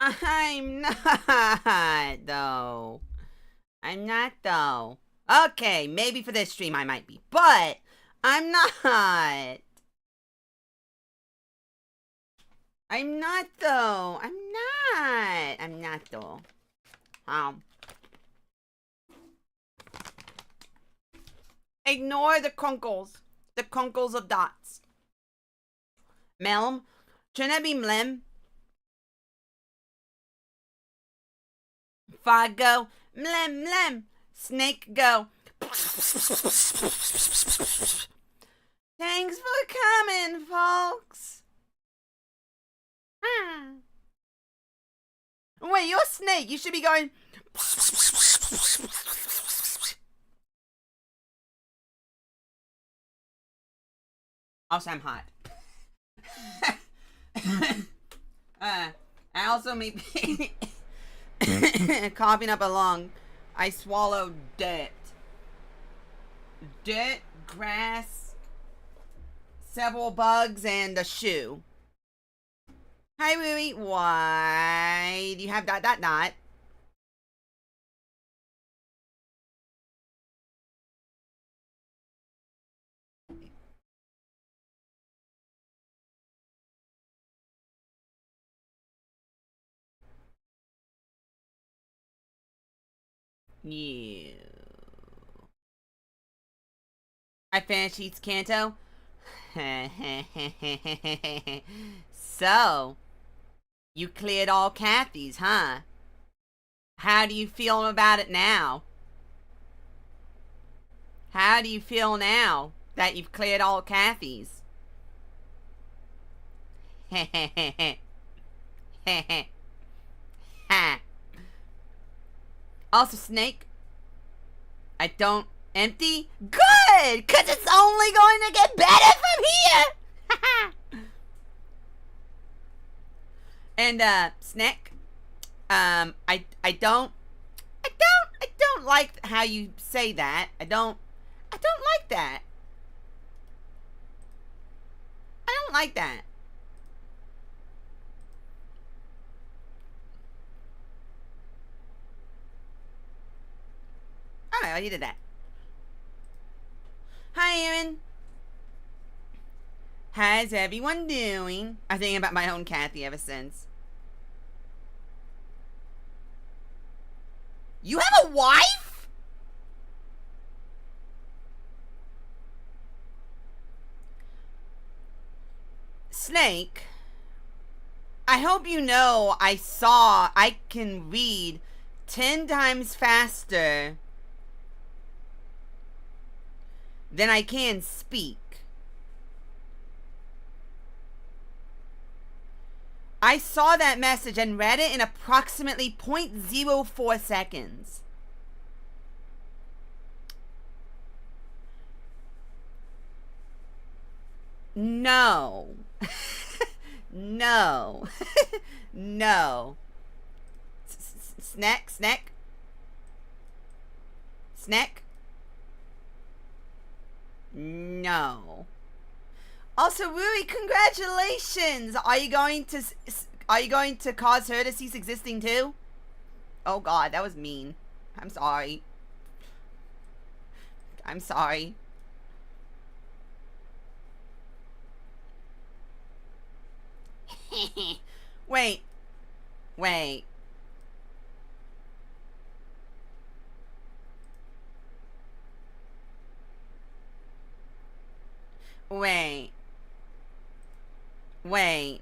I'm not, though. I'm not, though. Okay, maybe for this stream I might be, but I'm not. I'm not, though. I'm not. I'm not, though. Ignore the crunkles. The crunkles of dots. Melm. Shouldn't it be mlem? Frog go. Mlem, mlem. Snake go. Thanks for coming, folks. Wait, you're a snake. You should be going. Also, I'm hot. I also may be coughing up a lung. I swallowed dirt. Dirt, grass, several bugs, and a shoe. Hi, Wooey. Why do you have dot, dot, dot? You. I finished each canto. So, you cleared all Kathy's, huh? How do you feel about it now? How do you feel now that you've cleared all Kathy's? Also, Snake, I don't empty. Good, cause it's only going to get better from here. And Snake, I don't like how you say that. I don't like that. I don't like that. Alright, you did that. Hi, Aaron. How's everyone doing? I'm thinking about my own Kathy ever since. You have a wife? Snake, I hope you know I can read 10 times faster then I can speak. I saw that message and read it in approximately 0.04 seconds. No. No. No. Snack. No. Also, Rui, congratulations! Are you going to cause her to cease existing too? Oh God, that was mean. I'm sorry. Wait. Wait.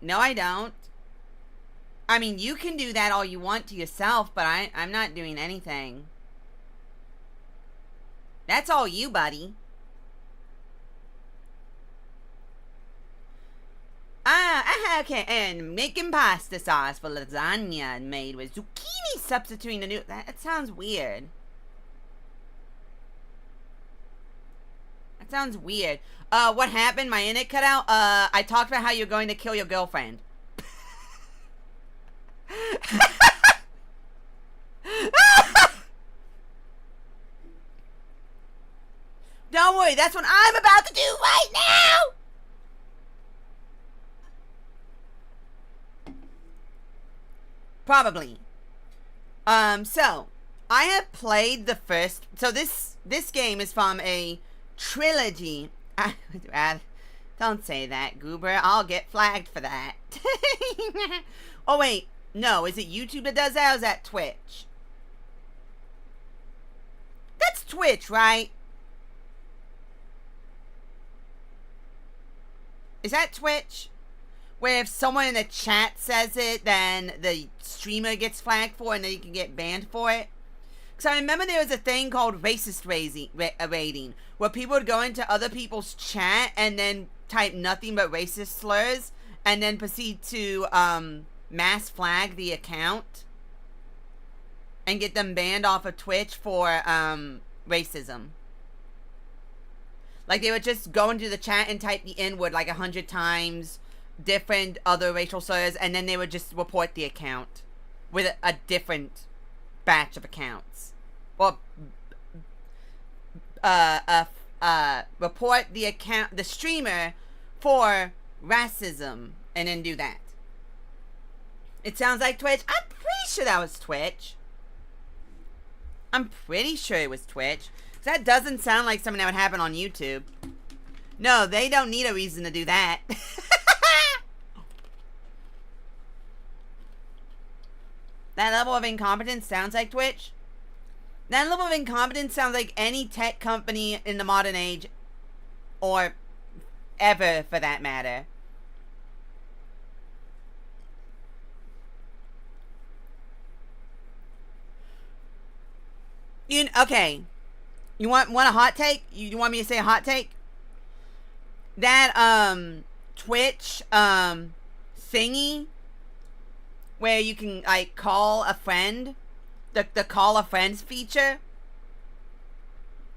No, I don't. I mean, you can do that all you want to yourself, but I'm not doing anything. That's all you, buddy. Okay, and making pasta sauce for lasagna made with zucchini substituting the new... That sounds weird. That sounds weird. What happened? My internet cut out? I talked about how you're going to kill your girlfriend. Don't worry, that's what I'm about to do right now! Probably. So, I have played the first... So this game is from a trilogy. Don't say that, Goober. I'll get flagged for that. Oh, wait. No, is it YouTube that does that, or is that Twitch? That's Twitch, right? Is that Twitch? Where if someone in the chat says it, then the streamer gets flagged for it, and then you can get banned for it? Because I remember there was a thing called racist rating, where people would go into other people's chat and then type nothing but racist slurs, and then proceed to mass flag the account and get them banned off of Twitch for racism. Like, they would just go into the chat and type the N-word like 100 times, different other racial slurs, and then they would just report the account with a different batch of accounts. Or report the account, the streamer, for racism, and then do that. It sounds like Twitch. I'm pretty sure that was Twitch. I'm pretty sure it was Twitch. That doesn't sound like something that would happen on YouTube. No, they don't need a reason to do that. That level of incompetence sounds like Twitch. That level of incompetence sounds like any tech company in the modern age. Or ever, for that matter. Okay. You want a hot take? You want me to say a hot take? That Twitch thingy where you can like call a friend, the call a friends feature.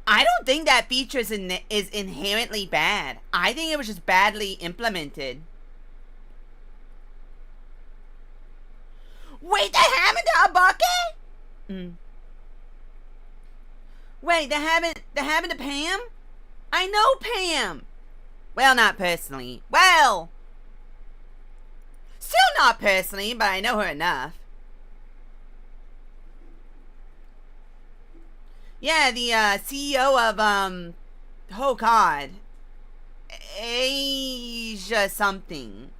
I don't think that feature is inherently bad. I think it was just badly implemented. Wait, that happened to a bucket? Wait, that happened to Pam? I know Pam. Well, not personally. Well, still not personally, but I know her enough. Yeah, the CEO of oh God, Asia something.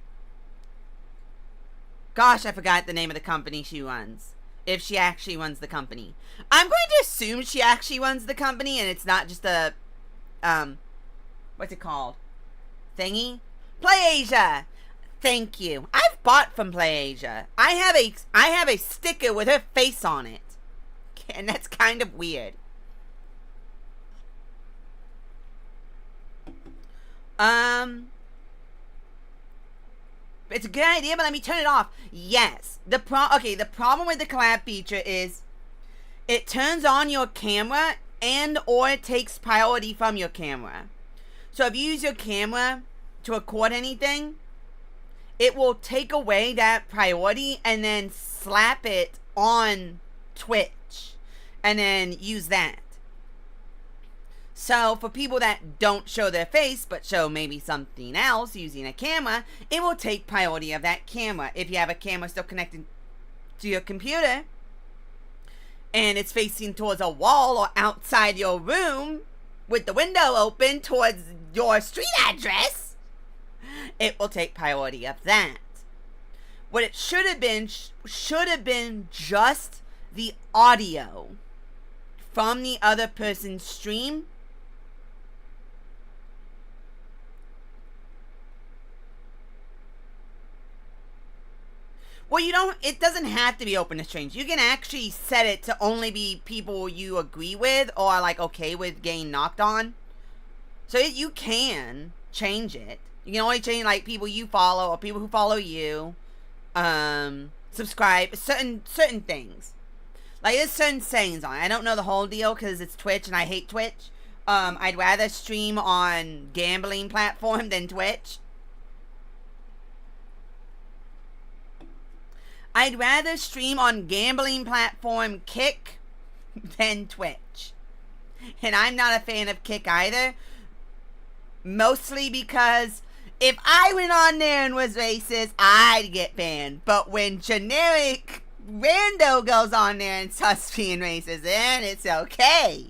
Gosh, I forgot the name of the company she runs. If she actually runs the company. I'm going to assume she actually runs the company and it's not just a, what's it called? Thingy? PlayAsia! Thank you. I've bought from PlayAsia. I have a sticker with her face on it. And that's kind of weird. It's a good idea, but let me turn it off. Yes. The problem with the collab feature is it turns on your camera and or it takes priority from your camera. So if you use your camera to record anything, it will take away that priority and then slap it on Twitch and then use that. So for people that don't show their face but show maybe something else using a camera, it will take priority of that camera. If you have a camera still connected to your computer and it's facing towards a wall or outside your room with the window open towards your street address, it will take priority of that. What it should have been just the audio from the other person's stream. Well, it doesn't have to be open to strangers. You can actually set it to only be people you agree with or are like okay with getting knocked on. So you can change it. You can only change like people you follow or people who follow you. Subscribe, certain things. Like there's certain sayings on it. I don't know the whole deal because it's Twitch and I hate Twitch. I'd rather stream on gambling platform than Twitch. I'd rather stream on gambling platform Kick than Twitch. And I'm not a fan of Kick either. Mostly because if I went on there and was racist, I'd get banned. But when generic rando goes on there and starts being racist, then it's okay.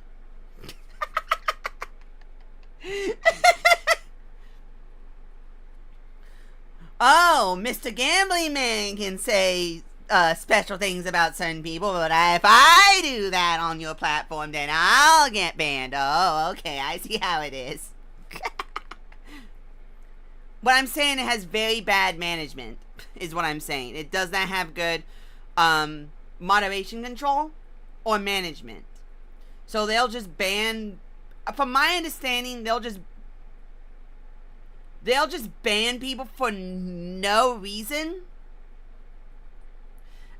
Oh, Mr. Gambling Man can say special things about certain people, but if I do that on your platform, then I'll get banned. Oh, okay, I see how it is. What I'm saying, it has very bad management, is what I'm saying. It does not have good moderation control or management. So they'll just ban, from my understanding, they'll just ban people for no reason.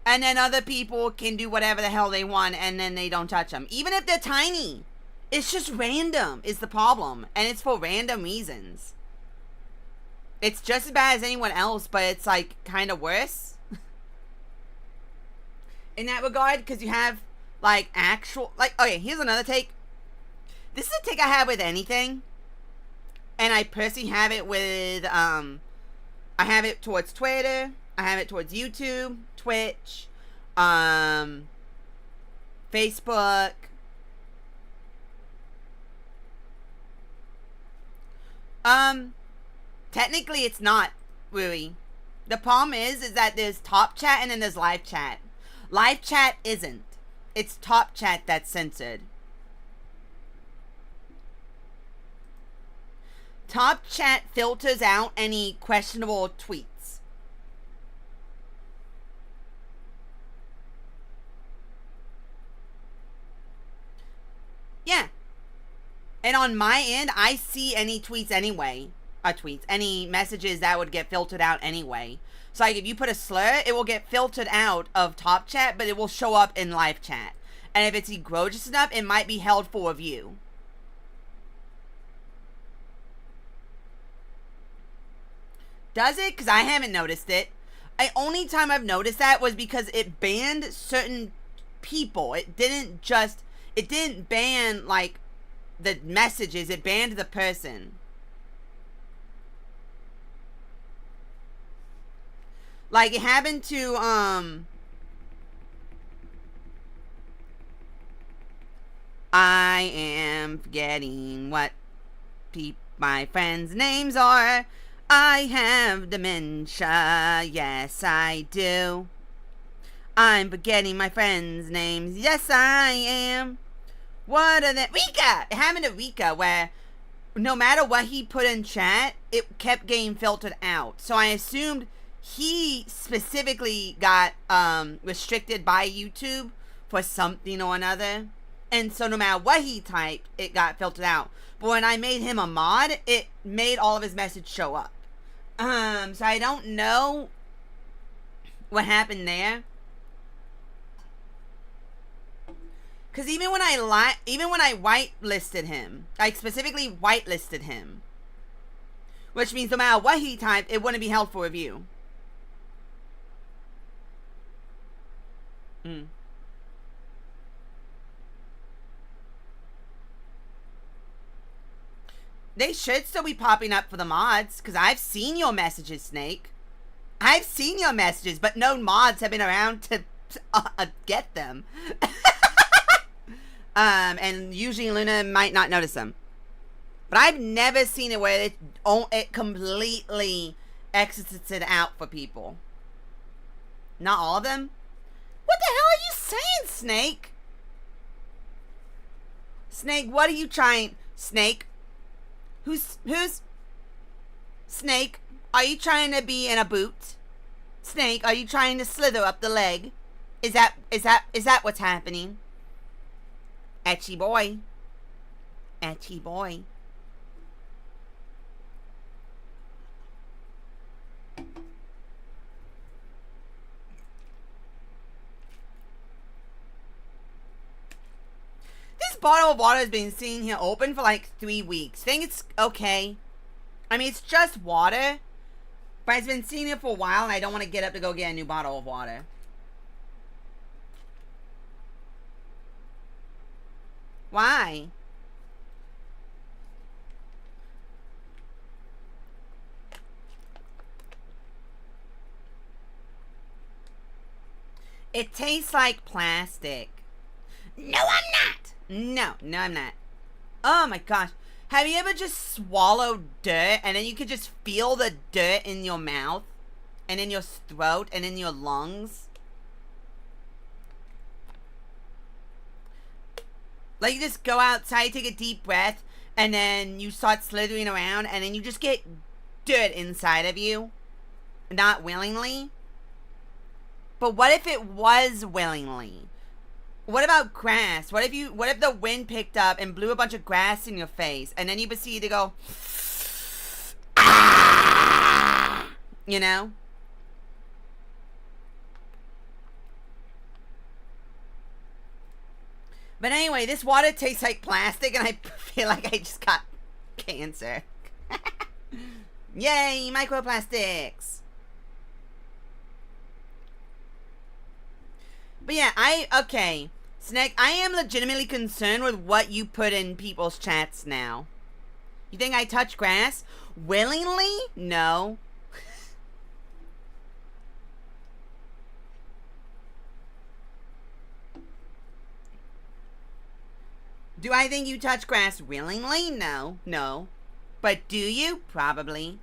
And then other people can do whatever the hell they want and then they don't touch them. Even if they're tiny. It's just random is the problem. And it's for random reasons. It's just as bad as anyone else, but it's like kind of worse. In that regard, because you have like actual, like, okay, here's another take. This is a take I have with anything. And I personally have it with, I have it towards Twitter, I have it towards YouTube, Twitch, Facebook. Technically it's not, really. The problem is that there's top chat and then there's live chat. Live chat isn't. It's top chat that's censored. Top chat filters out any questionable tweets. Yeah. And on my end, I see any tweets anyway. Any messages that would get filtered out anyway. So like if you put a slur, it will get filtered out of top chat, but it will show up in live chat. And if it's egregious enough, it might be held for review. Does it? Because I haven't noticed it. The only time I've noticed that was because it banned certain people. It didn't ban, like, the messages. It banned the person. Like, it happened to, I am forgetting what my friends' names are. I have dementia, yes I do. I'm forgetting my friends' names, yes I am. What are they? Rika! It happened to Rika where no matter what he put in chat, it kept getting filtered out. So I assumed he specifically got restricted by YouTube for something or another. And so no matter what he typed, it got filtered out. But But when I made him a mod, it made all of his messages show up. So I don't know what happened there. Because even when I whitelisted him, like specifically whitelisted him, which means no matter what he typed, it wouldn't be held for review. They should still be popping up for the mods, because I've seen your messages, Snake. I've seen your messages, but no mods have been around to get them. And usually Luna might not notice them. But I've never seen it where it completely exits it out for people. Not all of them? What the hell are you saying, Snake? Snake, what are you trying? Snake? Who's Snake? Are you trying to be in a boot? Snake, are you trying to slither up the leg? Is that what's happening? Etchy boy. Etchy boy. This bottle of water has been sitting here open for like 3 weeks. Think it's okay. I mean, it's just water. But it's been sitting here for a while and I don't want to get up to go get a new bottle of water. Why? It tastes like plastic. No, I'm not. No, I'm not. Oh my gosh. Have you ever just swallowed dirt and then you could just feel the dirt in your mouth and in your throat and in your lungs? Like you just go outside, take a deep breath, and then you start slithering around and then you just get dirt inside of you. Not willingly. But what if it was willingly? What about grass? What if the wind picked up and blew a bunch of grass in your face and then you proceed to go, ah! You know? But anyway, this water tastes like plastic and I feel like I just got cancer. Yay, microplastics. But yeah, okay. Snake, I am legitimately concerned with what you put in people's chats now. You think I touch grass? Willingly? No. Do I think you touch grass willingly? No. No. But do you? Probably.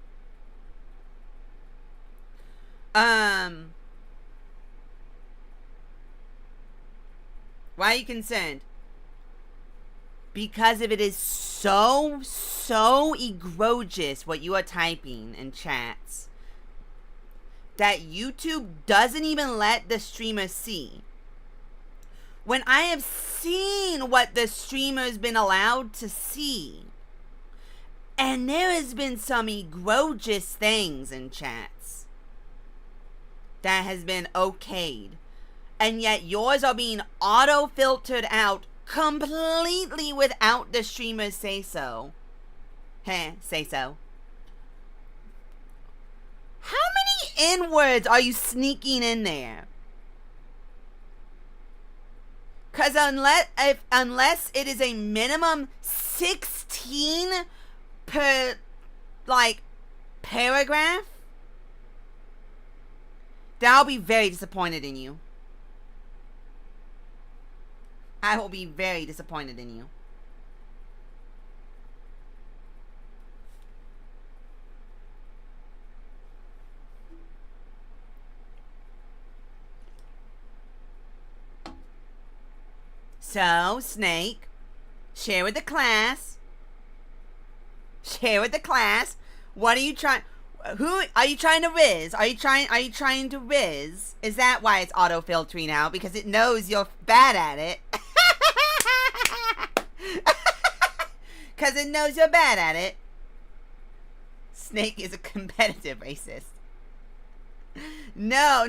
Why are you concerned? Because if it is so egregious what you are typing in chats that YouTube doesn't even let the streamer see. When I have seen what the streamer's been allowed to see, and there has been some egregious things in chats that has been okayed. And yet yours are being auto-filtered out completely without the streamer's say-so. Say so. How many N-words are you sneaking in there? Because unless it is a minimum 16 per, like, paragraph, then I'll be very disappointed in you. I will be very disappointed in you. So, Snake, share with the class. Share with the class. What are you trying? Who are you trying to riz? Are you trying to riz? Is that why it's auto filtering out? Because it knows you're bad at it. Because it knows you're bad at it. Snake is a competitive racist. No.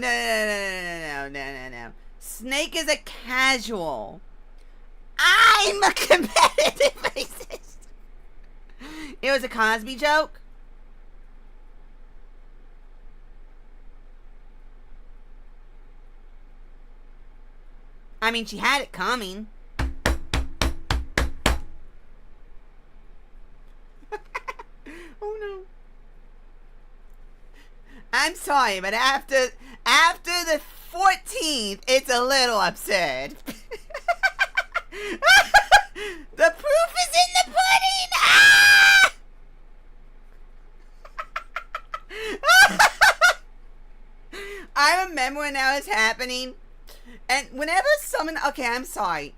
Snake is a casual. I'm a competitive racist. It was a Cosby joke. I mean, she had it coming. Oh no. I'm sorry, but after the 14th, it's a little absurd. The proof is in the pudding! Ah! I remember when that was happening, and whenever something, okay, I'm sorry.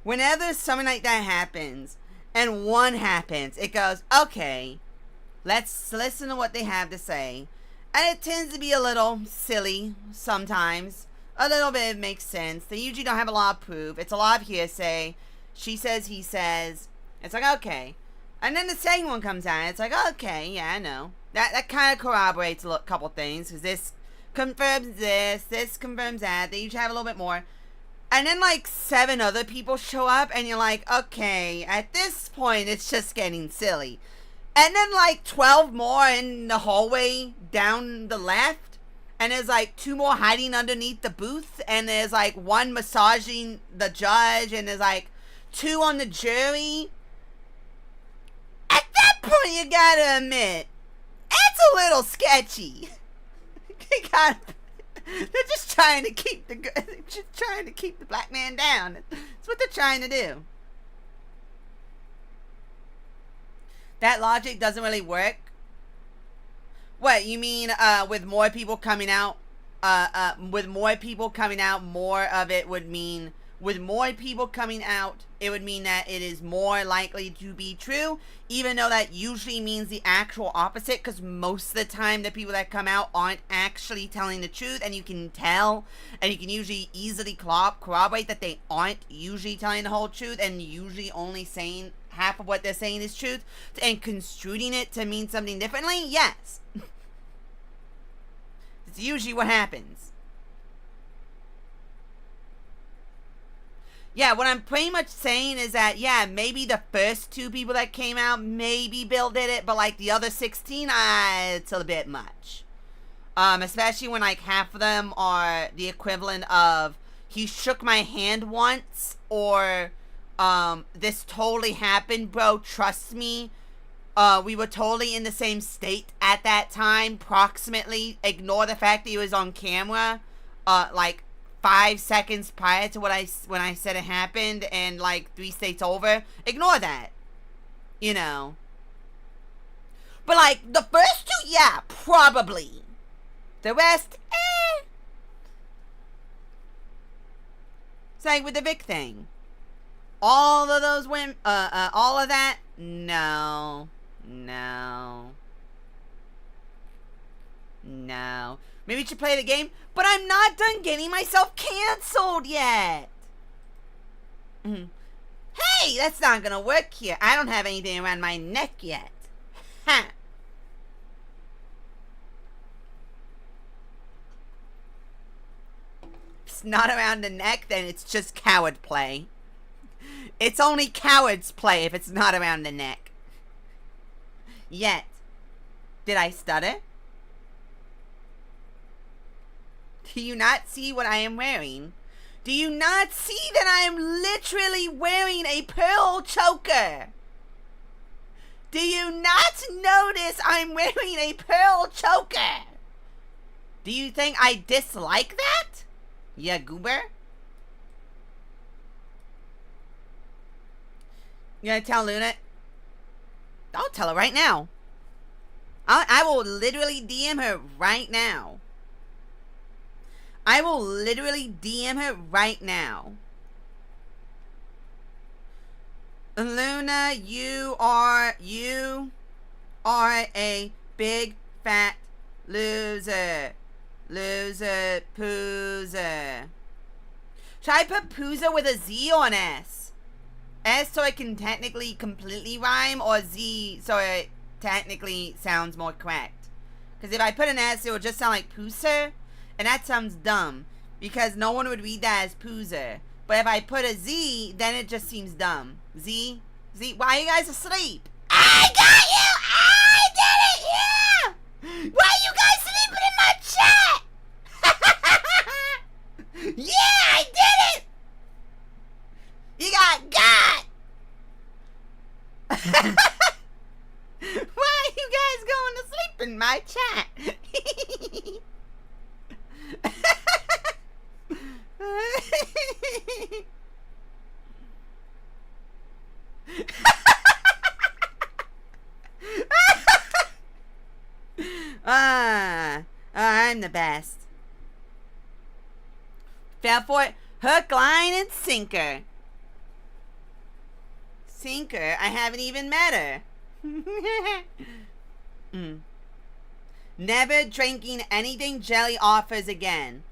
Whenever something like that happens, and one happens, it goes, okay, let's listen to what they have to say. And it tends to be a little silly sometimes. A little bit makes sense. They usually don't have a lot of proof. It's a lot of hearsay. She says, he says. It's like, okay. And then the second one comes out. It's like, okay, yeah, I know. That kind of corroborates a couple things. Because this confirms this confirms that. They usually have a little bit more. And then like 7 other people show up. And you're like, okay, at this point, it's just getting silly. And then like 12 more in the hallway down the left. And there's like 2 more hiding underneath the booth. And there's like 1 massaging the judge. And there's like 2 on the jury. At that point, you gotta admit, it's a little sketchy. They're just trying to keep the black man down. That's what they're trying to do. That logic doesn't really work. What, you mean with more people coming out? With more people coming out, more of it would mean... With more people coming out, it would mean that it is more likely to be true, even though that usually means the actual opposite, because most of the time the people that come out aren't actually telling the truth, and you can tell, and you can usually easily corroborate that they aren't usually telling the whole truth, and usually only saying half of what they're saying is truth, and construing it to mean something differently. Yes. It's usually what happens. Yeah, what I'm pretty much saying is that, yeah, maybe the first 2 people that came out, maybe Bill did it, but like the other 16, it's a bit much. Especially when like half of them are the equivalent of, he shook my hand once, or, this totally happened, bro, trust me. We were totally in the same state at that time, approximately. Ignore the fact that he was on camera, like 5 seconds prior to when I said it happened, and like 3 states over. Ignore that. You know. But like the first 2, yeah, probably. The rest, eh. It's like with the Vic thing. All of those women, all of that, no. Maybe we should play the game, but I'm not done getting myself canceled yet. Hey, that's not gonna work here. I don't have anything around my neck yet. Ha. If it's not around the neck, then it's just coward play. It's only cowards play if it's not around the neck. Yet. Did I stutter? Do you not see what I am wearing? Do you not see that I am literally wearing a pearl choker? Do you not notice I'm wearing a pearl choker? Do you think I dislike that? Ya goober? You gonna tell Luna? I'll tell her right now. I will literally DM her right now. I will literally DM her right now. Luna, you are a big fat loser. Loser poozer. Should I put poozer with a Z or an S? S so it can technically completely rhyme, or Z so it technically sounds more correct? Because if I put an S, it would just sound like pooser, and that sounds dumb, because no one would read that as poozer. But if I put a Z, then it just seems dumb. Z? Why are you guys asleep? I got you! I did it! Yeah! Why are you guys sleeping in my chat? Yeah, I did it! You got! Why are you guys going to sleep in my chat? I'm the best. Fell for it. Hook, line, and sinker. Sinker? I haven't even met her. Never drinking anything Jelly offers again.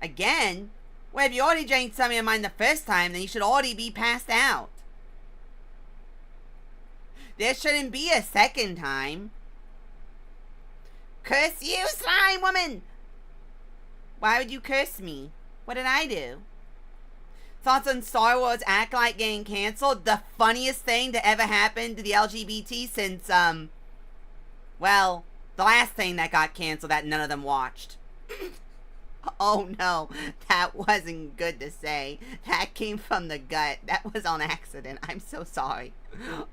Again? Well, if you already drank something of mine the first time, then you should already be passed out. There shouldn't be a second time. Curse you, slime woman! Why would you curse me? What did I do? Thoughts on Star Wars Acolyte getting canceled? The funniest thing to ever happen to the LGBT since, well, the last thing that got canceled that none of them watched. Oh no, that wasn't good to say. That came from the gut. That was on accident. I'm so sorry.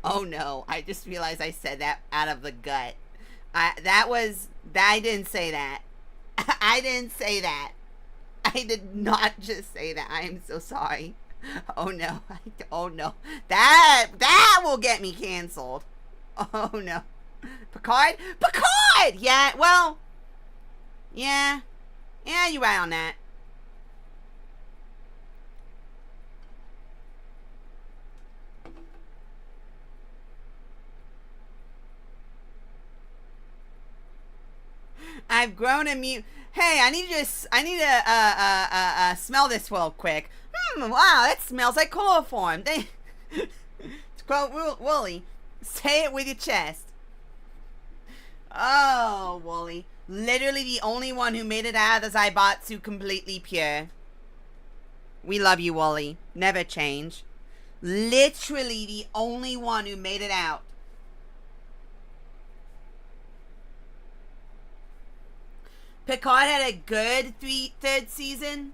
Oh no, I just realized I said that out of the gut. I didn't say that. I didn't say that. I did not just say that. I am so sorry. Oh no. Oh no. That will get me canceled. Oh no. Picard? Yeah, well. Yeah, you're right on that. I've grown a mute. Hey, I need to smell this real quick. Wow, that smells like chloroform. To quote Wooly, say it with your chest. Oh, Wooly. Literally the only one who made it out of the Zaibatsu completely pure. We love you, Wooly. Never change. Literally the only one who made it out. Picard had a good third season.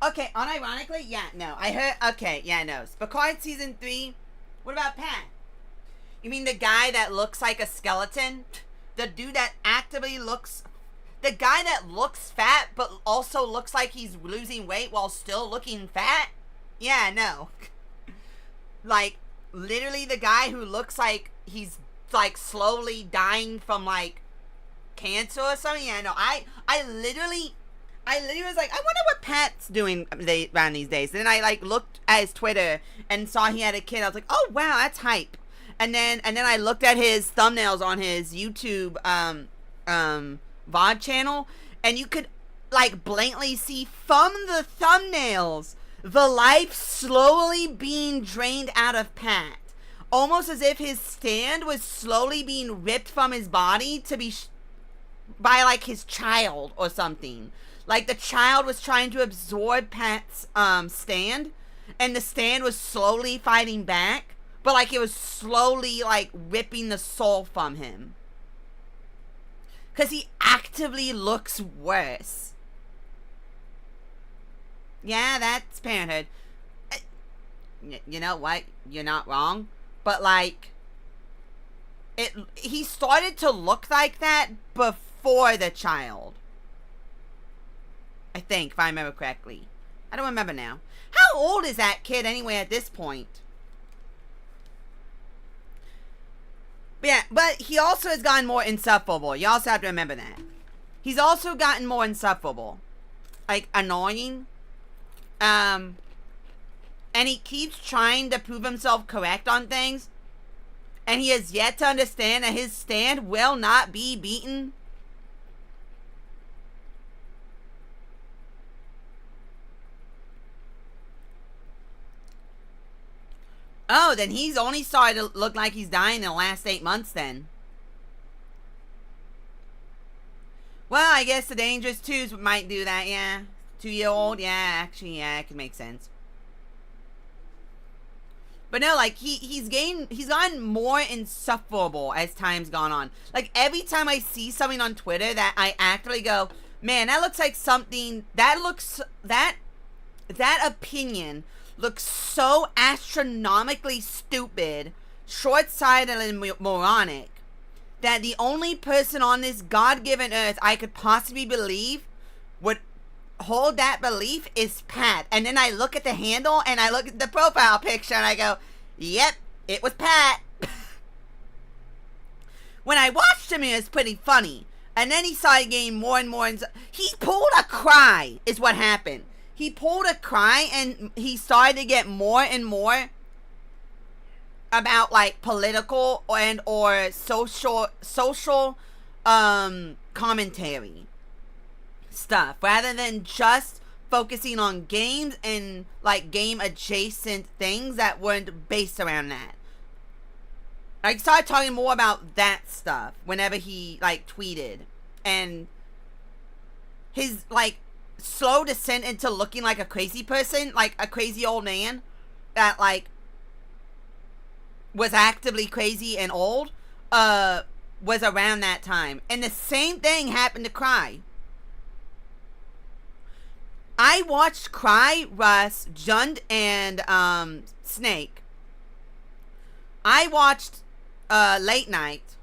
Okay, unironically, yeah, no. I heard, okay, yeah, no. Picard season 3. What about Pat? You mean the guy that looks like a skeleton? The dude that actively looks, the guy that looks fat but also looks like he's losing weight while still looking fat? Yeah, no. Like, literally the guy who looks like he's, like, slowly dying from, like, cancer or something. Yeah, no, I literally was like, I wonder what Pat's doing around these days. And then I like looked at his Twitter and saw he had a kid. I was like, oh wow, that's hype. And then I looked at his thumbnails on his YouTube VOD channel, and you could like blatantly see from the thumbnails the life slowly being drained out of Pat, almost as if his stand was slowly being ripped from his body to be by like his child or something. Like the child was trying to absorb Pat's stand, and the stand was slowly fighting back, but like it was slowly like ripping the soul from him. Cause he actively looks worse. Yeah, that's parenthood. You know what? You're not wrong. But like, he started to look like that before the child. I think, if I remember correctly. I don't remember now. How old is that kid anyway at this point? But yeah, but he also has gotten more insufferable. You also have to remember that. He's also gotten more insufferable. Like, annoying. And he keeps trying to prove himself correct on things. And he has yet to understand that his stand will not be beaten. Oh, then he's only started to look like he's dying in the last 8 months then. Well, I guess the Dangerous 2s might do that, yeah. 2-year-old, yeah, actually, yeah, it could make sense. But no, like, he's gotten more insufferable as time's gone on. Like, every time I see something on Twitter that I actually go, man, that looks like something, that opinion looks so astronomically stupid, short-sighted, and moronic, that the only person on this God-given earth I could possibly believe would hold that belief is Pat. And then I look at the handle and I look at the profile picture and I go, yep, it was Pat. When I watched him, it was pretty funny. And then he started getting more and more. He pulled a cry, is what happened. He pulled a cry and he started to get more and more about like political and or social commentary stuff, rather than just focusing on games and like game adjacent things that weren't based around that. I started talking more about that stuff whenever he like tweeted, and his like slow descent into looking like a crazy person, like a crazy old man that like was actively crazy and old, was around that time. And the same thing happened to Cry. I watched Cry, Russ, Jund, and Snake. I watched Late Night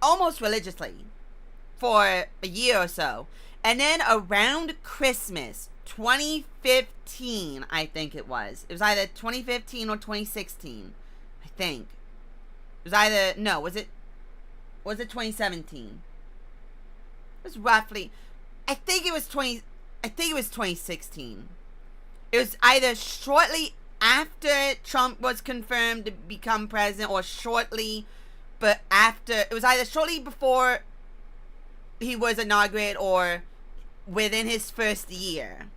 almost religiously for a year or so. And then around Christmas 2015, I think it was. It was either 2015 or 2016. I think. It was either, no, was it 2017? It was roughly, I think it was 2016. It was either shortly after Trump was confirmed to become president, or shortly, but after, it was either shortly before he was inaugurated or within his first year.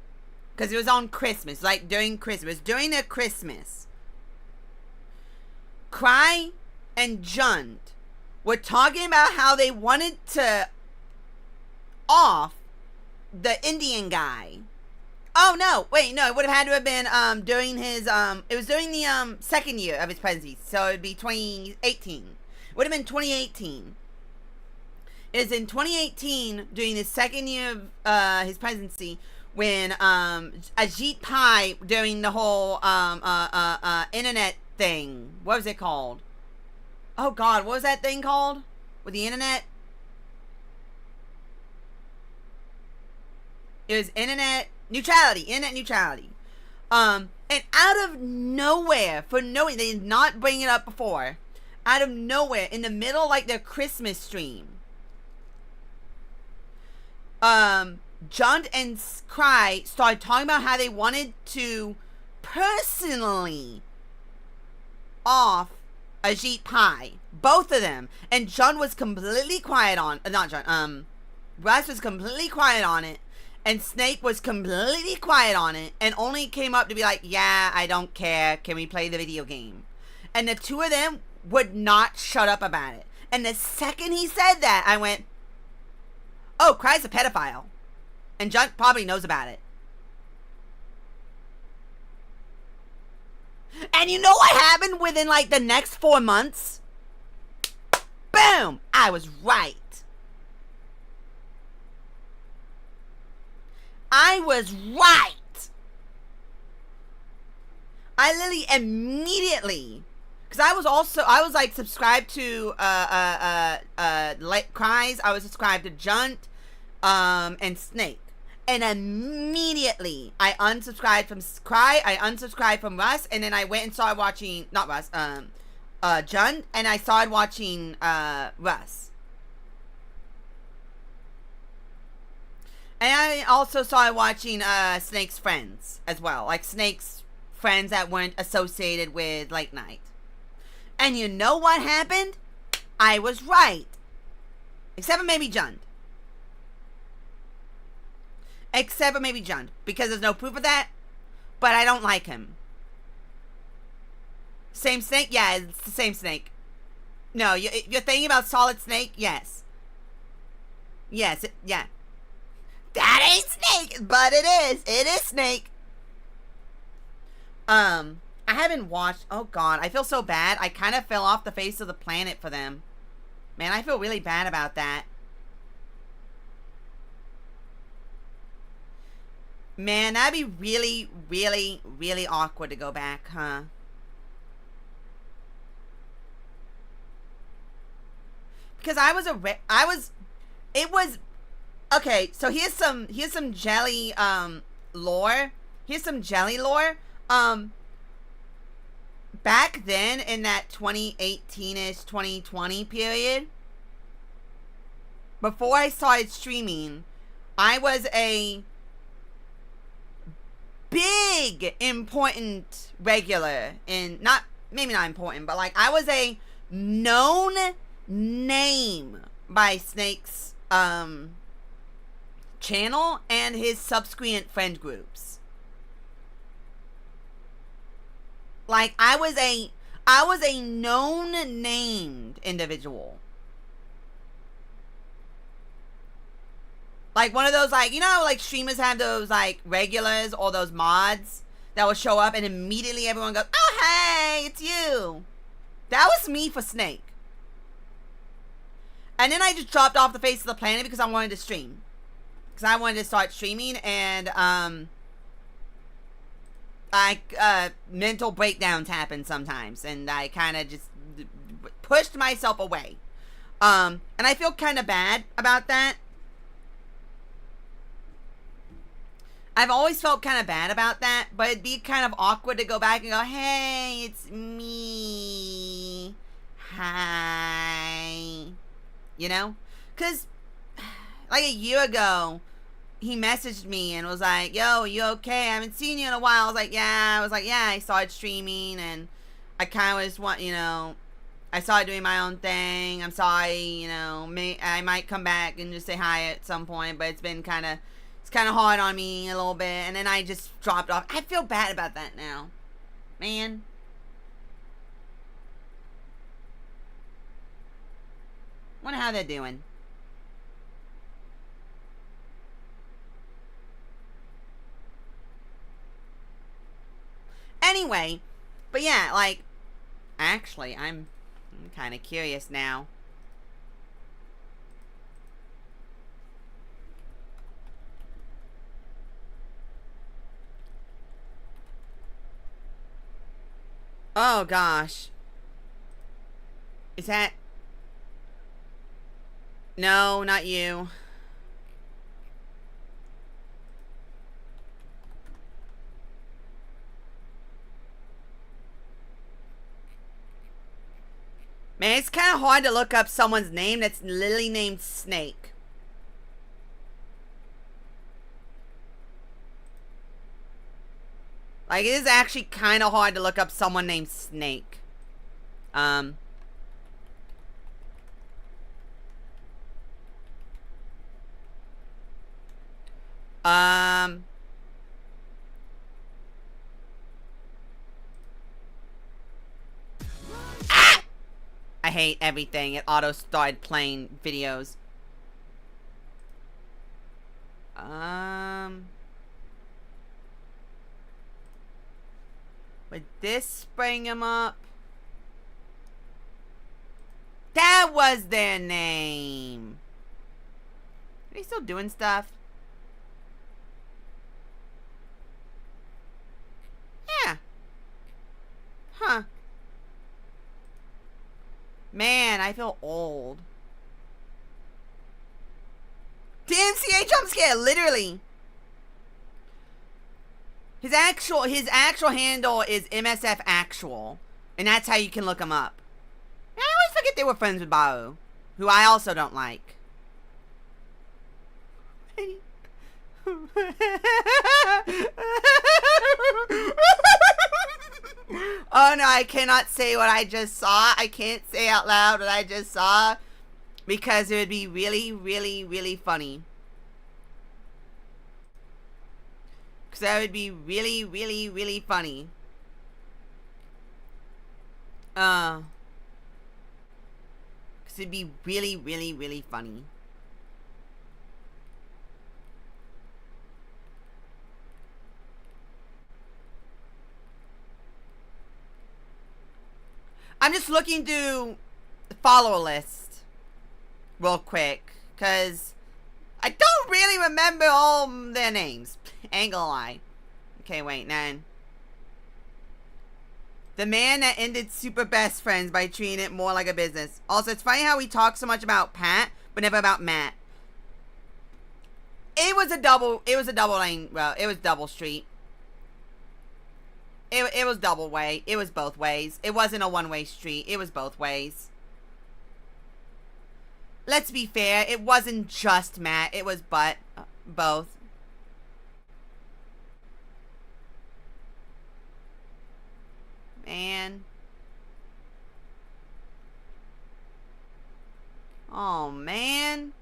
Because it was on Christmas, like during Christmas. During their Christmas, Cry and Jund were talking about how they wanted to off the Indian guy. Oh no, wait, no, it would have had to have been during his it was during the second year of his presidency, so it'd be 2018. It would have been 2018. It was in 2018 during the second year of his presidency when Ajit Pai, during the whole internet thing. What was it called? Oh God, what was that thing called with the internet? It was internet neutrality. And out of nowhere, for knowing they did not bring it up before, out of nowhere, in the middle like their Christmas stream, Jund and Cry started talking about how they wanted to personally off Ajit Pai, both of them, and Jund was completely quiet on, not Jund, Russ was completely quiet on it, and Snake was completely quiet on it, and only came up to be like, yeah, I don't care, can we play the video game? And the two of them would not shut up about it. And the second he said that, I went, oh, Cry's a pedophile. And Jund probably knows about it. And you know what happened within like the next 4 months? Boom! I was right. I was right. I literally immediately, because I was like subscribed to Cries, I was subscribed to Jund and Snake. And immediately I unsubscribed from Cry, I unsubscribed from Russ, and then I went and started watching, not Russ, Jund, and I started watching Russ. And I also started watching Snake's friends as well, like Snake's friends that weren't associated with Late Night. And you know what happened? I was right. Except for maybe Jund. Except for maybe Jund, because there's no proof of that, but I don't like him. Same snake? Yeah, it's the same snake. No, you're thinking about Solid Snake? Yes. Yes, yeah. That ain't Snake, but it is. It is Snake. I haven't watched... Oh, God. I feel so bad. I kind of fell off the face of the planet for them. Man, I feel really bad about that. Man, that'd be really, really, really awkward to go back, huh? Because it was, okay, so here's some jelly, lore. Here's some jelly lore. Back then, in that 2018-ish, 2020 period, before I started streaming, I was a big important regular in, maybe not important, but like I was a known name by Snake's channel and his subsequent friend groups. Like I was a known named individual. Like one of those, like, you know, like streamers have those like regulars or those mods that will show up and immediately everyone goes, oh, hey, it's you. That was me for Snake. And then I just dropped off the face of the planet because I wanted to stream. Because I wanted to start streaming, and mental breakdowns happen sometimes, and I kind of just pushed myself away. And I feel kind of bad about that. I've always felt kind of bad about that, but it'd be kind of awkward to go back and go, hey, it's me. Hi. You know? Because, like a year ago, he messaged me and was like, yo, you okay? I haven't seen you in a while. I was like, yeah. I started streaming, and I kind of just want, you know, I started doing my own thing. I'm sorry, you know, I might come back and just say hi at some point, but it's kind of hard on me a little bit. And then I just dropped off. I feel bad about that now, man. Wonder how they're doing. Anyway, but yeah, like, actually, I'm kind of curious now. Oh, gosh. Is that... No, not you. Man, it's kind of hard to look up someone's name that's literally named Snake. Like, it is actually kind of hard to look up someone named Snake. I hate everything. It auto started playing videos. Would this bring him up? That was their name. Are they still doing stuff? Yeah. Huh. Man, I feel old. DMCA jump scare, literally. His actual handle is MSF Actual, and that's how you can look him up. I always forget they were friends with Bao, who I also don't like. Oh no, I cannot say what I just saw. I can't say out loud what I just saw, because it would be really, really, really funny. Because that would be really, really, really funny. Cause it'd be really, really, really funny. I'm just looking through the follower list real quick, cause I don't really remember all their names. Ain't gonna lie. Okay, wait, 9. The man that ended Super Best Friends by treating it more like a business. Also, it's funny how we talk so much about Pat, but never about Matt. It was a double lane, well, it was double street. It was double way. It was both ways. It wasn't a one-way street. It was both ways. Let's be fair. It wasn't just Matt. It was both. Man. Oh, man.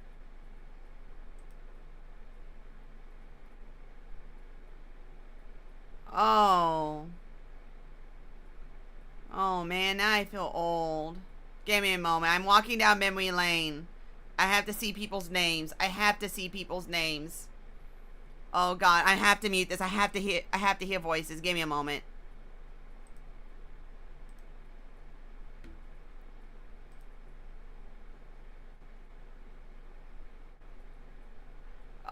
Oh. Oh, man. Now I feel old. Give me a moment. I'm walking down memory lane. I have to see people's names. I have to see people's names. Oh, God. I have to mute this. I have to hear voices. Give me a moment.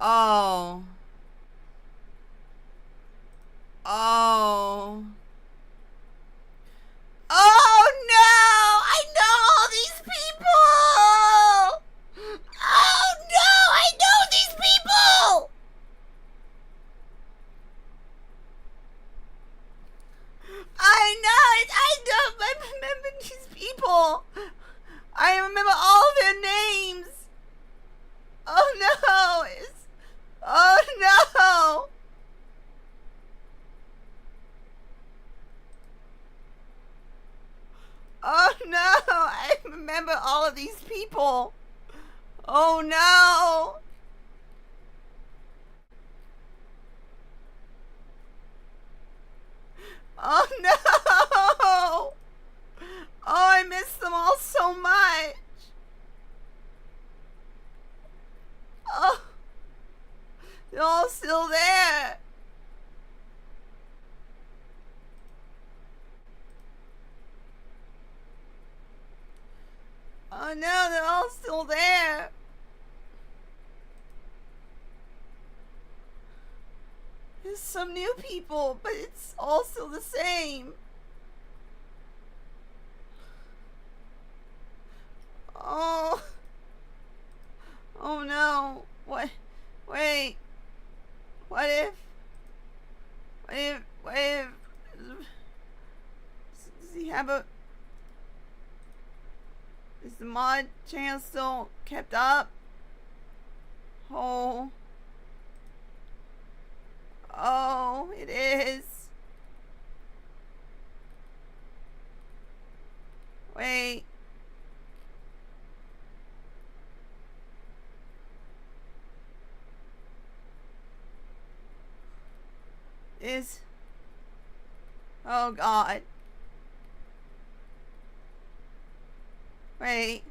Oh. Oh. Oh no! I know all these people! Oh no! I know these people! I remember these people. I remember all their names. Oh no! Oh no! Oh no! I remember all of these people. Oh no! Oh no! Oh, I miss them all so much. Oh, they're all still there. Oh no, they're all still there. There's some new people, but it's all still the same. Oh. Oh no. What? Wait. What if? Does he have a... Is the mod channel still kept up? Oh. Oh, it is. Wait. Oh God. Wait.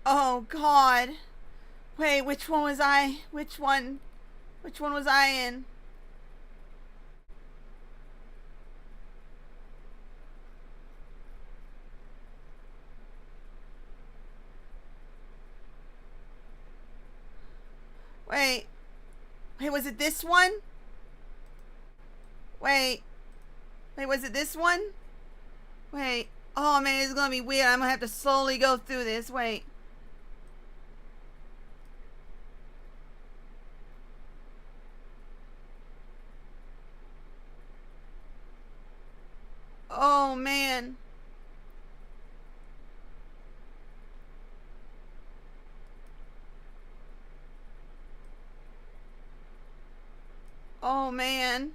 Oh God. Wait, which one was I? Which one was I in? Wait, was it this one? Wait, was it this one? Wait, oh man, it's gonna be weird. I'm gonna have to slowly go through this. Wait. Oh man. Oh man.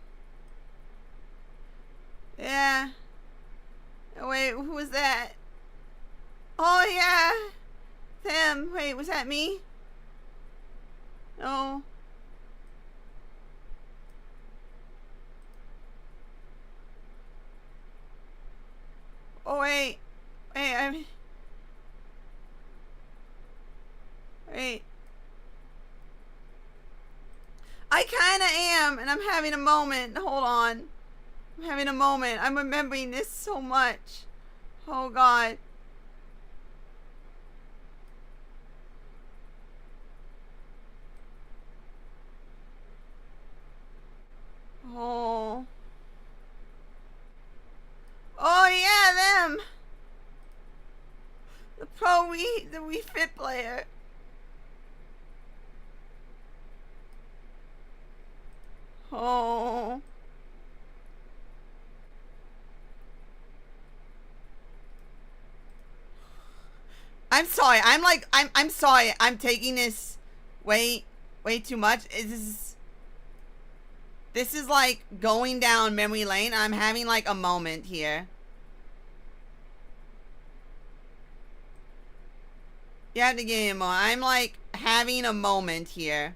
Yeah. Wait, who was that? Oh yeah. Them. Wait, was that me? No. Oh, wait. Wait, wait. I kinda am, and I'm having a moment. Hold on. I'm having a moment. I'm remembering this so much. Oh, God. Oh. Oh, yeah, them. The Wii Fit player. Oh. I'm sorry. I'm sorry. I'm taking this way too much. This is like going down memory lane. I'm having like a moment here. You have to give me a moment. I'm like having a moment here.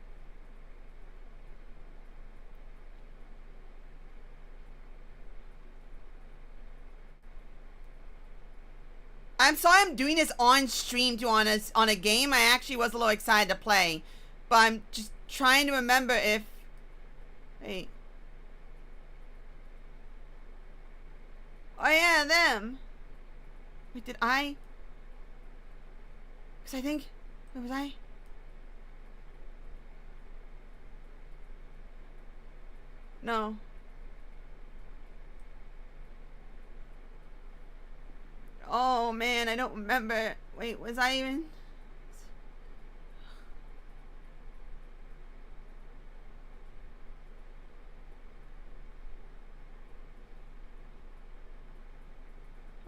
I'm sorry I'm doing this on stream too, on a game I actually was a little excited to play. But I'm just trying to remember if... Wait. Oh yeah, them. Wait, did I... Because I think... Where was I? No. Oh man, I don't remember. Wait, was I even...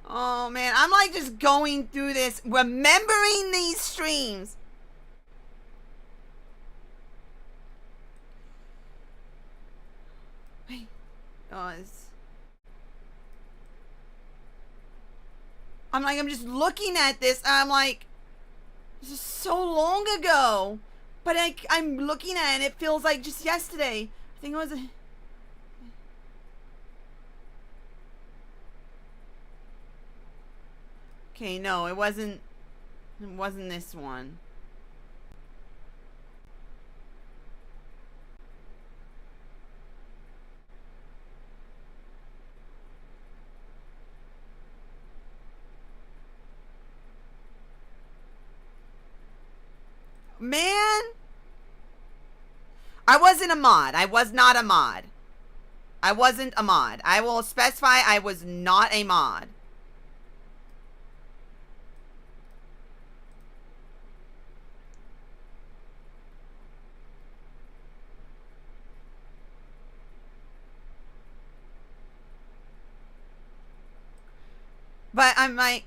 Oh man, I'm like just going through this, remembering these streams. Wait. Oh, I'm just looking at this, and I'm like, this is so long ago. But I'm looking at it, and it feels like just yesterday. I think it was... Okay, no, it wasn't this one. Man! I wasn't a mod. I was not a mod. I wasn't a mod. I will specify I was not a mod. But I'm like,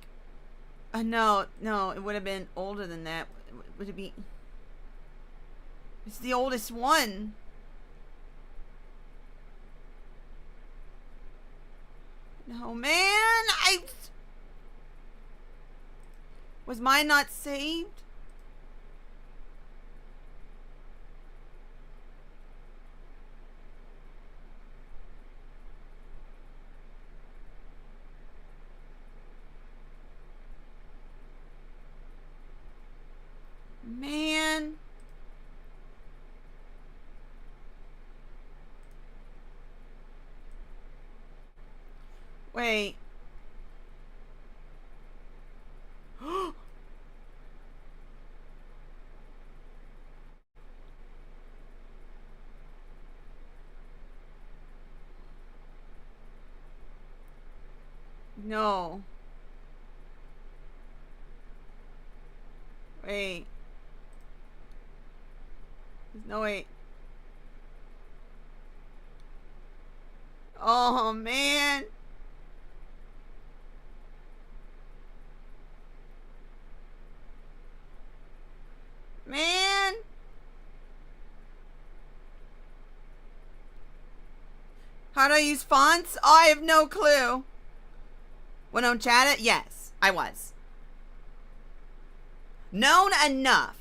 no, it would have been older than that. Would it be? It's the oldest one. No, man, was mine not saved? Man. Wait. No. Wait. No, wait. Oh, man. Man. How do I use fonts? Oh, I have no clue. When on chat it? Yes, I was. Known enough.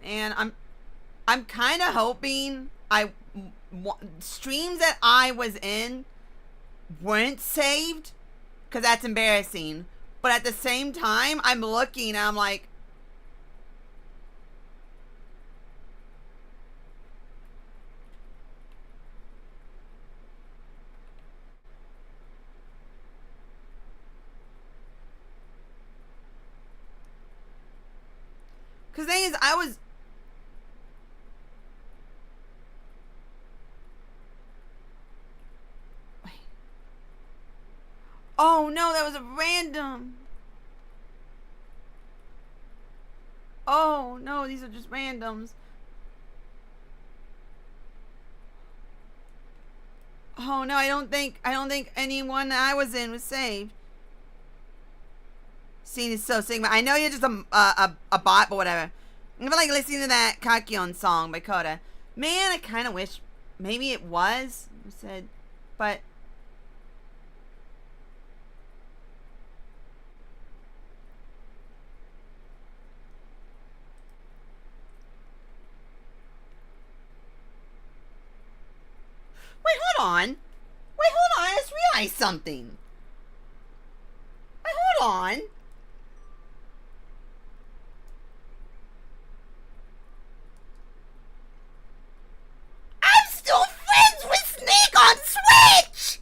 And I'm kind of hoping streams that I was in weren't saved, because that's embarrassing. But at the same time, I'm looking and I'm like, because the thing is, I was. Wait. Oh no, that was a random. Oh no, these are just randoms. Oh no, I don't think anyone that I was in was saved. Scene is so Sigma. I know you're just a bot, but whatever. I feel like listening to that Kakyon song by Koda. Man, I kind of wish maybe it was. I said, but. Wait, hold on. Wait, hold on. I just realized something. Wait, hold on. I'm still friends with Snake on Switch!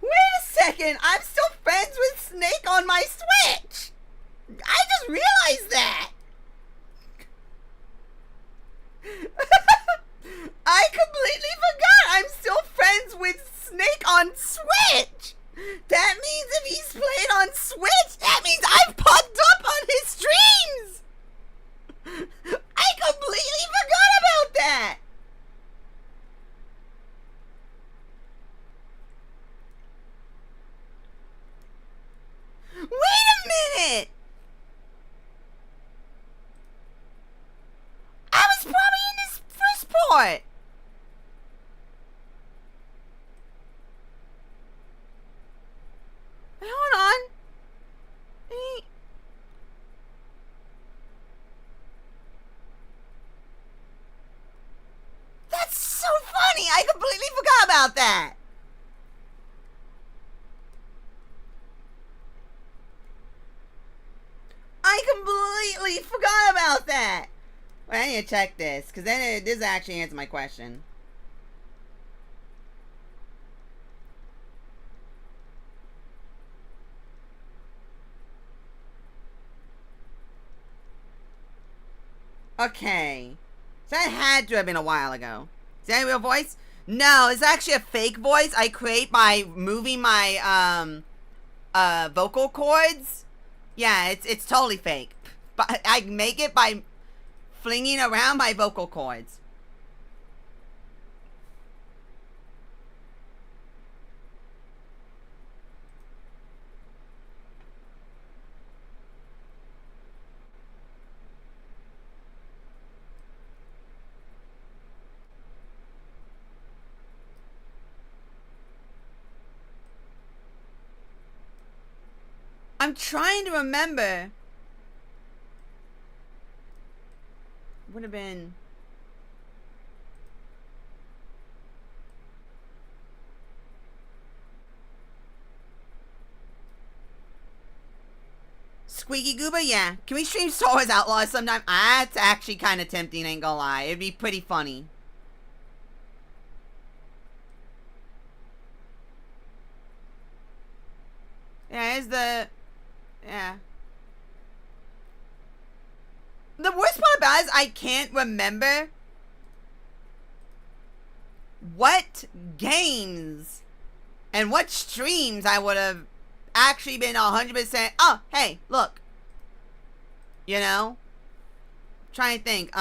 Wait a second. I'm still friends with Snake on my Switch. I just realized that. I completely forgot I'm still friends with Snake on Switch! That means if he's played on Switch, that means I've popped up on his streams! I completely forgot about that! Wait a minute! I was probably in this first part! Hold on. That's so funny. I completely forgot about that. I completely forgot about that. Wait, I need to check this, because then this actually answers my question. Okay. So that had to have been a while ago. Is that a real voice? No, it's actually a fake voice I create by moving my vocal cords. Yeah, it's totally fake. But I make it by flinging around my vocal cords. I'm trying to remember. Would have been. Squeaky Goober, yeah. Can we stream Star Wars Outlaws sometime? That's actually kind of tempting, ain't gonna lie. It'd be pretty funny. Yeah, here's the. Yeah. The worst part about it is I can't remember what games and what streams I would have actually been 100%. Oh, hey, look. You know? I'm trying to think.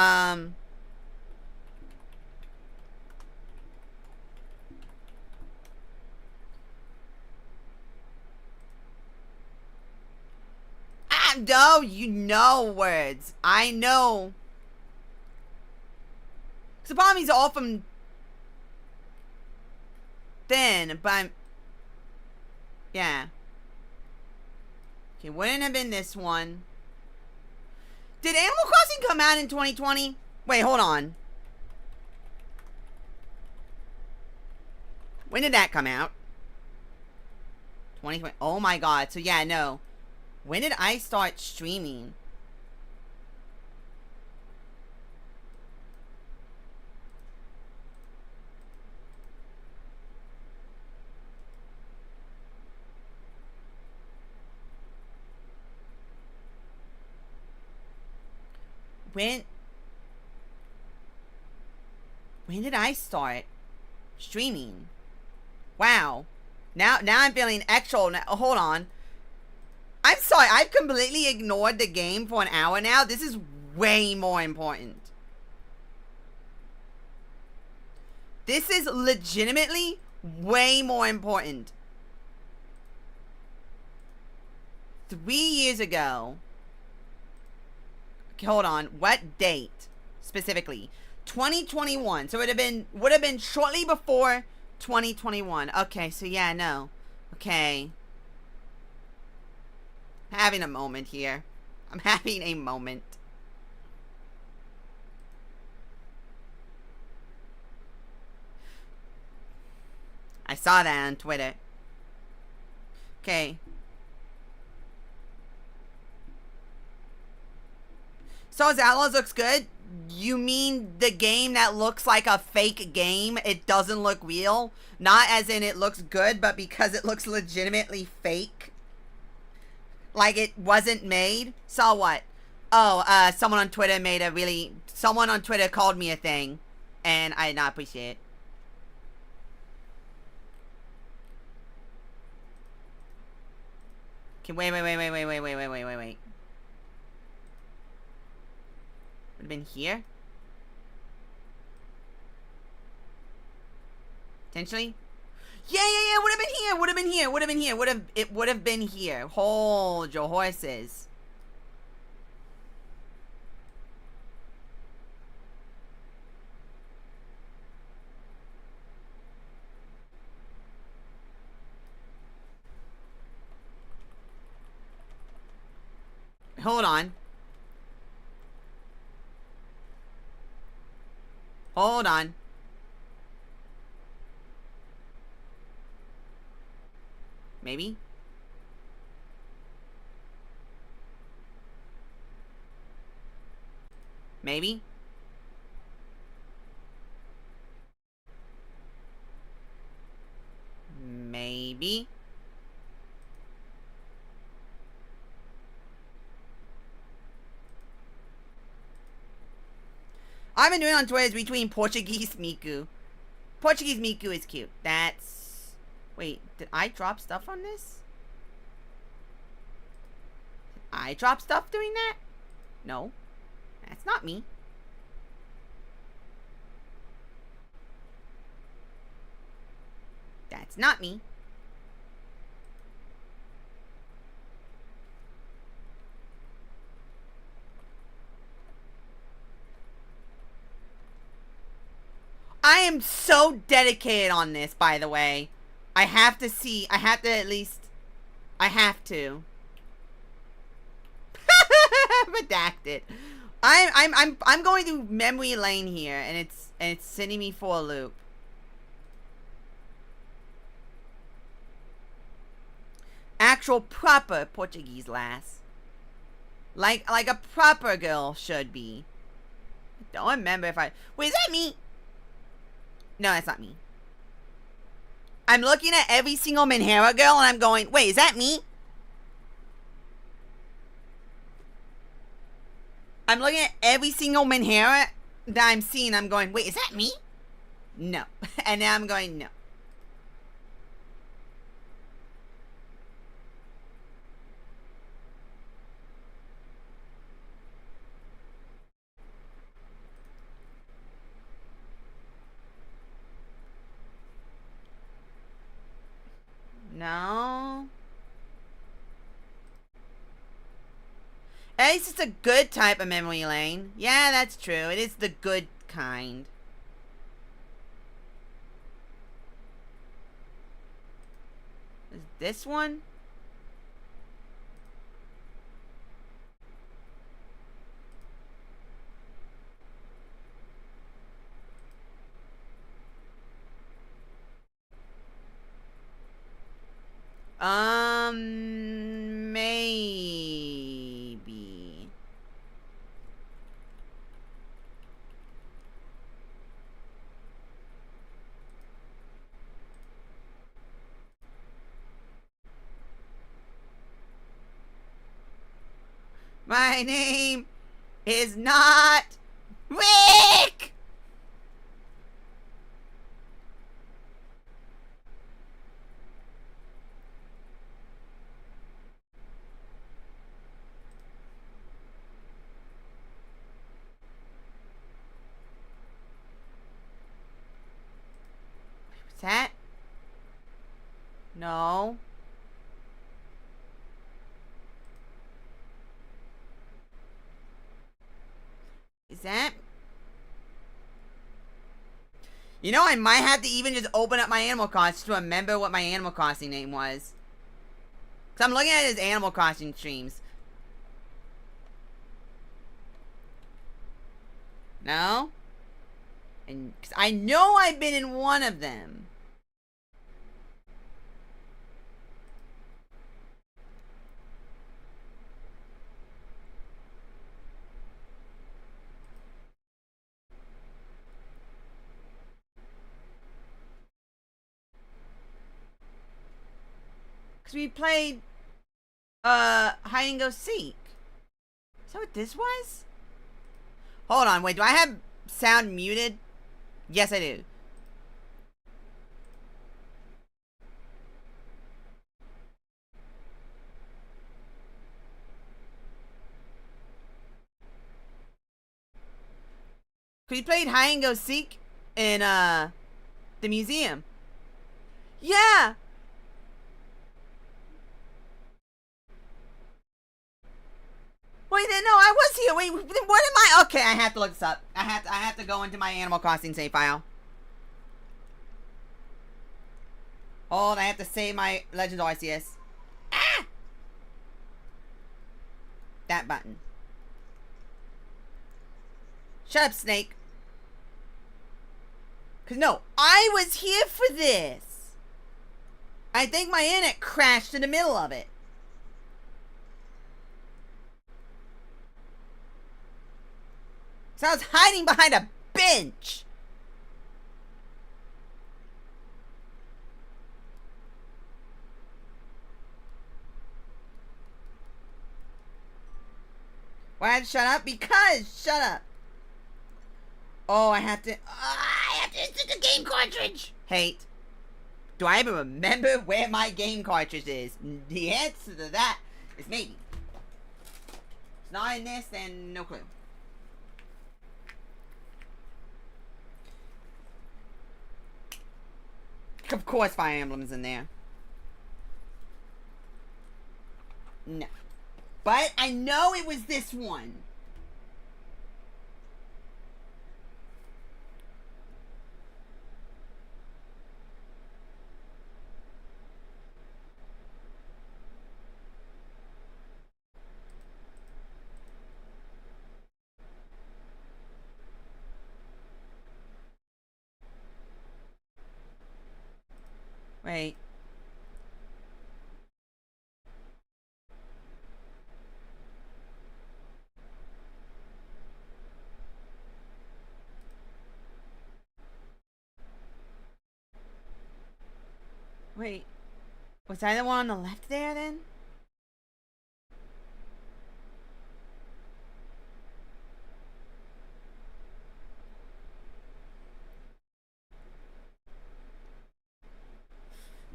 No, you know words. I know. Cause the problem is all from then, but I'm. Yeah. Okay, wouldn't have been this one. Did Animal Crossing come out in 2020? Wait, hold on. When did that come out? 2020. Oh my god. So yeah, no. When did I start streaming? When did I start streaming? Wow. Now I'm feeling extra. Hold on. I'm sorry. I've completely ignored the game for an hour now. This is way more important. This is legitimately way more important. 3 years ago. Okay, hold on. What date specifically? 2021. So it would have been shortly before 2021. Okay, so yeah, no. Okay. Having a moment here. I'm having a moment. I saw that on Twitter. Okay. So as Outlaws looks good? You mean the game that looks like a fake game? It doesn't look real? Not as in it looks good, but because it looks legitimately fake? Like it wasn't made? So what? Oh, someone on Twitter someone on Twitter called me a thing, and I did not appreciate it. Okay, wait. Would have been here? Potentially? Yeah, would have been here, it would have been here. Hold your horses. Hold on. Hold on. Maybe? Maybe? Maybe? I've been doing on Twitter is between Portuguese Miku. Portuguese Miku is cute. That's... Wait, did I drop stuff on this? Did I drop stuff doing that? No. That's not me. That's not me. I am so dedicated on this, by the way. I have to at least... I have to. Redacted. I'm going through memory lane here, and it's sending me for a loop. Actual proper Portuguese lass. Like a proper girl should be. I don't remember if I... Wait, is that me? No, that's not me. I'm looking at every single Minhera girl and I'm going, wait, is that me? I'm looking at every single Minhera that I'm seeing. I'm going, wait, is that me? No. And now I'm going, no. No. At least it's a good type of memory lane. Yeah, that's true. It is the good kind. Is this one? My name is not Rick! What's that? No. Is that... You know, I might have to even just open up my Animal Crossing to remember what my Animal Crossing name was. Because I'm looking at his Animal Crossing streams. No? And cause I know I've been in one of them. Because we played hide and go seek. Is that what this was? Hold on, wait, do I have sound muted? Yes, I do. We played hide and go seek in the museum. Yeah. Wait, no, I was here. Wait, what am I? Okay, I have to look this up. I have to go into my Animal Crossing save file. Hold, I have to save my Legends Arceus. Ah! That button. Shut up, Snake. Cause no, I was here for this. I think my internet crashed in the middle of it. So I was hiding behind a bench. Why I had to shut up? Because shut up. Oh, I have to insert the game cartridge. Hate. Do I even remember where my game cartridge is? The answer to that is maybe. It's not in this, then no clue. Of course Fire Emblem's in there. No. But I know it was this one. Wait. Wait. Was I the one on the left there then?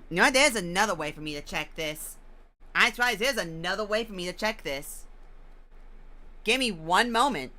You know what? There's another way for me to check this. I try. There's another way for me to check this. Give me one moment.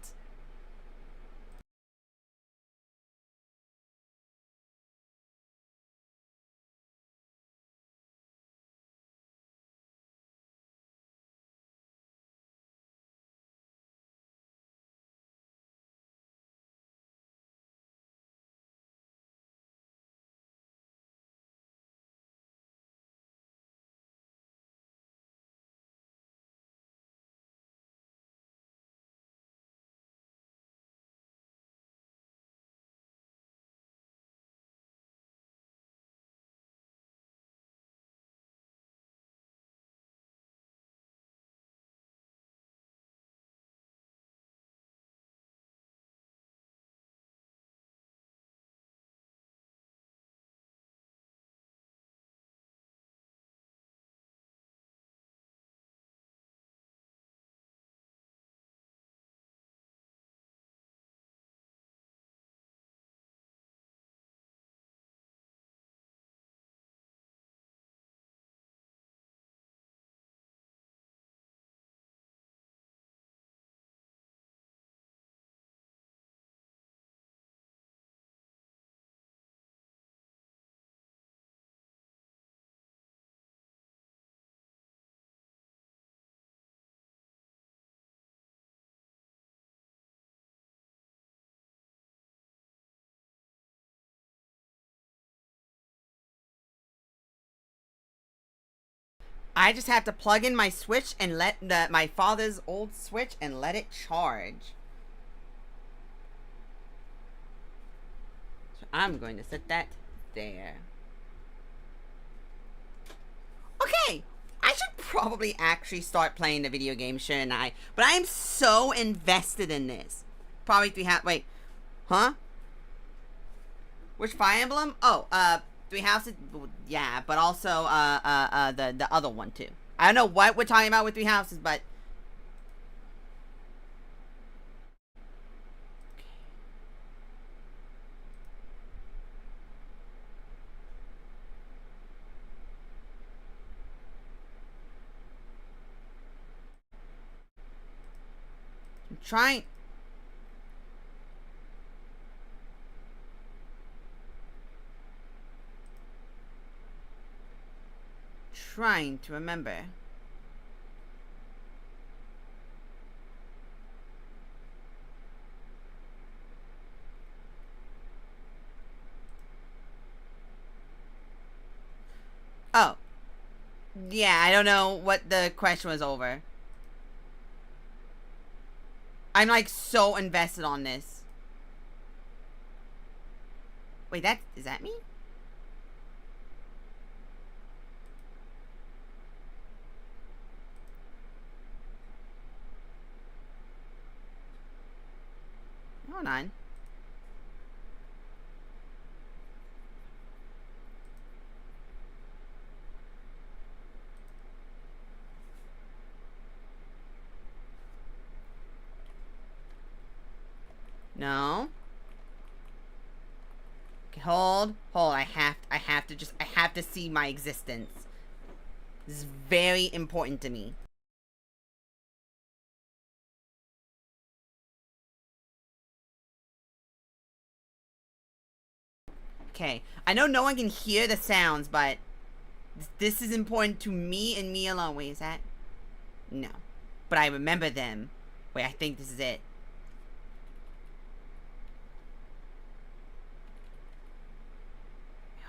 I just have to plug in my Switch and let my father's old Switch and let it charge. So I'm going to set that there. Okay, I should probably actually start playing the video game, shouldn't I? But I am so invested in this. Probably wait, huh? Which Fire Emblem? Oh, Three Houses. Yeah, but also the other one too. I don't know what we're talking about with Three Houses, but I'm trying to remember. Oh. Yeah, I don't know what the question was over. I'm like so invested on this. Wait, is that me? Hold on. No. Okay, hold. I have to see my existence. This is very important to me. Okay, I know no one can hear the sounds, but this is important to me and me alone. Wait, is that? No. But I remember them. Wait, I think this is it.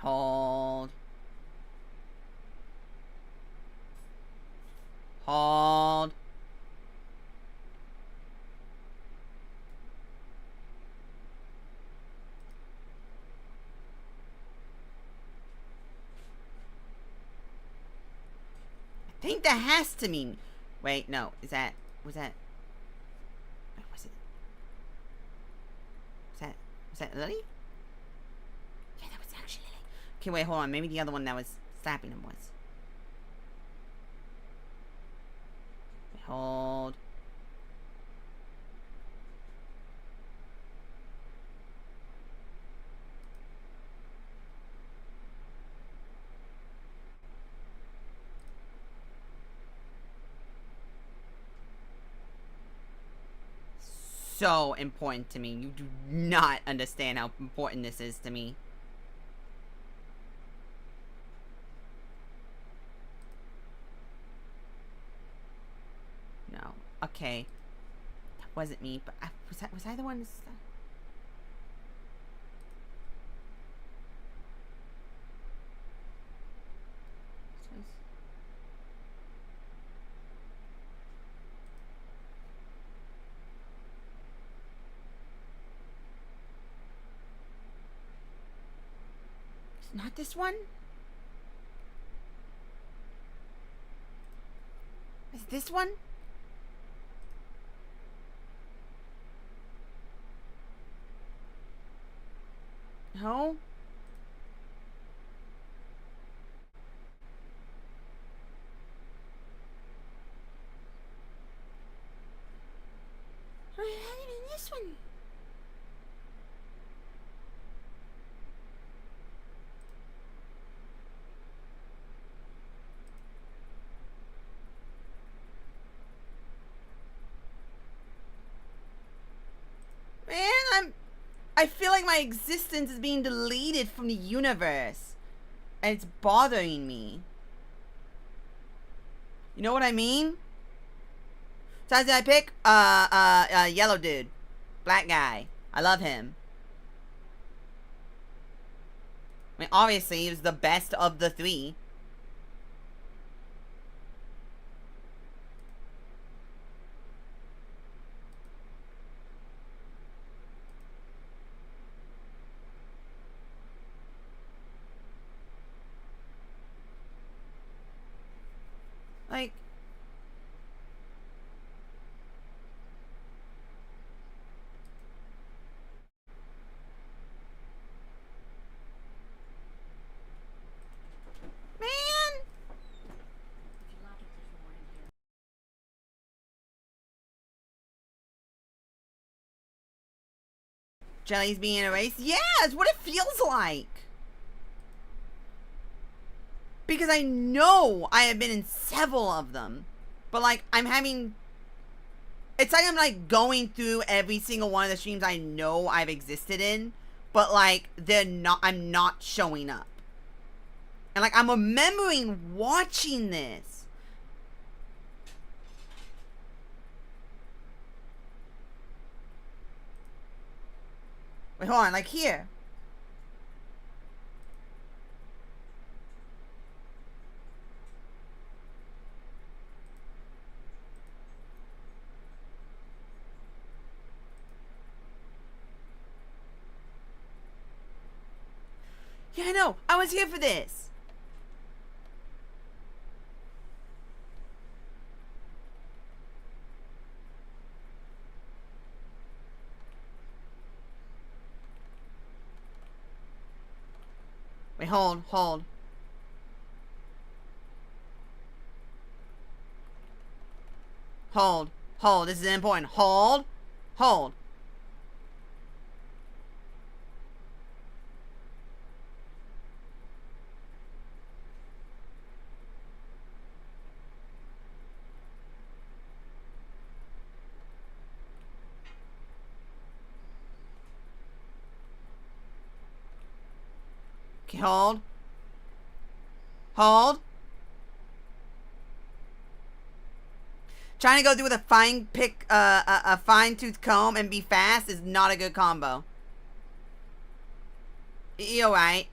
Hold. Hold. I think that has to mean. Wait, no. Was that? Wait, was it? Was that Lily? Yeah, that was actually Lily. Okay, wait, hold on. Maybe the other one that was slapping him was. Wait, hold. So important to me. You do not understand how important this is to me. No. Okay. That wasn't me, but was I the one? Not this one? Is this one? No? Not even this one. Man, I feel like my existence is being deleted from the universe. And it's bothering me. You know what I mean? So did I pick? Yellow dude. Black guy. I love him. I mean, obviously, he was the best of the three. Jelly's being erased? Yeah, it's what it feels like. Because I know I have been in several of them. But, like, I'm having... It's like I'm, like, going through every single one of the streams I know I've existed in. But, like, I'm not showing up. And, like, I'm remembering watching this. Wait, hold on, like, here. Yeah, I know. I was here for this. Wait, hold. Hold. This is important. Hold. Okay, hold. Trying to go through with a fine-tooth comb and be fast is not a good combo. You're right.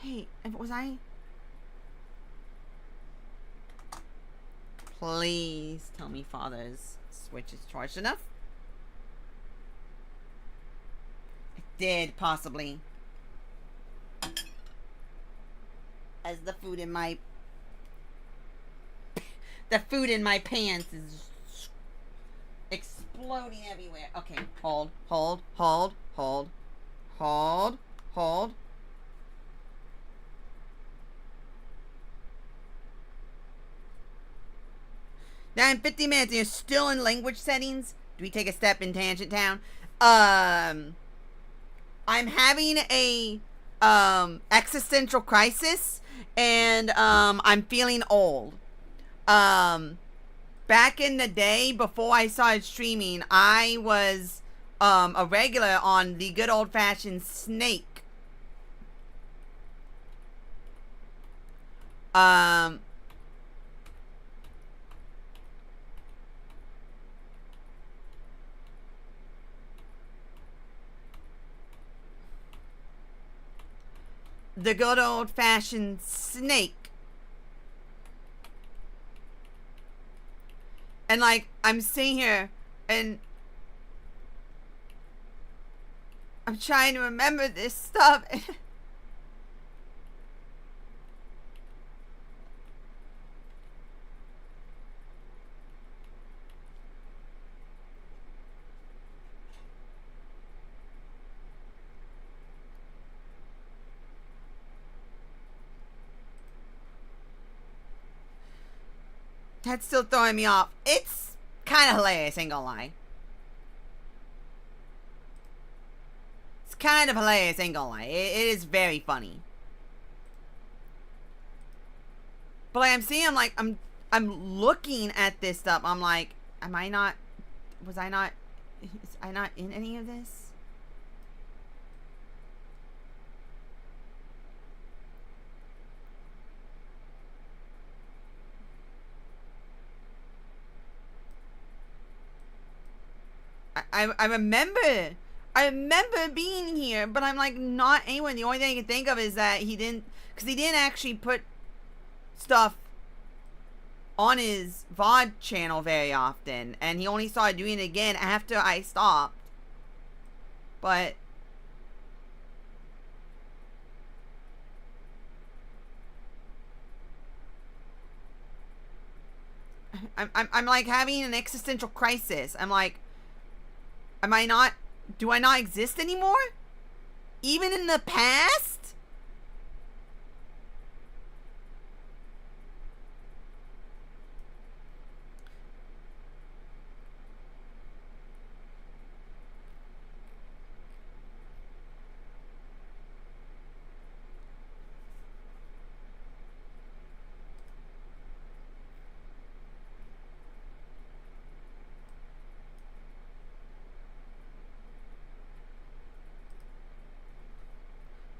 Hey, was I? Please tell me Father's Switch is charged enough. It did, possibly. As the food in my pants is exploding everywhere. Okay, hold. Now in 50 minutes and you're still in language settings. Do we take a step in Tangent Town? I'm having a existential crisis, and I'm feeling old. Back in the day before I started streaming, I was a regular on the good old-fashioned Snake. The good old-fashioned Snake. And, like, I'm sitting here, and I'm trying to remember this stuff. That's still throwing me off. It's kind of hilarious, ain't gonna lie. It's kind of hilarious, ain't gonna lie. It is very funny. But like I'm seeing, I'm looking at this stuff. I'm like, am I not in any of this? I remember being here, but I'm like not anyone. The only thing I can think of is that he didn't actually put stuff on his VOD channel very often, and he only started doing it again after I stopped. But I'm like having an existential crisis. I'm like, do I not exist anymore? Even in the past?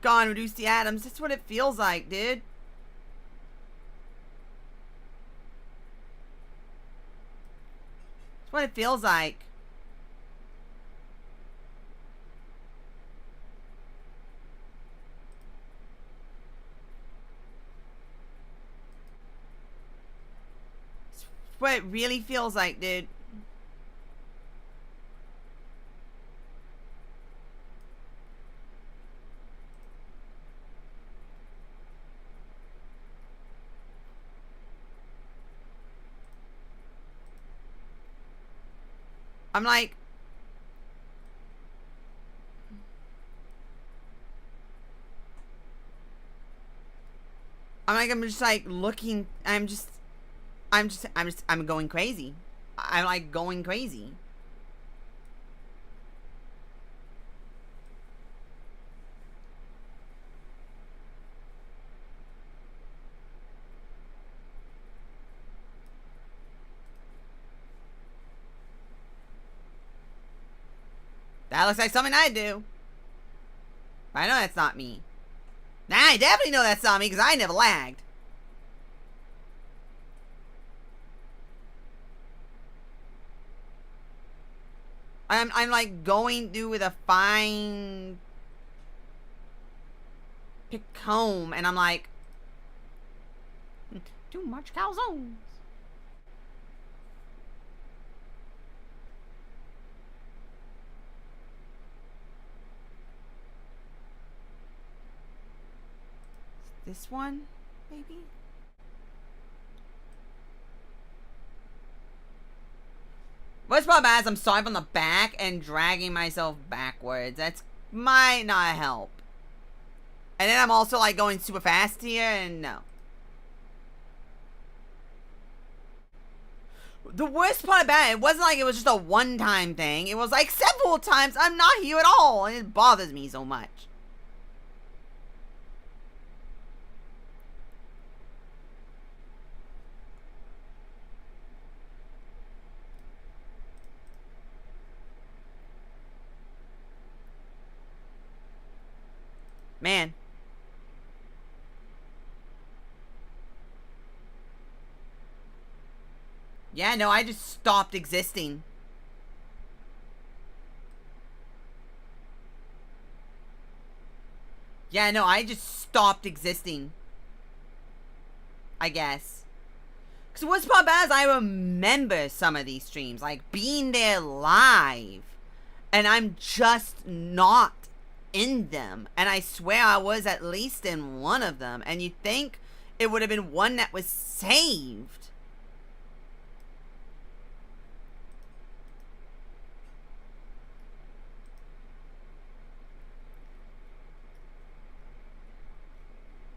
Gone, reduce the atoms. That's what it feels like, dude. That's what it feels like. That's what it really feels like, dude. I'm like, I'm just like looking. I'm going crazy. I'm like going crazy. That looks like something I do. I know that's not me. Nah, I definitely know that's not me because I never lagged. I'm like going through with a fine pick comb, and I'm like, too much calzones. This one, maybe? What's problem is I'm starting from the back and dragging myself backwards. That's might not help. And then I'm also like going super fast here, and no. The worst part about it wasn't like it was just a one-time thing. It was like several times I'm not here at all, and it bothers me so much. Man. Yeah, no, I just stopped existing. Yeah, no, I just stopped existing. I guess. Because what's part bad is I remember some of these streams, like being there live. And I'm just not in them. And I swear I was at least in one of them. And you'd think it would have been one that was saved.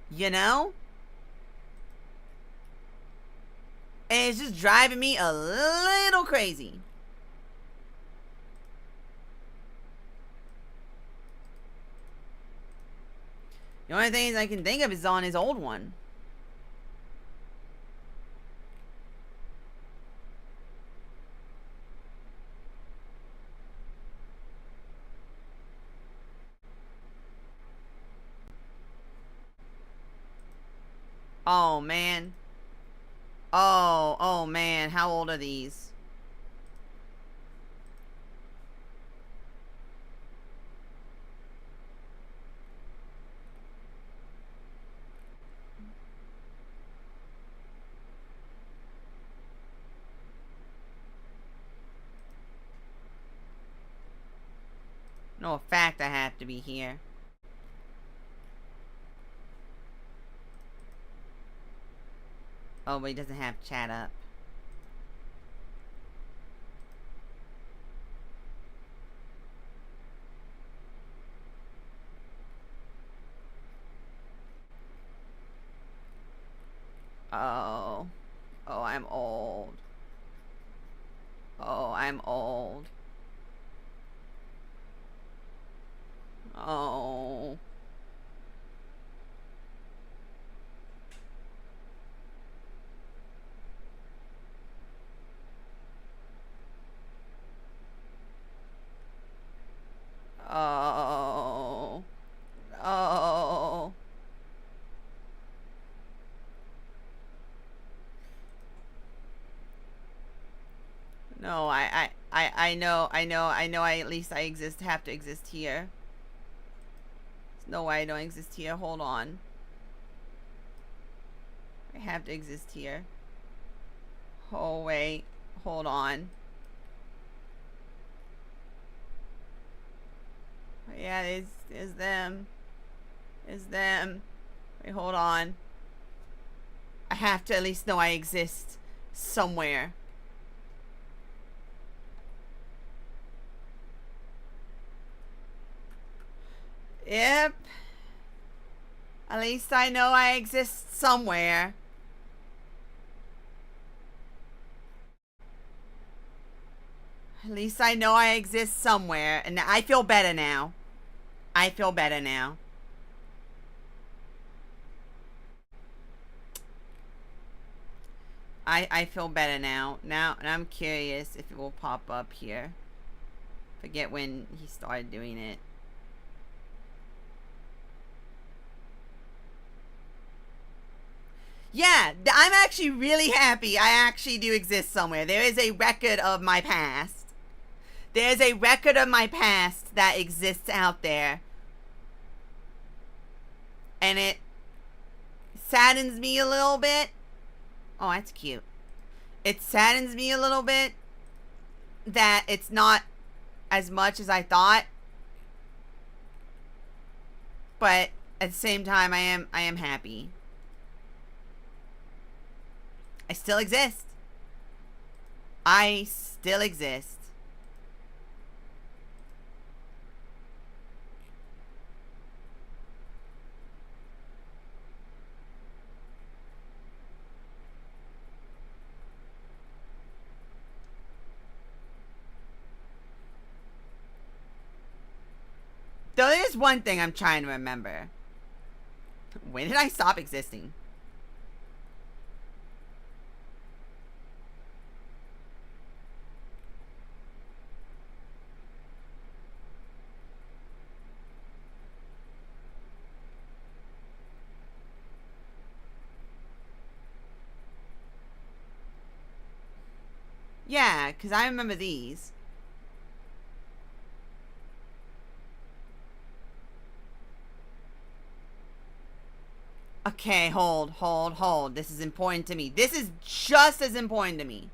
You know? And it's just driving me a little crazy. The only thing I can think of is on his old one. Oh, man. Oh, man. How old are these? No fact I have to be here. Oh, but he doesn't have chat up. Oh. Oh, I'm old. Oh, I'm old. Oh. Oh. Oh. No, I know I at least I have to exist here. There's no way I don't exist here. Hold on. I have to exist here. Oh, wait. Hold on. Yeah, it's them. It's them. Wait, hold on. I have to at least know I exist somewhere. Yep. At least I know I exist somewhere. At least I know I exist somewhere. And I feel better now. I feel better now. I feel better now. Now, and I'm curious if it will pop up here. Forget when he started doing it. Yeah, I'm actually really happy I actually do exist somewhere. There is a record of my past. There's a record of my past that exists out there. And it saddens me a little bit. Oh, that's cute. It saddens me a little bit that it's not as much as I thought. But at the same time, I am happy. I still exist. I still exist. Though there's one thing I'm trying to remember. When did I stop existing? Yeah, because I remember these. Okay, hold. This is important to me. This is just as important to me.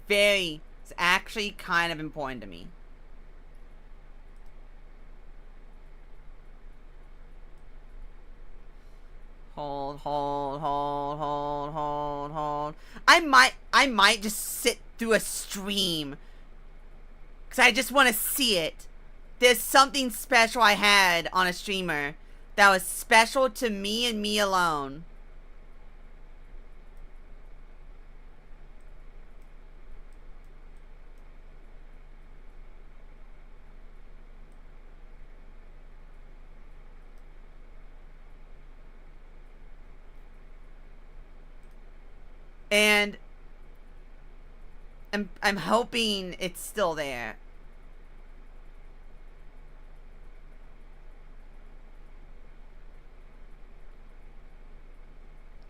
It's actually kind of important to me. Hold. I might just sit through a stream. Because I just want to see it. There's something special I had on a streamer that was special to me and me alone. And I'm hoping it's still there.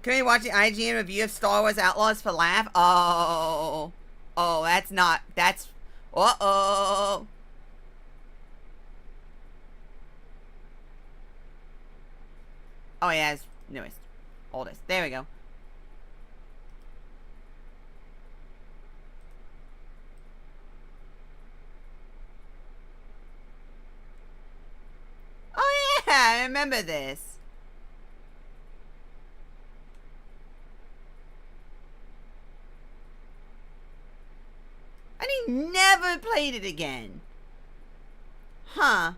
Can you watch the IGN review of Star Wars Outlaws for laugh? Oh, that's not. That's. Uh-oh. Oh yeah, it's newest, oldest. There we go. Oh yeah, I remember this. And he never played it again. Huh.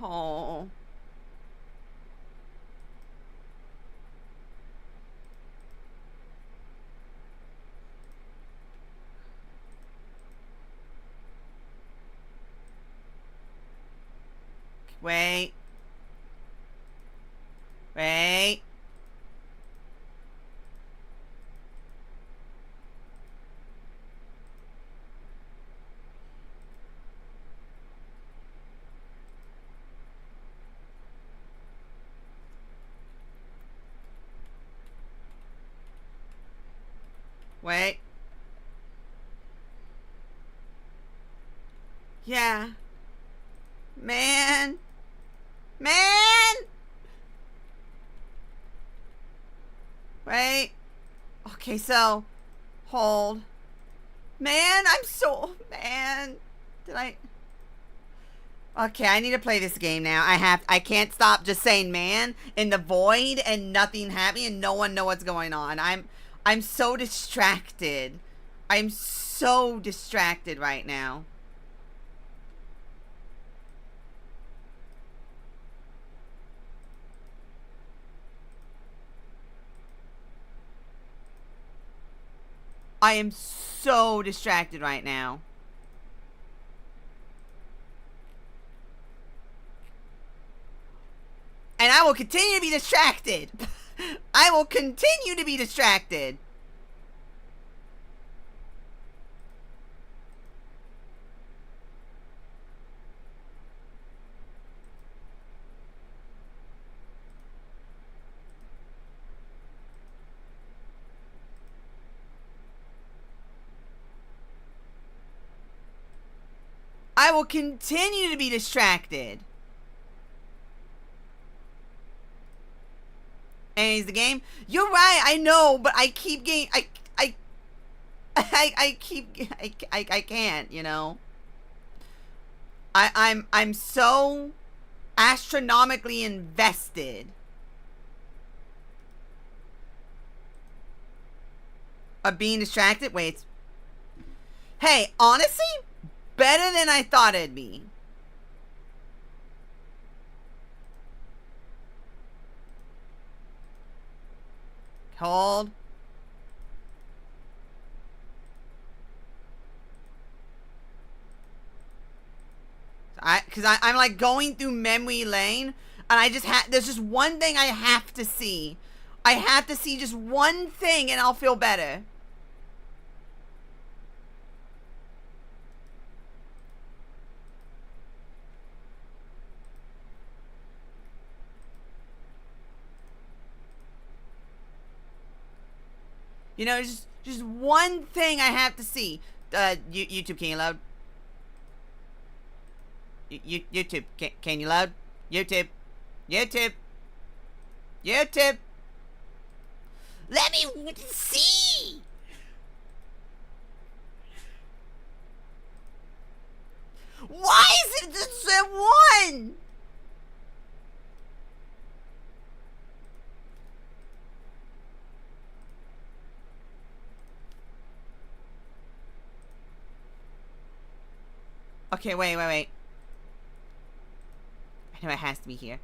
Oh. Wait. Wait. Wait. Yeah. Man. Man! Wait. Okay, so. Hold. Man, I'm so. Man. Did I. Okay, I need to play this game now. I can't stop just saying man in the void and nothing happening and no one know what's going on. I'm so distracted. I'm so distracted right now. I am so distracted right now. And I will continue to be distracted. I will continue to be distracted. I will continue to be distracted. And is the game? You're right, I know, but I keep getting I can't, you know. I'm so astronomically invested of being distracted. Wait. Hey, honestly, better than I thought it'd be. Hold. I'm like going through memory lane, and there's just one thing I have to see. I have to see just one thing, and I'll feel better. You know, just one thing I have to see. YouTube, can you load? YouTube, can you load? YouTube. Let me see. Why is it just one? Okay, wait. I know it has to be here.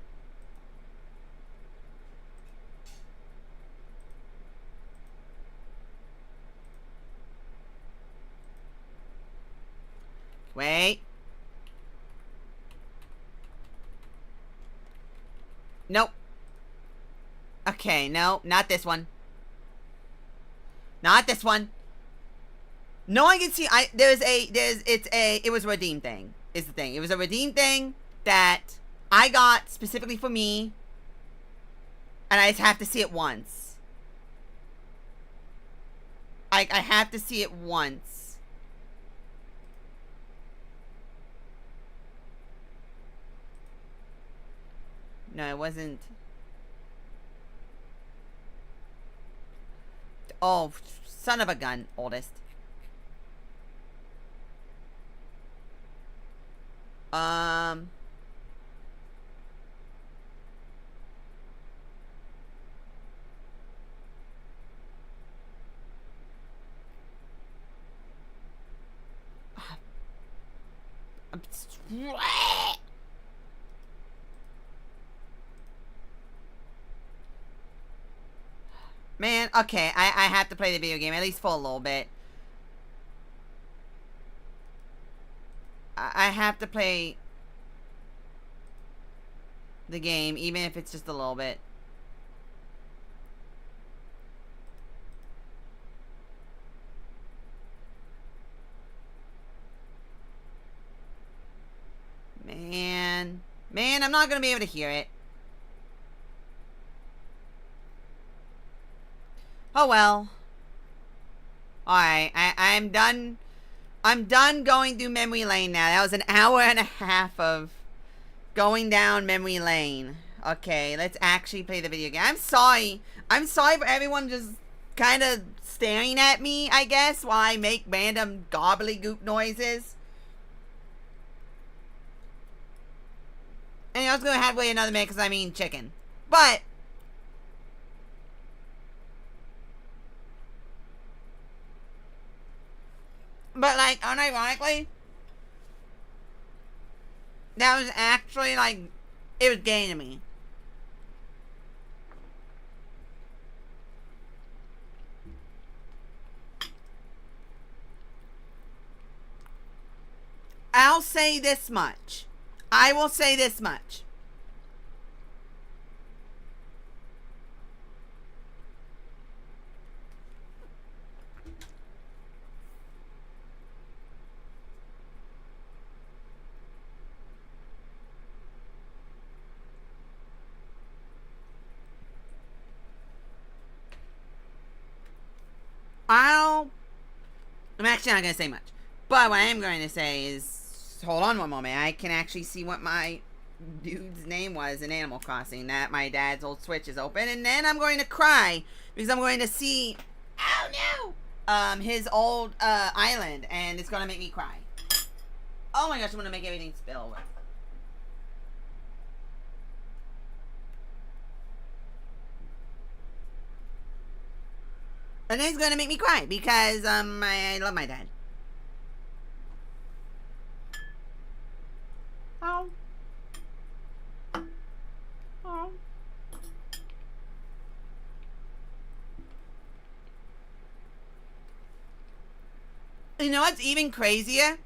Wait. Nope. Okay, no, not this one. Not this one. No one can see. It was a redeem thing. Is the thing. It was a redeem thing that I got specifically for me, and I just have to see it once. I have to see it once. No, it wasn't. Oh, son of a gun, oldest. Man, okay, I have to play the video game, at least for a little bit. I have to play... the game, even if it's just a little bit. Man, I'm not gonna be able to hear it. Oh well. Alright, I'm done. I'm done going through memory lane now. That was an hour and a half of going down memory lane. Okay, let's actually play the video game. I'm sorry. I'm sorry for everyone just kind of staring at me, I guess, while I make random gobbledygook noises. And I was gonna have to wait another minute because I mean chicken. But like, unironically, that was actually like, it was getting to me. I'll say this much. I will say this much. I'm actually not going to say much. But what I am going to say is, hold on one moment. I can actually see what my dude's name was in Animal Crossing. That my dad's old Switch is open. And then I'm going to cry because I'm going to see, oh no, his old island. And it's going to make me cry. Oh my gosh, I'm going to make everything spill. And then it's going to make me cry because I love my dad. Oh. Oh. You know what's even crazier?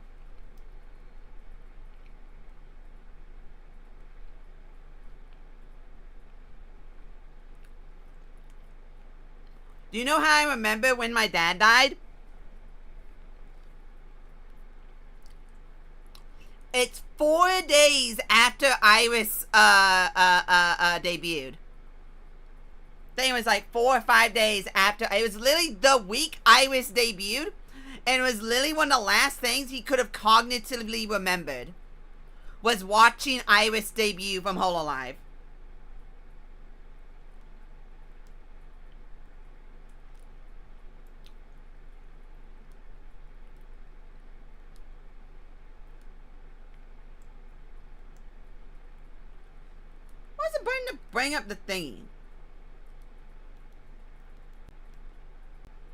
Do you know how I remember when my dad died? It's 4 days after Iris debuted. I think it was like 4 or 5 days after. It was literally the week Iris debuted, and it was literally one of the last things he could have cognitively remembered was watching Iris debut from Hololive. What's the button to bring up the thingy?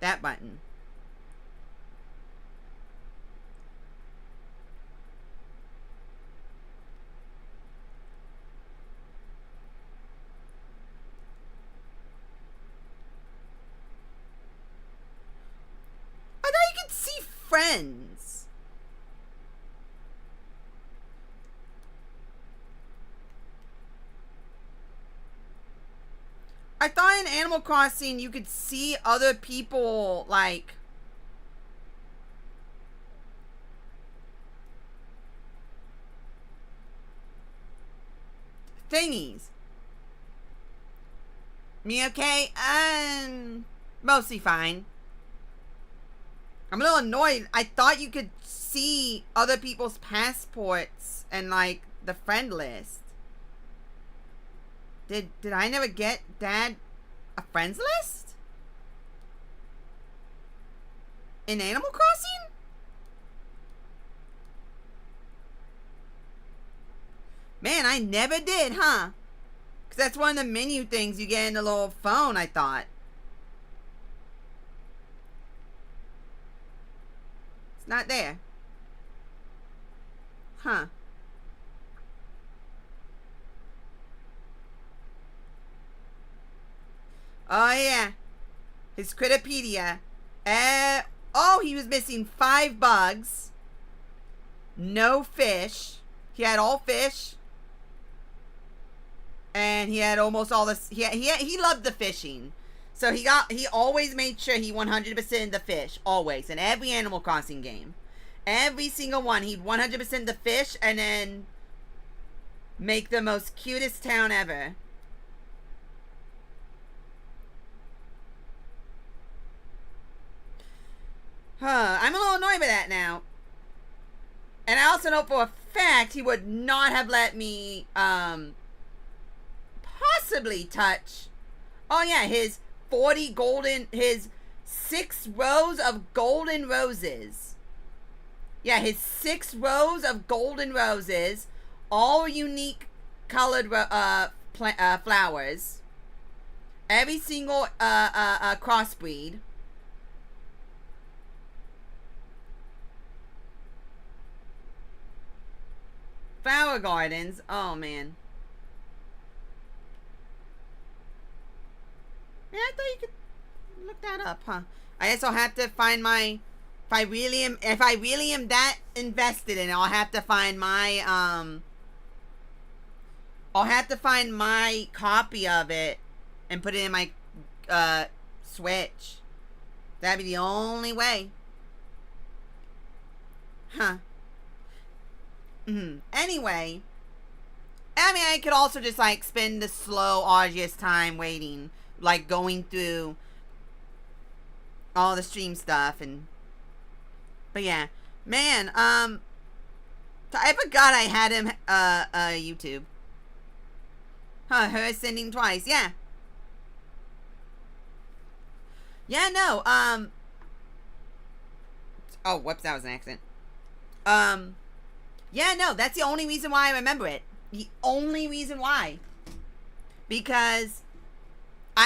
That button. I thought you could see friends. I thought in Animal Crossing you could see other people, like, thingies. Me okay? Mostly fine. I'm a little annoyed. I thought you could see other people's passports and, like, the friend list. Did I never get Dad a friends list? In Animal Crossing? Man, I never did, huh? Because that's one of the menu things you get in the little phone, I thought. It's not there. Huh. Oh, yeah. His Critterpedia. Oh, he was missing 5 bugs. No fish. He had all fish. And he had almost all this. He loved the fishing, so he always made sure he 100% the fish, always, in every Animal Crossing game. Every single one, he'd 100% the fish, and then make the most cutest town ever. I'm a little annoyed by that now. And I also know for a fact he would not have let me, possibly touch, oh yeah, his 6 rows of golden roses. Yeah, his 6 rows of golden roses, all unique colored flowers. Every single crossbreed. Flower gardens. Oh man. Yeah, I thought you could look that up, huh? I guess I'll have to find my. If I really am that invested in it, I'll have to find my I'll have to find my copy of it and put it in my Switch. That'd be the only way. Huh. Anyway, I mean, I could also just like spend the slow, arduous time waiting, like going through all the stream stuff but yeah, man, I forgot I had him YouTube. Huh, her sending twice, yeah. Yeah, no, oh, whoops, that was an accident. Yeah, no, that's the only reason why I remember it. The only reason why. Because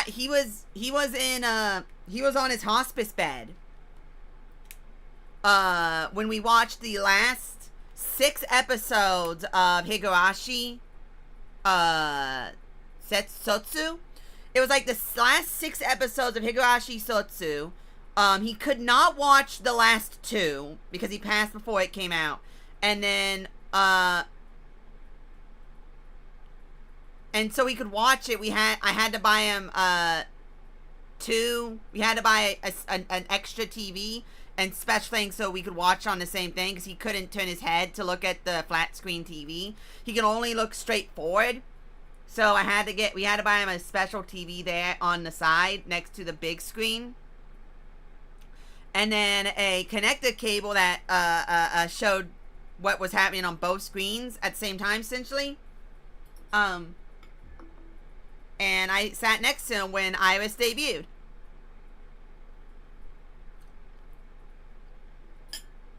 he was on his hospice bed. When we watched the last 6 episodes of Higurashi Sotsu. It was like the last 6 episodes of Higurashi Sotsu. He could not watch the last 2 because he passed before it came out. And then, and so we could watch it. I had to buy him, we had to buy an extra TV and special things so we could watch on the same thing because he couldn't turn his head to look at the flat screen TV. He could only look straight forward. So we had to buy him a special TV there on the side next to the big screen. And then a connector cable that, showed what was happening on both screens at the same time, essentially. And I sat next to him when Iris debuted.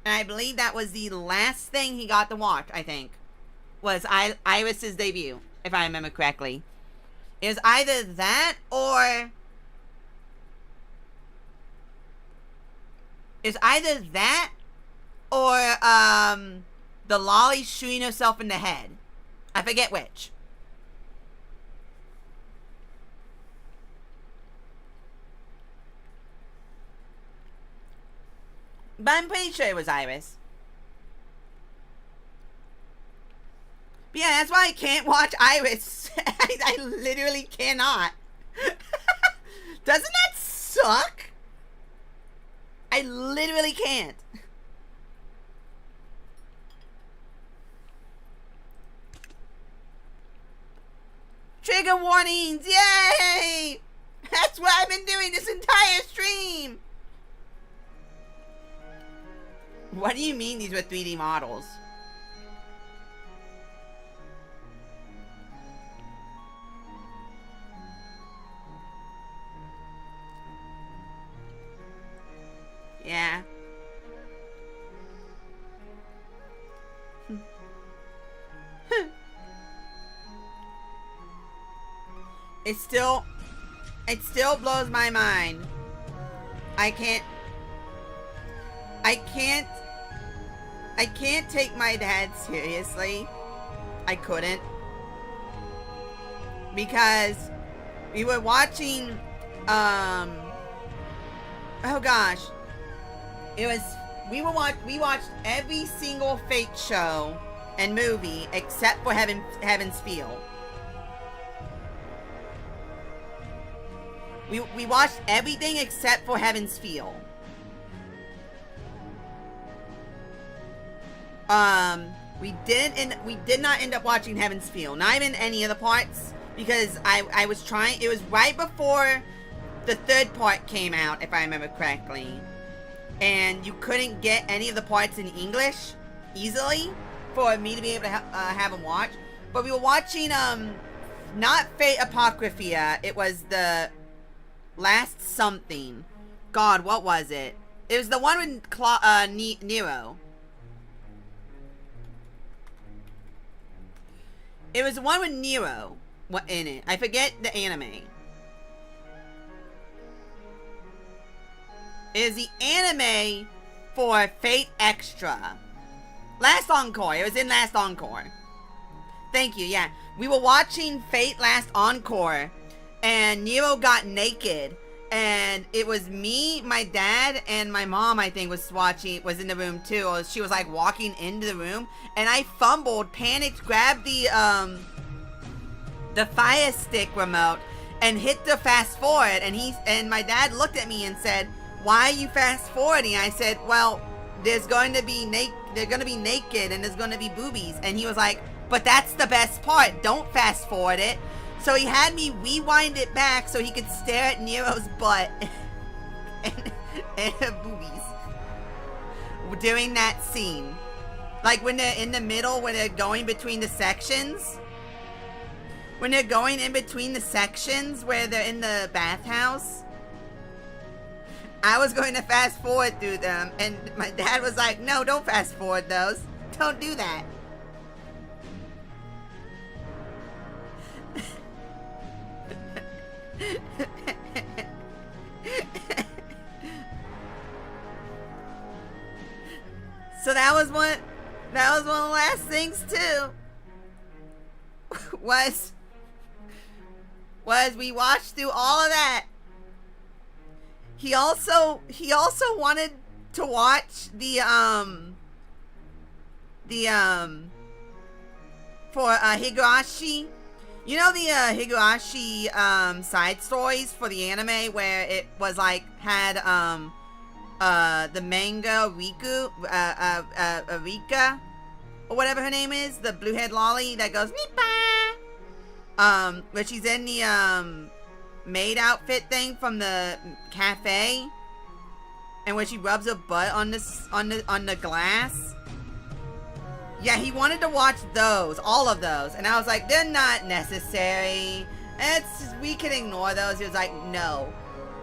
And I believe that was the last thing he got to watch, I think, was Iris's debut, if I remember correctly. It was either that or... the lolly shooting herself in the head. I forget which. But I'm pretty sure it was Iris. But yeah, that's why I can't watch Iris. I literally cannot. Doesn't that suck? I literally can't. Trigger warnings! Yay! That's what I've been doing this entire stream! What do you mean these were 3D models? Yeah. It still blows my mind. I can't take my dad seriously. I couldn't. Because we were watching, oh gosh. We watched every single Fate show and movie except for Heaven's Feel. We watched everything except for Heaven's Feel. We did not end up watching Heaven's Feel. Not even any of the parts, because I was trying. It was right before the third part came out, if I remember correctly, and you couldn't get any of the parts in English easily for me to be able to have them watch. But we were watching not Fate Apocrypha. It was the last something. God, what was it? It was the one with Nero. It was the one with Nero in it. I forget the anime. It is the anime for Fate Extra. Last Encore. It was in Last Encore. Thank you, yeah. We were watching Fate Last Encore, and Nero got naked. And it was me, my dad, and my mom, I think, was in the room too. Or she was like walking into the room, and I fumbled, panicked, grabbed the Fire Stick remote and hit the fast forward. And my dad looked at me and said, "Why are you fast forwarding?" I said, "Well, they're going to be naked and there's going to be boobies." And he was like, "But that's the best part. Don't fast forward it." So he had me rewind it back so he could stare at Nero's butt and her boobies during that scene. Like when they're in the middle, when they're going between the sections. When they're going in between the sections where they're in the bathhouse. I was going to fast forward through them, and my dad was like, "No, don't fast forward those. Don't do that." So that was one of the last things too. was we watched through all of that. He also wanted to watch the for Higurashi. You know the Higurashi side stories for the anime where it was like had the manga Rika or whatever her name is, the blue-haired lolly that goes Nippa, where she's in the maid outfit thing from the cafe, and where she rubs her butt on the glass. Yeah, he wanted to watch those, all of those, and I was like, they're not necessary. We can ignore those. He was like, no,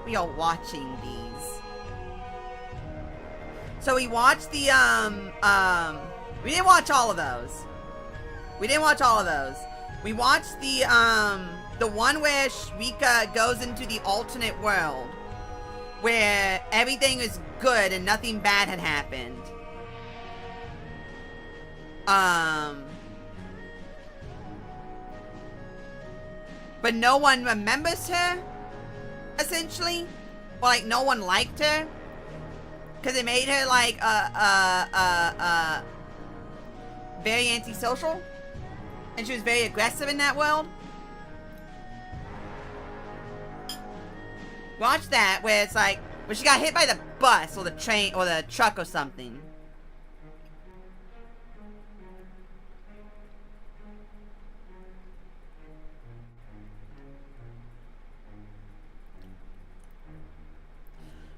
we are watching these. So we watched the we didn't watch all of those. We watched the one where Rika goes into the alternate world, where everything is good and nothing bad had happened. But no one remembers her, essentially. Or like no one liked her. Because it made her like very antisocial. And she was very aggressive in that world. Watch that, where it's like, where she got hit by the bus or the train or the truck or something.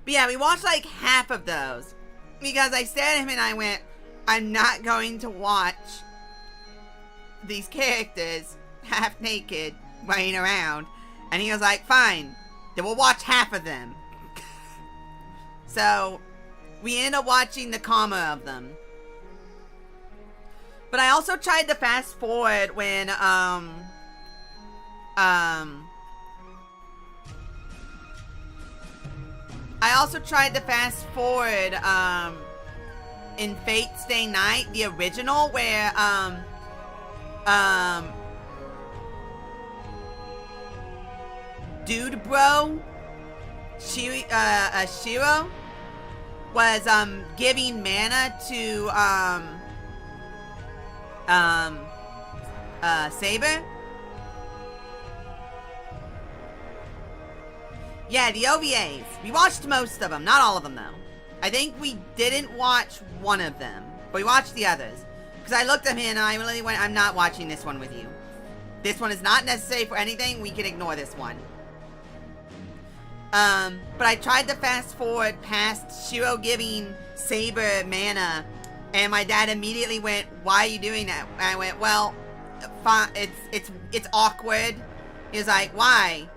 But yeah, we watched like half of those. Because I stared at him and I went, I'm not going to watch these characters half naked running around. And he was like, fine, then we'll watch half of them. So we ended up watching the comma of them. But I also tried to fast forward when I also tried to fast forward in Fate Stay Night, the original, where Dude Bro Shiro was giving mana to Saber. Yeah, the OVAs. We watched most of them. Not all of them, though. I think we didn't watch one of them. But we watched the others. Because I looked at him and I really went, I'm not watching this one with you. This one is not necessary for anything. We can ignore this one. But I tried to fast forward past Shiro giving Saber mana. And my dad immediately went, why are you doing that? And I went, well, it's awkward. He was like, why?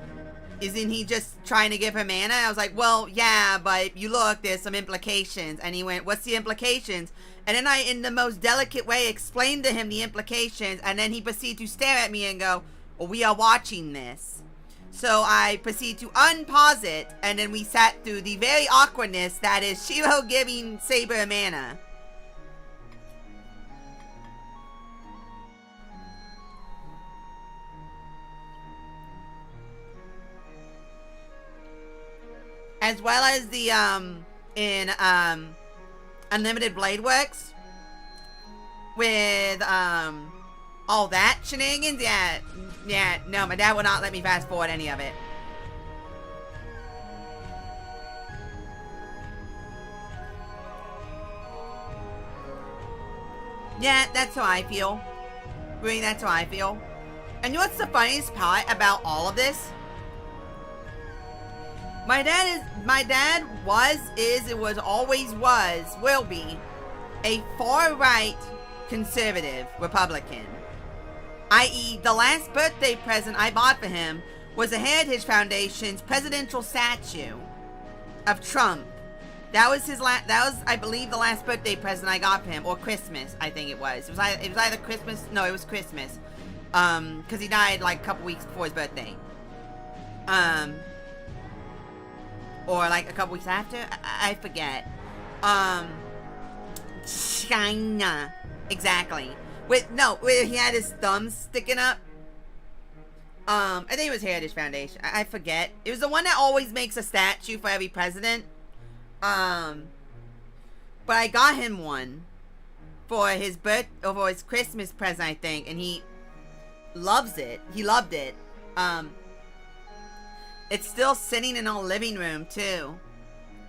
Isn't he just trying to give her mana? I was like, well, yeah, but if you look, there's some implications. And he went, what's the implications? And then I, in the most delicate way, explained to him the implications. And then he proceeded to stare at me and go, well, we are watching this. So I proceeded to unpause it. And then we sat through the very awkwardness that is Shiro giving Saber mana. As well as the, in, Unlimited Blade Works. With, all that shenanigans. Yeah, no, my dad will not let me fast forward any of it. Yeah, that's how I feel. Really, that's how I feel. And you know what's the funniest part about all of this? My dad always was, will be, a far-right conservative Republican. I.e., the last birthday present I bought for him was the Heritage Foundation's presidential statue of Trump. That was I believe, the last birthday present I got for him, or Christmas, I think it was. It was either Christmas, no, it was Christmas. Because he died like a couple weeks before his birthday. Or like a couple weeks after? I forget. China. Exactly. Where he had his thumbs sticking up. I think it was Heritage Foundation. I forget. It was the one that always makes a statue for every president. But I got him one for his Christmas present, I think, and he loves it. He loved it. It's still sitting in our living room too.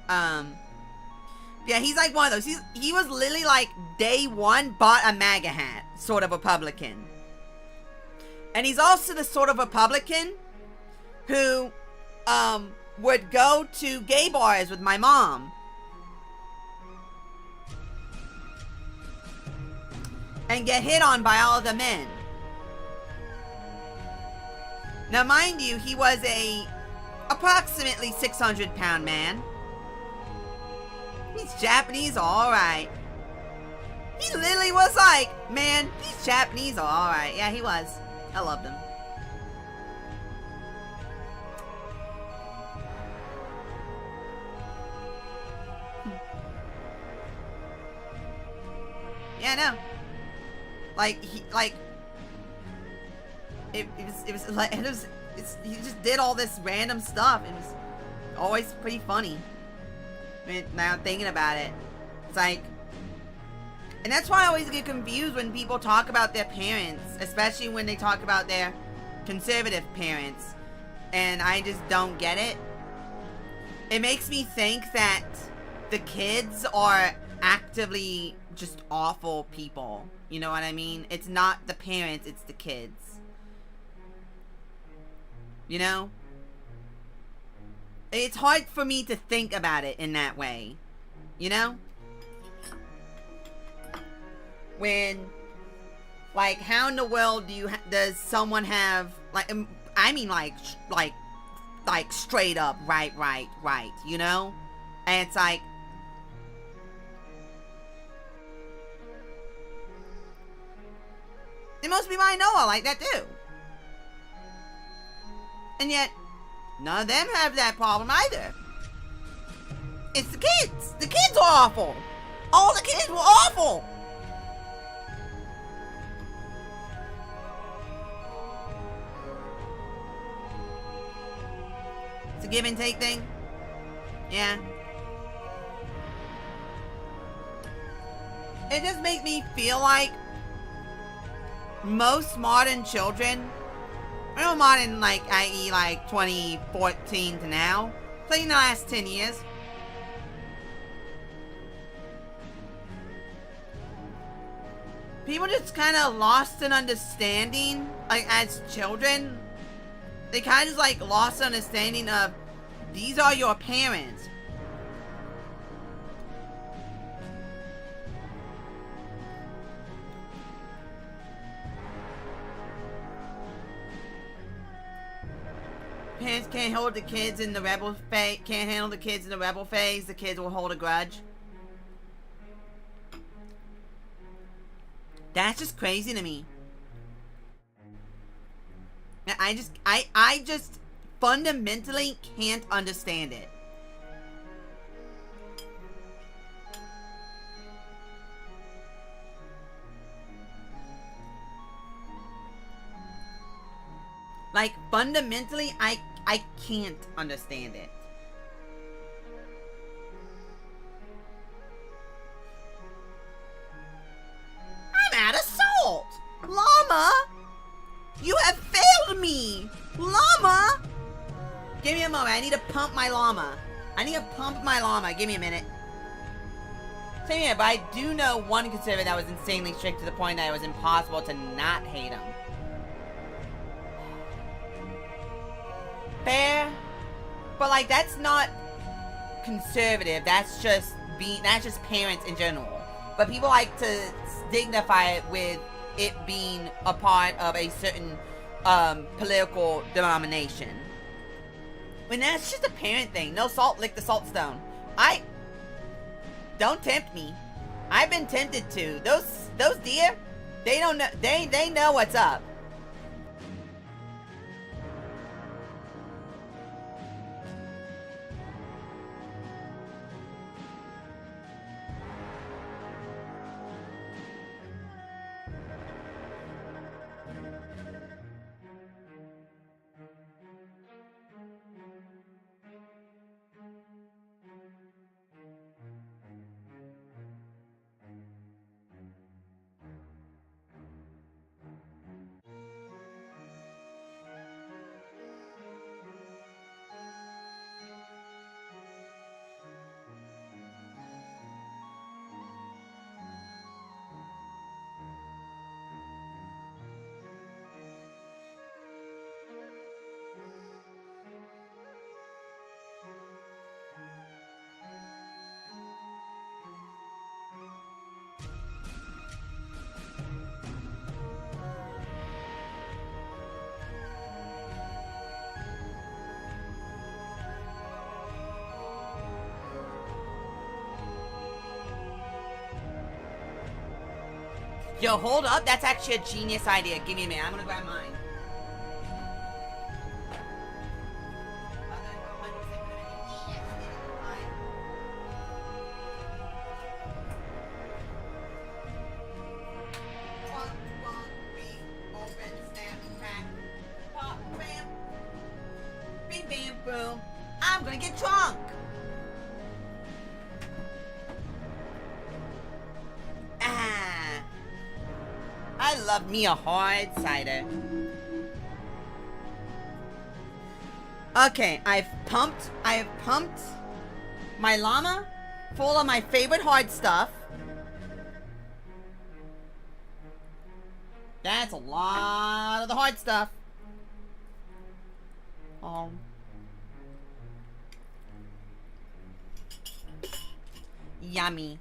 Yeah, he's like one of those. He was literally like day one bought a MAGA hat sort of Republican. And he's also the sort of Republican who would go to gay bars with my mom. And get hit on by all of the men. Now mind you, he was a approximately 600-pound man. He's Japanese, alright. He literally was like, man, he's Japanese, alright. Yeah, he was. I loved him. Yeah, I know. Like, he just did all this random stuff. It was always pretty funny. I mean, now I'm thinking about it. It's like, and that's why I always get confused when people talk about their parents, especially when they talk about their conservative parents, and I just don't get it. It makes me think that the kids are actively just awful people. You know what I mean? It's not the parents, it's the kids. You know? It's hard for me to think about it in that way. You know? When, like, how in the world does someone have, like, I mean, like straight up, right, you know? And it's like, and most people I know are like that too. And yet, none of them have that problem either. It's the kids. The kids are awful. All the kids were awful. It's a give and take thing. Yeah. It just makes me feel like most modern children Real modern, like, i.e. like 2014 to now. Like in the last 10 years. People just kind of lost an understanding, like, as children. They kind of just, like, lost understanding of, these are your parents. Parents can't hold the kids in the rebel phase, can't handle the kids in the rebel phase, the kids will hold a grudge. That's just crazy to me. I just fundamentally can't understand it. Like, fundamentally, I can't understand it. I'm out of salt! Llama! You have failed me! Llama! Give me a moment, I need to pump my llama. Give me a minute. Same here, but I do know one conservative that was insanely strict to the point that it was impossible to not hate him. Fair, but like that's not conservative. That's just parents in general. But people like to dignify it with it being a part of a certain political denomination. When that's just a parent thing. No salt, lick the salt stone. Don't tempt me. I've been tempted to. Those deer, they don't know. They know what's up. Yo, hold up. That's actually a genius idea. Give me a minute. I'm gonna grab mine. Bing, bam, boom. I'm gonna get drunk. I love me a hard cider. Okay, I have pumped my llama full of my favorite hard stuff. That's a lot of the hard stuff. Yummy.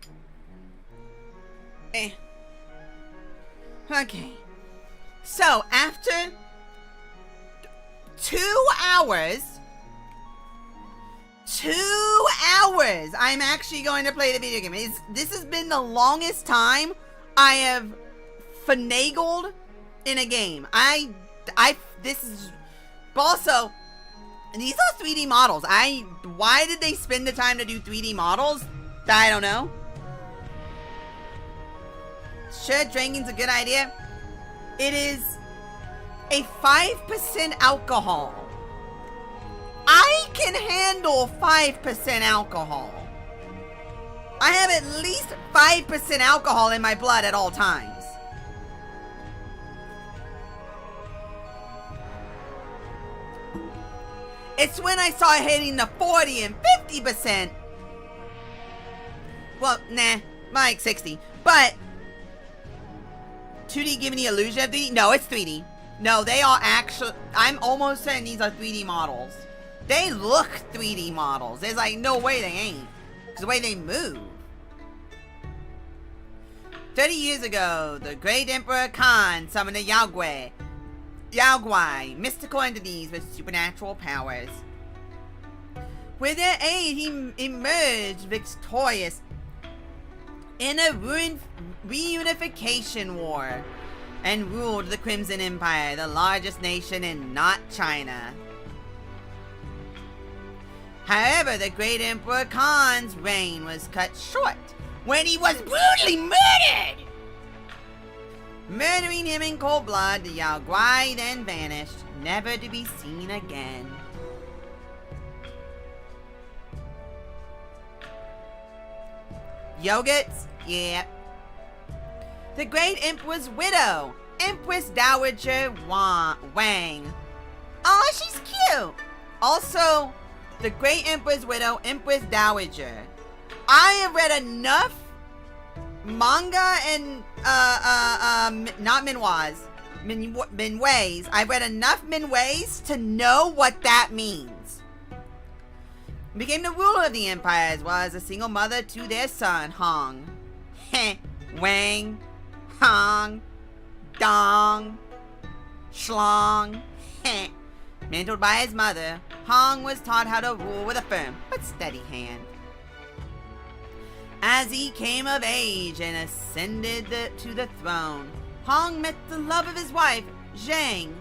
Okay. So, after 2 hours, I'm actually going to play the video game. This has been the longest time I have finagled in a game. This is, also, these are 3D models. Why did they spend the time to do 3D models? I don't know. Sure, drinking's a good idea. It is a 5% alcohol. I can handle 5% alcohol. I have at least 5% alcohol in my blood at all times. It's when I saw hitting the 40 and 50%. Well, nah, like 60. But 2D giving the illusion of 3D? No, it's 3D. No, they are actually, I'm almost saying these are 3D models. They look 3D models. There's like no way they ain't. Because the way they move. 30 years ago, the great Emperor Khan summoned a Yaogwai, mystical entities with supernatural powers. With their aid, he emerged victorious in a reunification war and ruled the Crimson Empire, the largest nation in not China. However, the great Emperor Khan's reign was cut short when he was brutally murdered! Murdering him in cold blood, the Yaogwai then vanished, never to be seen again. Yogurts? Yeah. The great Emperor's widow, Empress Dowager Wang. Oh, she's cute! Also, the great Emperor's widow, Empress Dowager. I have read enough manga and, not minhwas, minways. I've read enough minways to know what that means. Became the ruler of the empire as well as a single mother to their son, Hong. Heh, Wang, Hong, Dong, Schlong, heh. Mentored by his mother, Hong was taught how to rule with a firm but steady hand. As he came of age and ascended to the throne, Hong met the love of his wife, Zhang,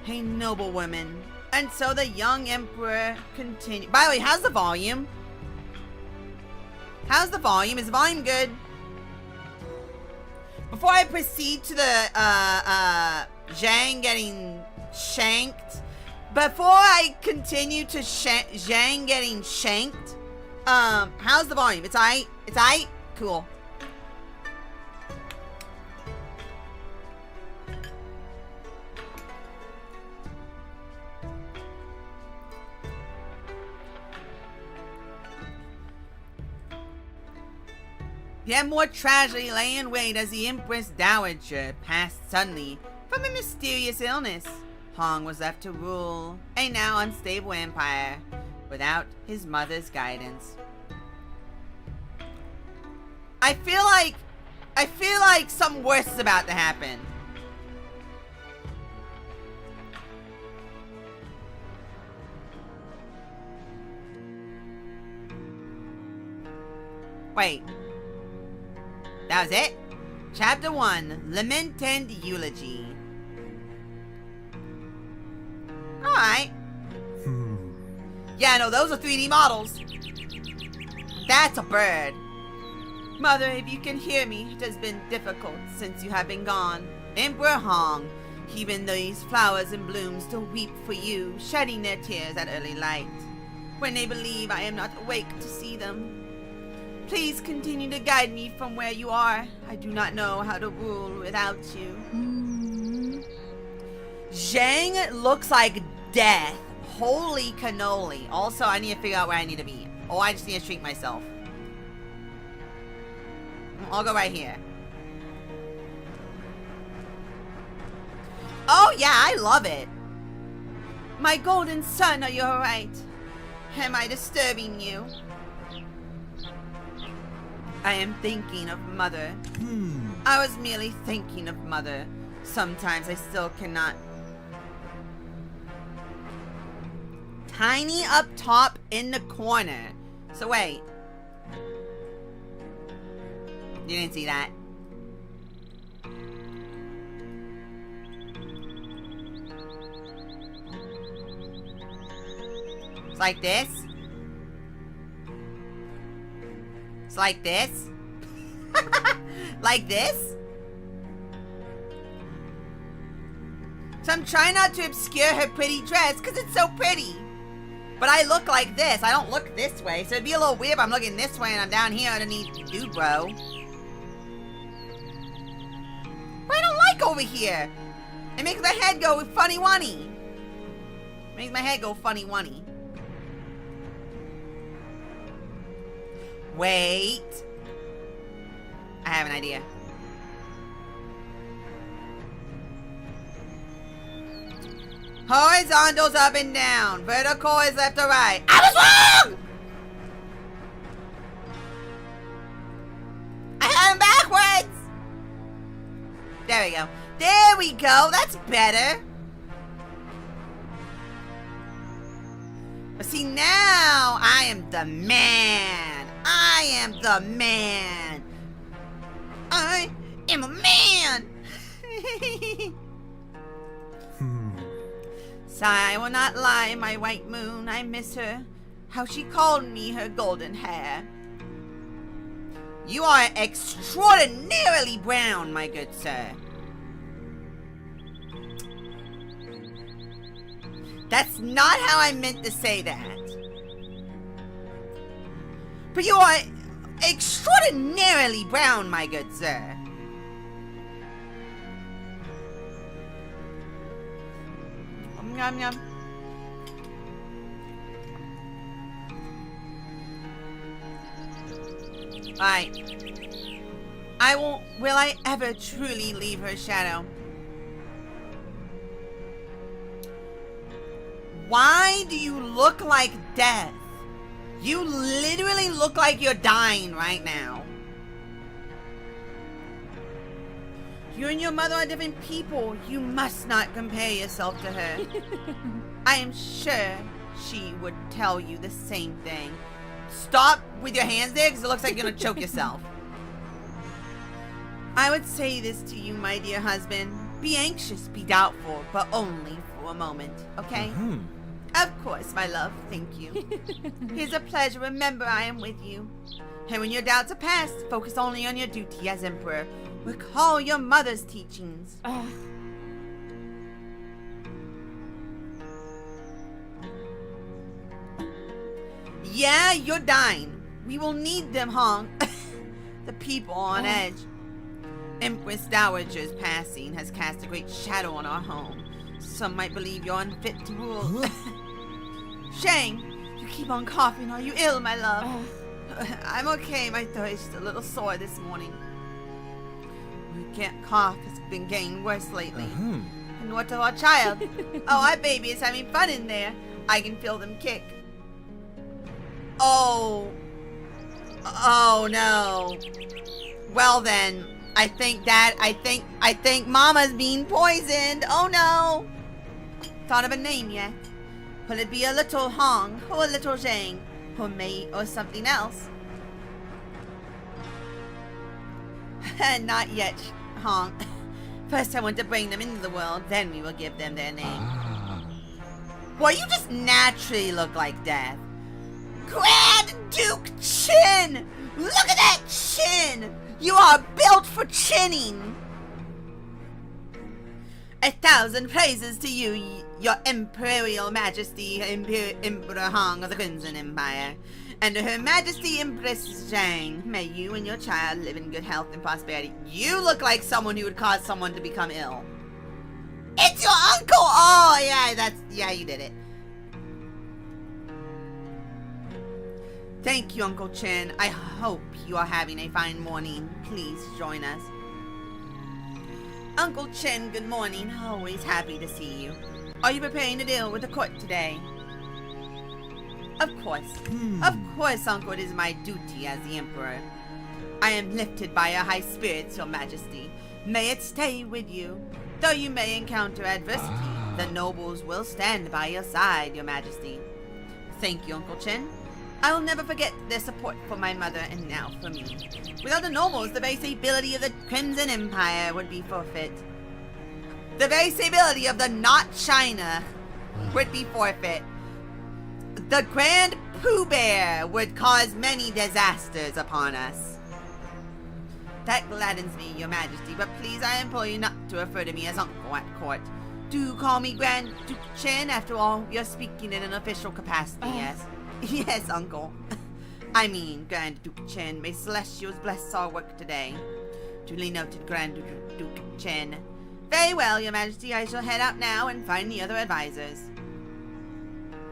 a noble woman. And so the young emperor continued. By the way, how's the volume? How's the volume? Is the volume good? Before I proceed to the Zhang getting shanked, before I continue to Zhang getting shanked, how's the volume? It's aight? It's aight? Cool. Yet more tragedy lay in wait as the Empress Dowager passed suddenly from a mysterious illness. Hong was left to rule a now unstable empire without his mother's guidance. I feel like something worse is about to happen. Wait. That was it? Chapter 1, Lament and Eulogy. Alright. Yeah, no, those are 3D models. That's a bird. Mother, if you can hear me, it has been difficult since you have been gone. Emperor Hong, even these flowers and blooms still weep for you, shedding their tears at early light, when they believe I am not awake to see them. Please continue to guide me from where you are. I do not know how to rule without you. Zhang looks like death. Holy cannoli. Also, I need to figure out where I need to be. Oh, I just need to treat myself. I'll go right here. Oh, yeah, I love it. My golden son, are you alright? Am I disturbing you? I am thinking of Mother. I was merely thinking of Mother. Sometimes I still cannot. Tiny up top in the corner. So wait. You didn't see that? It's like this. It's like this. Like this. So I'm trying not to obscure her pretty dress because it's so pretty. But I look like this. I don't look this way. So it'd be a little weird if I'm looking this way and I'm down here underneath you, bro. What I don't like over here. It makes my head go funny-wunny. Makes my head go funny-wunny. Wait. I have an idea. Horizontal's up and down. Vertical is left or right. I was wrong! I had him backwards! There we go. There we go. That's better. But see, now I am the man. I am the man. I am a man. Sigh, I will not lie, my white moon. I miss her. How she called me her golden hair. You are extraordinarily brown, my good sir. That's not how I meant to say that. But you are extraordinarily brown, my good sir. Yum, yum. Will I ever truly leave her shadow? Why do you look like death? You literally look like you're dying right now. You and your mother are different people. You must not compare yourself to her. I am sure she would tell you the same thing. Stop with your hands there, because it looks like you're going to choke yourself. I would say this to you, my dear husband. Be anxious, be doubtful, but only for a moment, okay? Mm-hmm. Of course, my love, thank you. It's a pleasure. Remember, I am with you. And when your doubts are past, focus only on your duty as Emperor. Recall your mother's teachings. Yeah, you're dying. We will need them, Hong. The people on edge. Empress Dowager's passing has cast a great shadow on our home. Some might believe you're unfit to rule. Shang, you keep on coughing. Are you ill, my love? I'm okay. My throat is a little sore this morning. We can't cough. It's been getting worse lately. And what of our child? Oh, our baby is having fun in there. I can feel them kick. Oh no. Well then, I think Mama's being poisoned. Oh no. Thought of a name yet? Will it be a little Hong or a little Zhang or Mei or something else? Not yet, Hong. First I want to bring them into the world, then we will give them their name. Well, you just naturally look like death. Grand Duke Chin! Look at that chin! You are built for chinning! 1,000 praises to you, your Imperial Majesty, Emperor Hong of the Crimson Empire, and to Her Majesty Empress Zhang. May you and your child live in good health and prosperity. You look like someone who would cause someone to become ill. It's your uncle! Oh, yeah, you did it. Thank you, Uncle Chen. I hope you are having a fine morning. Please join us. Uncle Chen, good morning. Always happy to see you. Are you preparing to deal with the court today? Of course. Of course, Uncle. It is my duty as the Emperor. I am lifted by your high spirits, Your Majesty. May it stay with you. Though you may encounter adversity, the nobles will stand by your side, Your Majesty. Thank you, Uncle Chen. I will never forget their support for my mother and now for me. Without the nobles, the very stability of the Crimson Empire would be forfeit. The very stability of the not China would be forfeit. The Grand Pooh Bear would cause many disasters upon us. That gladdens me, Your Majesty, but please I implore you not to refer to me as Uncle at court. Do call me Grand Duke Chen. After all, you're speaking in an official capacity, yes? Yes, Uncle. I mean, Grand Duke Chen. May Celestials bless our work today. Duly noted, Grand Duke Chen. Very well, Your Majesty. I shall head out now and find the other advisors.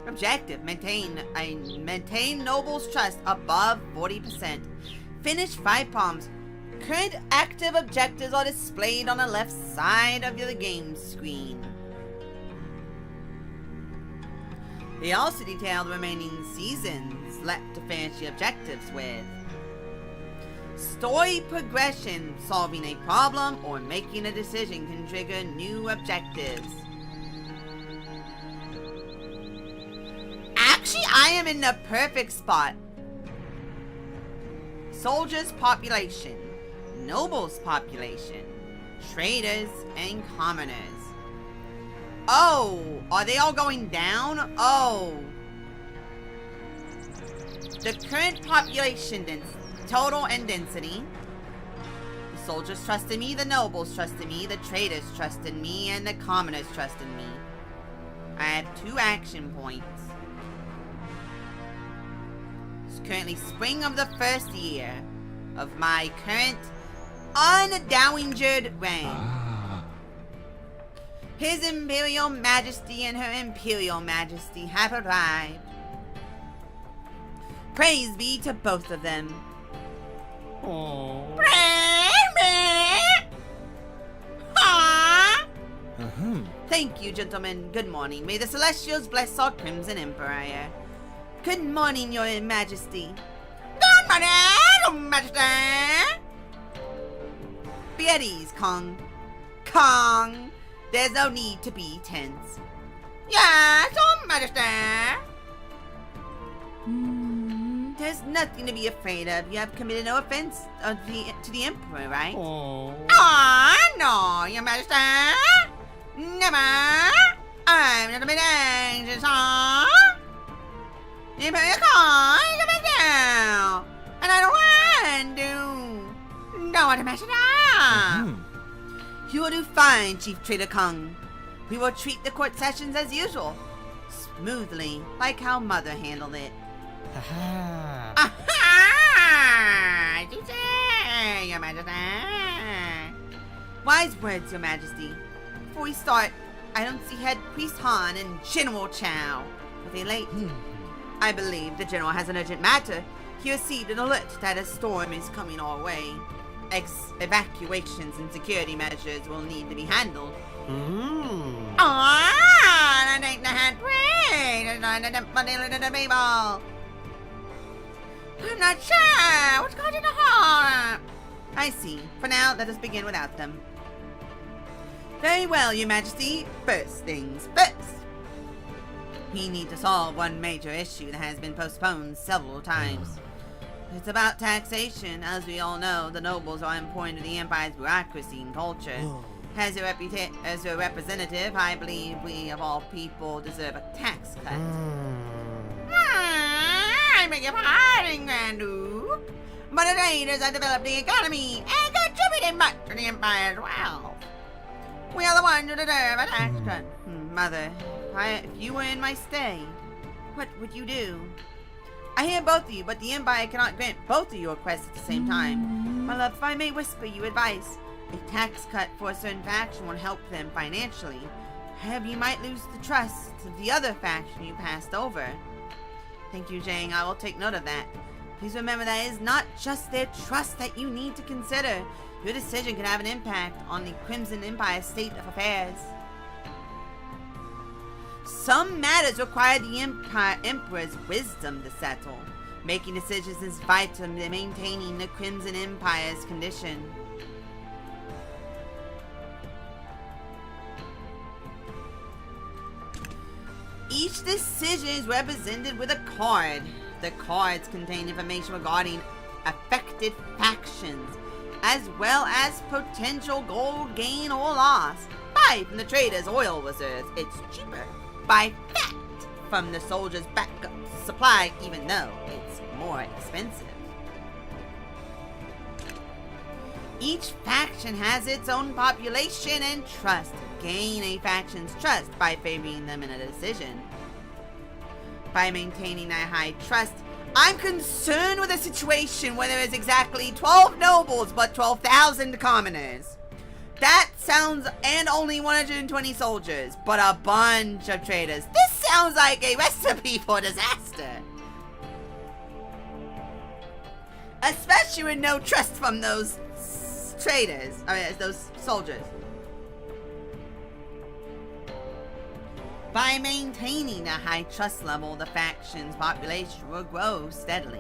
Objective, maintain nobles' trust above 40%. Finish 5 problems. Current active objectives are displayed on the left side of the game screen. They also detail the remaining seasons left to finish the objectives with. Story progression, solving a problem or making a decision can trigger new objectives. Actually, I am in the perfect spot. Soldiers population, nobles population, traders, and commoners. Oh, are they all going down? Oh. The current population density, total and density. The soldiers trust in me, the nobles trust in me, the traders trust in me, and the commoners trust in me. I have 2 action points. It's currently spring of the first year of my current undowagered reign. His Imperial Majesty and her Imperial Majesty have arrived. Praise be to both of them. Thank you, gentlemen. Good morning. May the Celestials bless our Crimson Empire. Good morning, Your Majesty. Good morning, Your Majesty. Be at ease, Kong. Kong, there's no need to be tense. Yes, Your Majesty. There's nothing to be afraid of. You have committed no offense to the Emperor, right? Oh, no, Your Majesty. Never. I'm not a bit anxious, huh? The Imperial Kong is a big deal. And I don't want to. Don't want to mess it up. You will do fine, Chief Trader Kong. We will treat the court sessions as usual. Smoothly, like how Mother handled it. Aha! Aha! As you say, Your Majesty. Wise words, Your Majesty. Before we start, I don't see Head Priest Han and General Chow. Are they late? I believe the General has an urgent matter. He received an alert that a storm is coming our way. Evacuations and security measures will need to be handled. I think the Head Priest. I'm not sure. What's causing the harm? I see. For now, let us begin without them. Very well, Your Majesty. First things first. We need to solve one major issue that has been postponed several times. It's about taxation. As we all know, the nobles are important to the Empire's bureaucracy and culture. As a representative, I believe we of all people deserve a tax cut. I beg your pardon, Grand Duke. But the traders have developed the economy and contributed much to the Empire's wealth. We are the ones who deserve a tax cut. Mother, if you were in my stead, what would you do? I hear both of you, but the Empire cannot grant both of your requests at the same time. My love, if I may whisper you advice, a tax cut for a certain faction will help them financially. However, you might lose the trust of the other faction you passed over. Thank you, Jang. I will take note of that. Please remember that it is not just their trust that you need to consider. Your decision can have an impact on the Crimson Empire's state of affairs. Some matters require the Emperor's wisdom to settle. Making decisions is vital to maintaining the Crimson Empire's condition. Each decision is represented with a card. The cards contain information regarding affected factions, as well as potential gold gain or loss. Buy from the trader's oil reserves. It's cheaper. Buy fat from the soldier's backup supply, even though it's more expensive. Each faction has its own population and trust. Gain a faction's trust by favoring them in a decision. By maintaining a high trust, I'm concerned with a situation where there is exactly 12 nobles but 12,000 commoners. That sounds, and only 120 soldiers, but a bunch of traders. This sounds like a recipe for disaster. Especially with no trust from those traders. I mean, those soldiers. By maintaining a high trust level, the faction's population will grow steadily.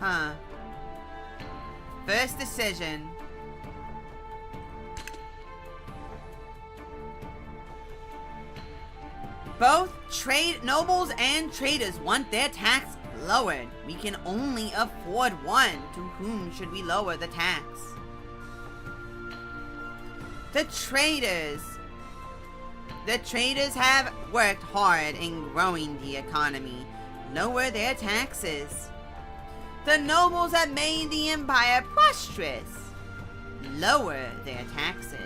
Huh. First decision. Both nobles and traders want their tax lowered. We can only afford one. To whom should we lower the tax? The traders. The traders have worked hard in growing the economy. Lower their taxes. The nobles have made the empire prosperous. Lower their taxes.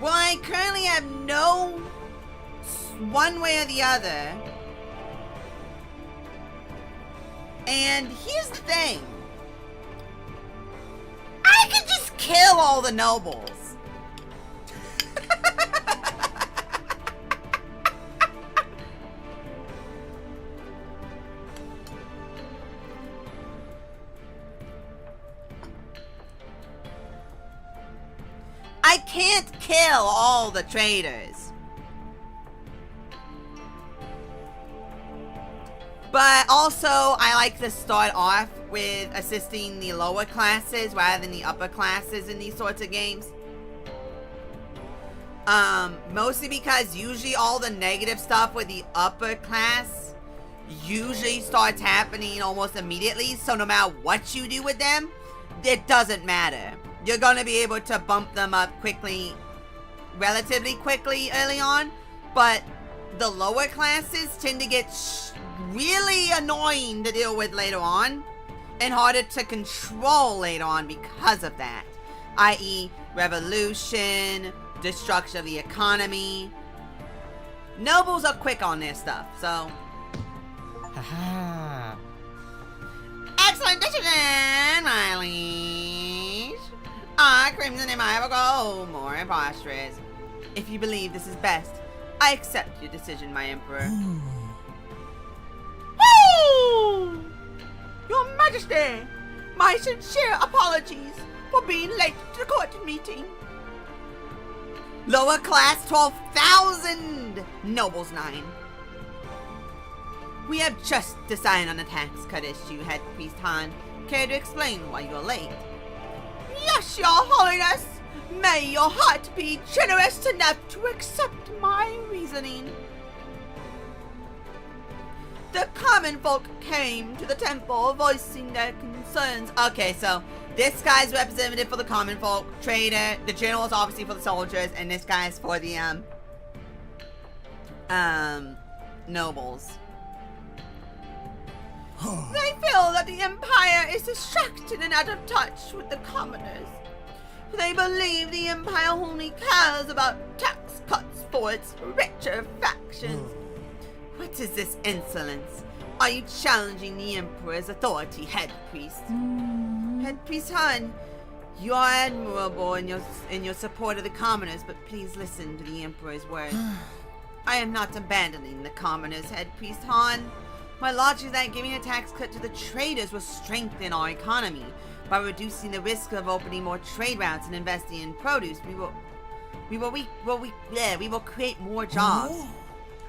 Well, I currently have no one way or the other. And here's the thing. I could just kill all the nobles. I can't kill all the traders. But also, I like to start off with assisting the lower classes rather than the upper classes in these sorts of games. Mostly because usually all the negative stuff with the upper class usually starts happening almost immediately. So no matter what you do with them, it doesn't matter. You're going to be able to bump them up quickly, relatively quickly early on. But the lower classes tend to get really annoying to deal with later on and harder to control later on because of that, i.e. revolution, destruction of the economy. Nobles are quick on their stuff, so excellent decision, my liege. Our Crimson Empire will grow more prosperous. If you believe this is best, I accept your decision, my Emperor. Your Majesty, my sincere apologies for being late to the court meeting. Lower class 12,000, nobles 9. We have just decided on a tax cut issue, Head Priest Han. Care to explain why you're late? Yes, Your Holiness. May your heart be generous enough to accept my reasoning. The common folk came to the temple voicing their concerns. Okay, so this guy's representative for the common folk, trader, the general is obviously for the soldiers, and this guy's for the nobles. They feel that the Empire is distracted and out of touch with the commoners. They believe the Empire only cares about tax cuts for its richer factions. What is this insolence? Are you challenging the Emperor's authority, Head Priest? Head Priest Han, you are admirable in your support of the commoners, but please listen to the Emperor's words. I am not abandoning the commoners, Head Priest Han. My logic is that giving a tax cut to the traders will strengthen our economy. By reducing the risk of opening more trade routes and investing in produce, we will create more jobs.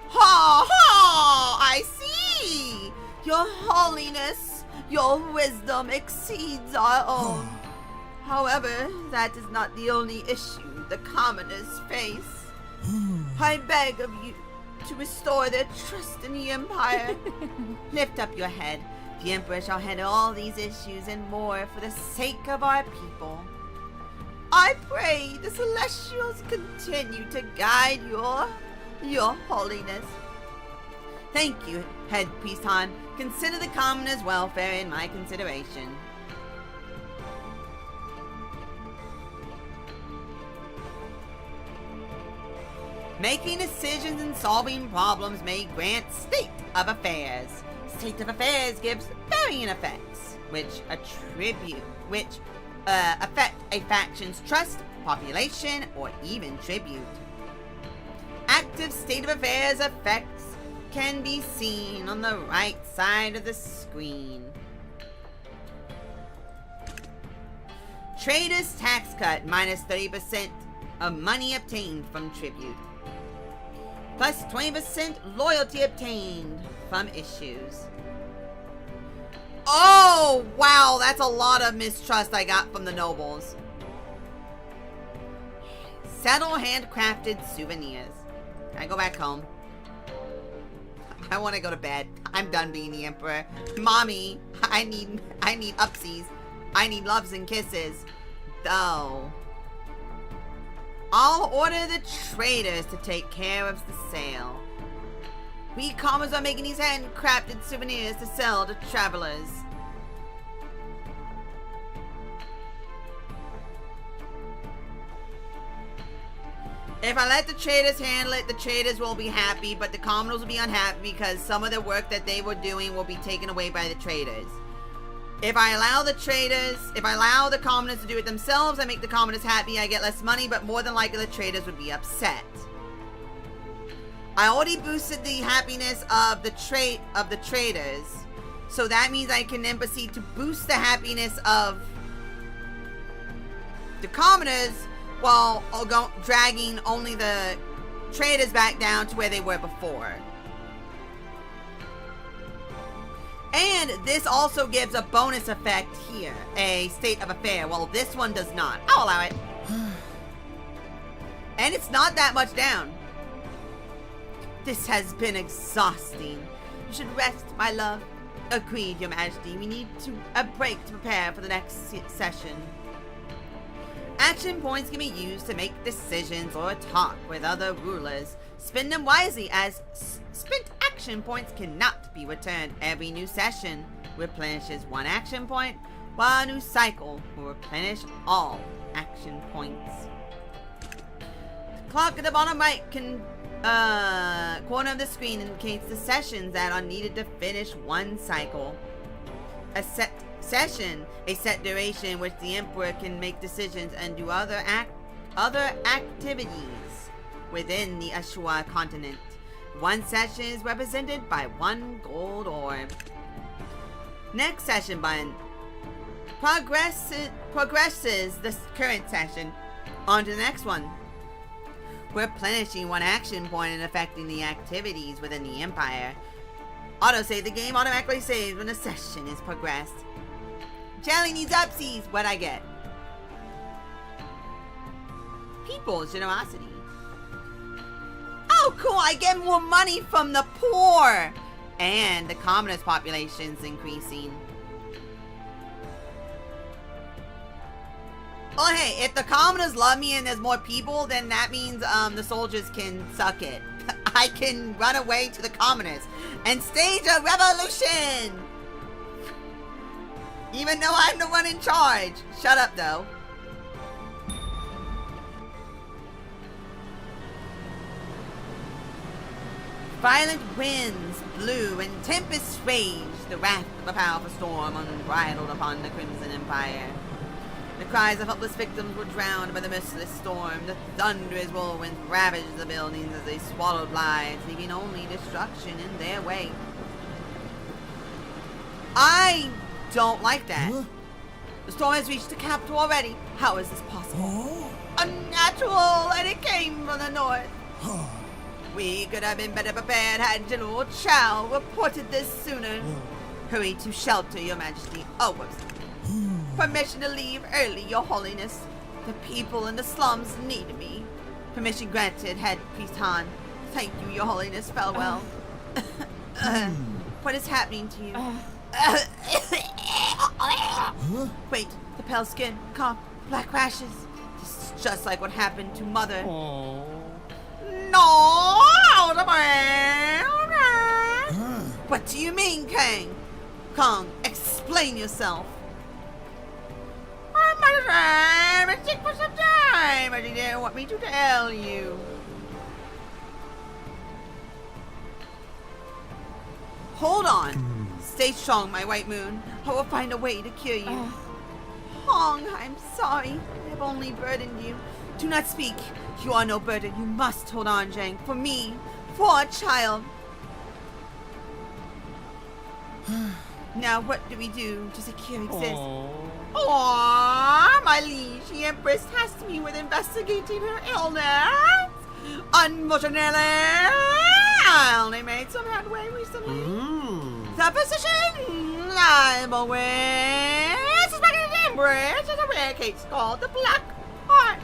Ha ha! I see! Your Holiness, your wisdom exceeds our own. However, that is not the only issue the commoners face. I beg of you to restore their trust in the Empire. Lift up your head. The Emperor shall handle all these issues and more for the sake of our people. I pray the Celestials continue to guide your Holiness. Thank you, Head Priest Han. Consider the commoners' welfare in my consideration. Making decisions and solving problems may grant state of affairs. State of affairs gives varying effects, which affect a faction's trust, population, or even tribute. Active state of affairs effects can be seen on the right side of the screen. Trader's tax cut minus 30% of money obtained from tribute. Plus 20% loyalty obtained from issues. Oh, wow, that's a lot of mistrust I got from the nobles. Settle handcrafted souvenirs. I go back home. I want to go to bed. I'm done being the emperor. Mommy, I need upsies. I need loves and kisses. Though. I'll order the traders to take care of the sale. We commoners are making these handcrafted souvenirs to sell to travelers. If I let the traders handle it, the traders will be happy, but the commoners will be unhappy because some of the work that they were doing will be taken away by the traders. If I allow the commoners to do it themselves, I make the commoners happy, I get less money, but more than likely the traders would be upset. I already boosted the happiness of the traders, so that means I can then proceed to boost the happiness of the commoners while dragging only the traders back down to where they were before. And this also gives a bonus effect here, a state of affair. Well, this one does not. I'll allow it. And it's not that much down. This has been exhausting. You should rest, my love. Agreed, Your Majesty. We need a break to prepare for the next session. Action points can be used to make decisions or talk with other rulers. Spend them wisely, as spent action points cannot be returned. Every new session replenishes one action point, while a new cycle will replenish all action points. The clock at the bottom right corner of the screen indicates the sessions that are needed to finish one cycle. A set session, a set duration in which the Emperor can make decisions and do other activities within the Ashua continent. One session is represented by one gold orb. Next session button progresses the current session on to the next one, replenishing one action point and affecting the activities within the Empire. Autosave. The game automatically saves when a session is progressed. Jelly needs upsies. What'd I get? People's generosity. Oh, cool. I get more money from the poor. And the commoners' population's increasing. Oh, hey, if the commoners love me and there's more people, then that means the soldiers can suck it. I can run away to the commoners and stage a revolution! Even though I'm the one in charge. Shut up, though. Violent winds blew and tempests raged, the wrath of a powerful storm unbridled upon the Crimson Empire. The cries of helpless victims were drowned by the merciless storm. The thunderous whirlwinds ravaged the buildings as they swallowed lives, leaving only destruction in their wake. I don't like that. Huh? The storm has reached the capital already. How is this possible? Unnatural, and it came from the north. We could have been better prepared had General Chow reported this sooner. Hurry to shelter, Your Majesty. Oh, whoops. Permission to leave early, Your Holiness. The people in the slums need me. Permission granted, Head Priest Han. Thank you, Your Holiness. Farewell. What is happening to you? Wait, the pale skin, cough, black rashes. This is just like what happened to Mother. No! Kong, explain yourself. Oh, my time. It took for some time. I didn't want me to tell you. Hold on. Stay strong, my white moon. I will find a way to cure you. Kong, I'm sorry. I have only burdened you. Do not speak. You are no burden. You must hold on, Jang. For me. For our child. Now, what do we do to secure exist? Aww, my liege, the Empress tasked me with investigating her illness. Unfortunately, I only made some headway recently. The physician I'm with suspected Empress is a rare case called the Black Heart.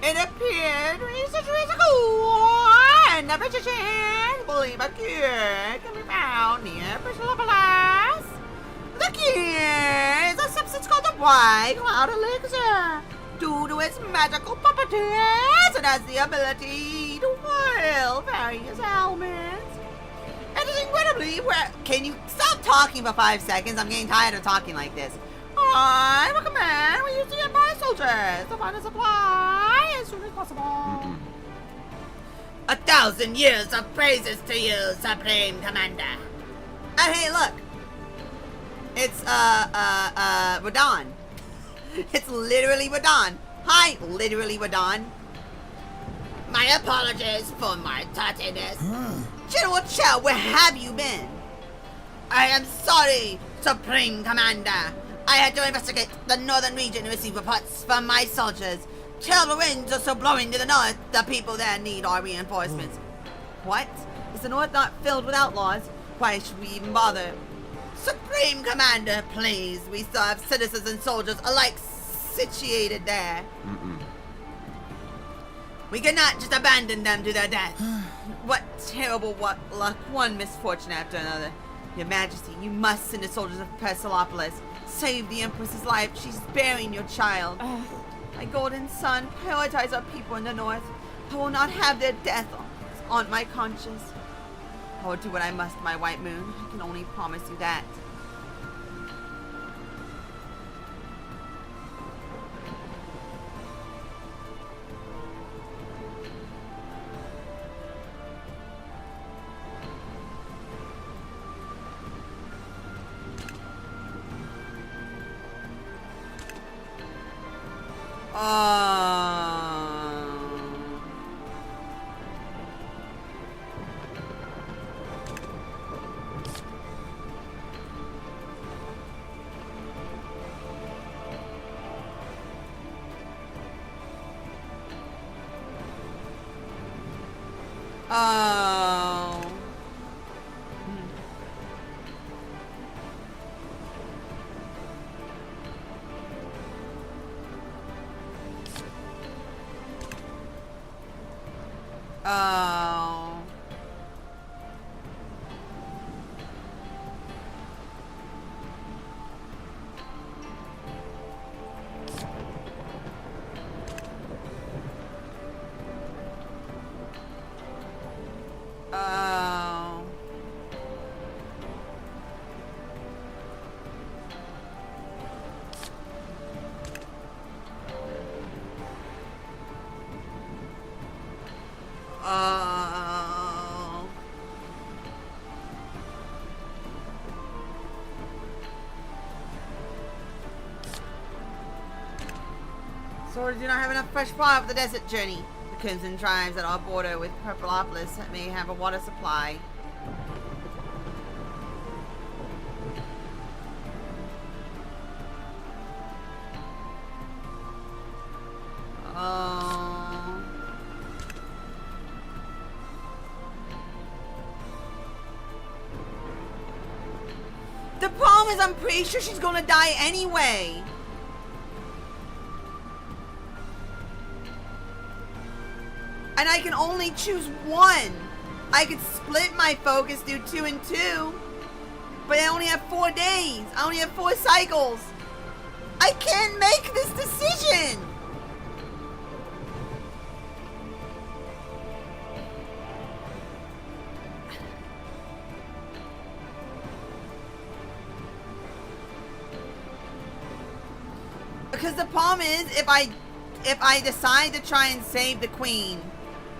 It appeared research is cool, and the physician believe a cure can be found near Chrysopolis. The cure is a substance called the White Cloud Elixir. Due to its magical properties, it has the ability to heal various ailments. It is incredibly rare. Can you stop talking for 5 seconds? I'm getting tired of talking like this. I recommend we use the Empire soldiers to find a supply as soon as possible. 1,000 years of praises to you, Supreme Commander. Hey, look. It's, Radon. It's literally Radon. Hi, literally Radon. My apologies for my tardiness. General Chow, where have you been? I am sorry, Supreme Commander. I had to investigate the northern region and receive reports from my soldiers. Terrible winds are still blowing to the north. The people there need our reinforcements. What? Is the north not filled with outlaws? Why should we even bother? Supreme Commander, please. We still have citizens and soldiers alike situated there. We cannot just abandon them to their death. What terrible luck. One misfortune after another. Your Majesty, you must send the soldiers of Persolopolis. Save the Empress's life. She's bearing your child. My golden son, prioritize our people in the north. I will not have their death on my conscience. I will do what I must, my white moon. I can only promise you that. Soldiers do not have enough fresh water for the desert journey. The Crimson tribes at our border with Purpleopolis may have a water supply. The problem is I'm pretty sure she's gonna die anyway. And I can only choose one. I could split my focus, do 2 and 2. But I only have 4 days. I only have 4 cycles. I can't make this decision. Because the problem is, if I decide to try and save the queen,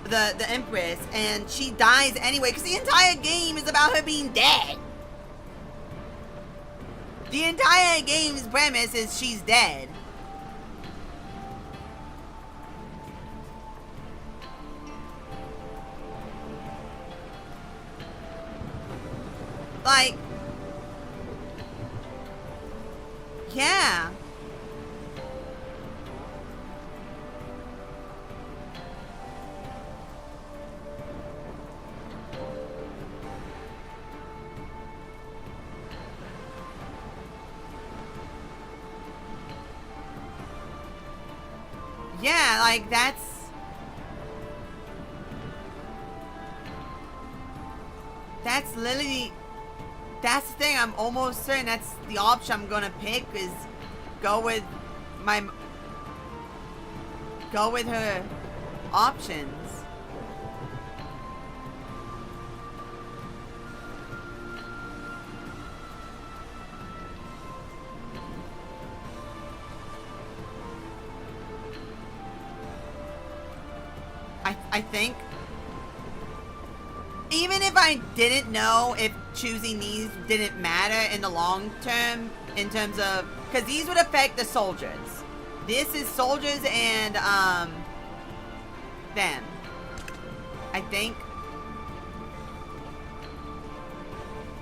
the Empress, and she dies anyway, because the entire game is about her being dead. The entire game's premise is she's dead. Like, yeah. Yeah, like, that's literally, that's the thing. I'm almost certain that's the option I'm gonna pick, is go with her options. I think, even if I didn't know if choosing these didn't matter in the long term, in terms of, because these would affect the soldiers. This is soldiers and them. I think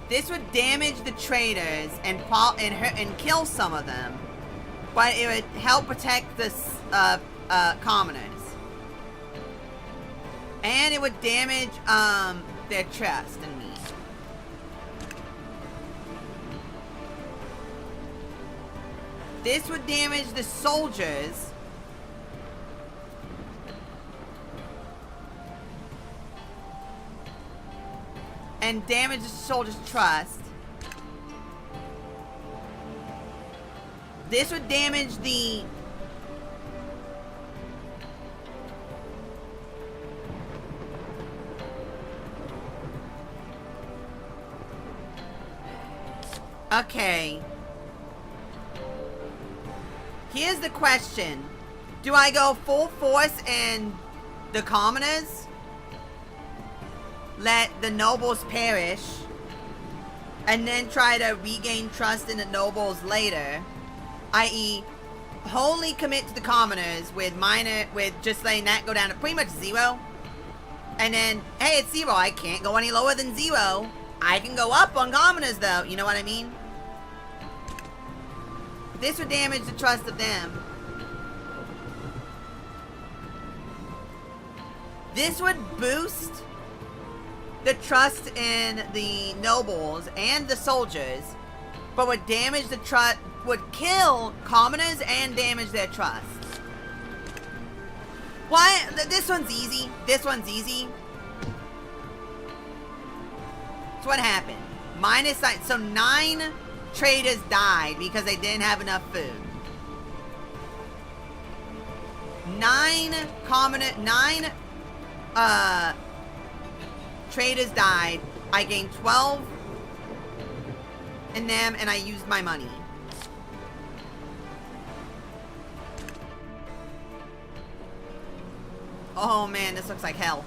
this would damage the traders and kill some of them, but it would help protect the commoners. And it would damage their trust in me. This would damage the soldiers. And damage the soldiers' trust. This would damage the... Okay. Here's the question. Do I go full force in the commoners? Let the nobles perish? And then try to regain trust in the nobles later? I.e., wholly commit to the commoners with just letting that go down to pretty much 0. And then, hey, it's 0. I can't go any lower than 0. I can go up on commoners though, you know what I mean? This would damage the trust of them. This would boost the trust in the nobles and the soldiers, but would damage the trust, would kill commoners and damage their trust. Why? This one's easy. This one's easy. So what happened? So 9 traders died because they didn't have enough food. 9 traders died. I gained 12 in them, and I used my money. Oh man, this looks like hell.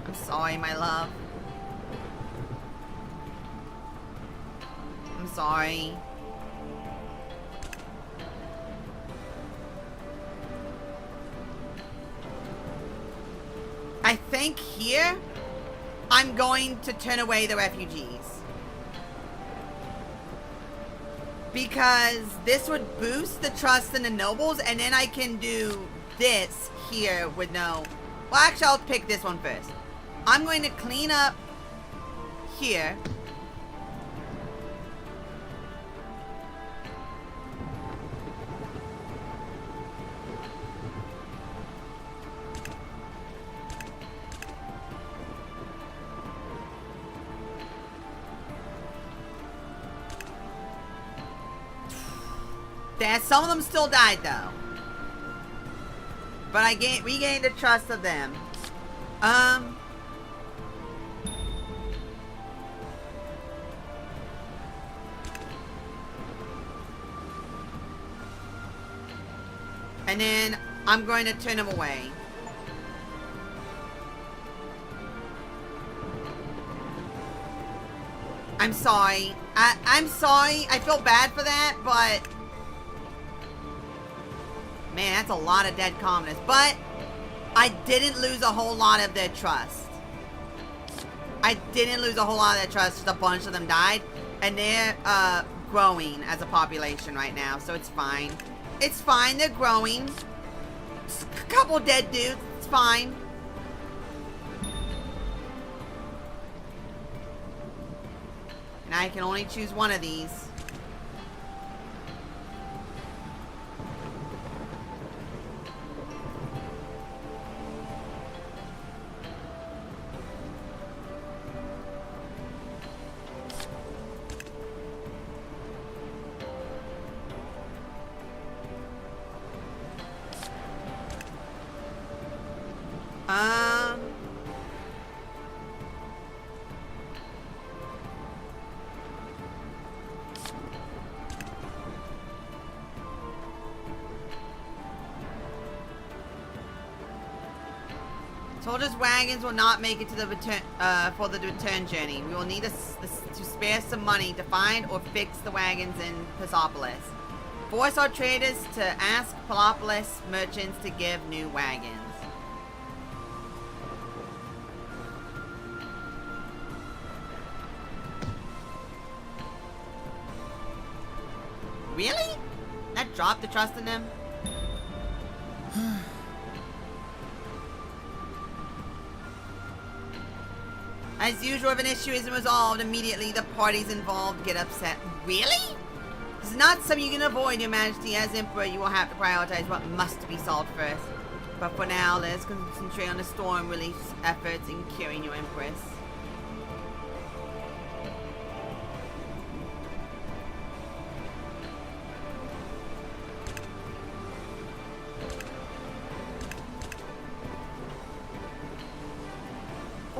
I'm sorry, my love. I'm sorry. I think here, I'm going to turn away the refugees. Because this would boost the trust in the nobles, and then I can do this here with no... Well, actually, I'll pick this one first. I'm going to clean up here. Some of them still died, though. But I regained the trust of them. And then I'm going to turn them away. I'm sorry. I'm sorry. I feel bad for that, but... Man, that's a lot of dead commoners. But I didn't lose a whole lot of their trust. I didn't lose a whole lot of their trust. Just a bunch of them died. And they're growing as a population right now, so it's fine. It's fine. They're growing. Just a couple dead dudes. It's fine. And I can only choose one of these. Soldiers' wagons will not make it to the return for the return journey. We will need to spare some money to find or fix the wagons in Persepolis. Force our traders to ask Persepolis merchants to give new wagons. Really? That dropped the trust in them? As usual, if an issue isn't resolved immediately, the parties involved get upset. Really? This is not something you can avoid, Your Majesty. As Emperor, you will have to prioritize what must be solved first. But for now, let's concentrate on the storm relief efforts in curing your Empress.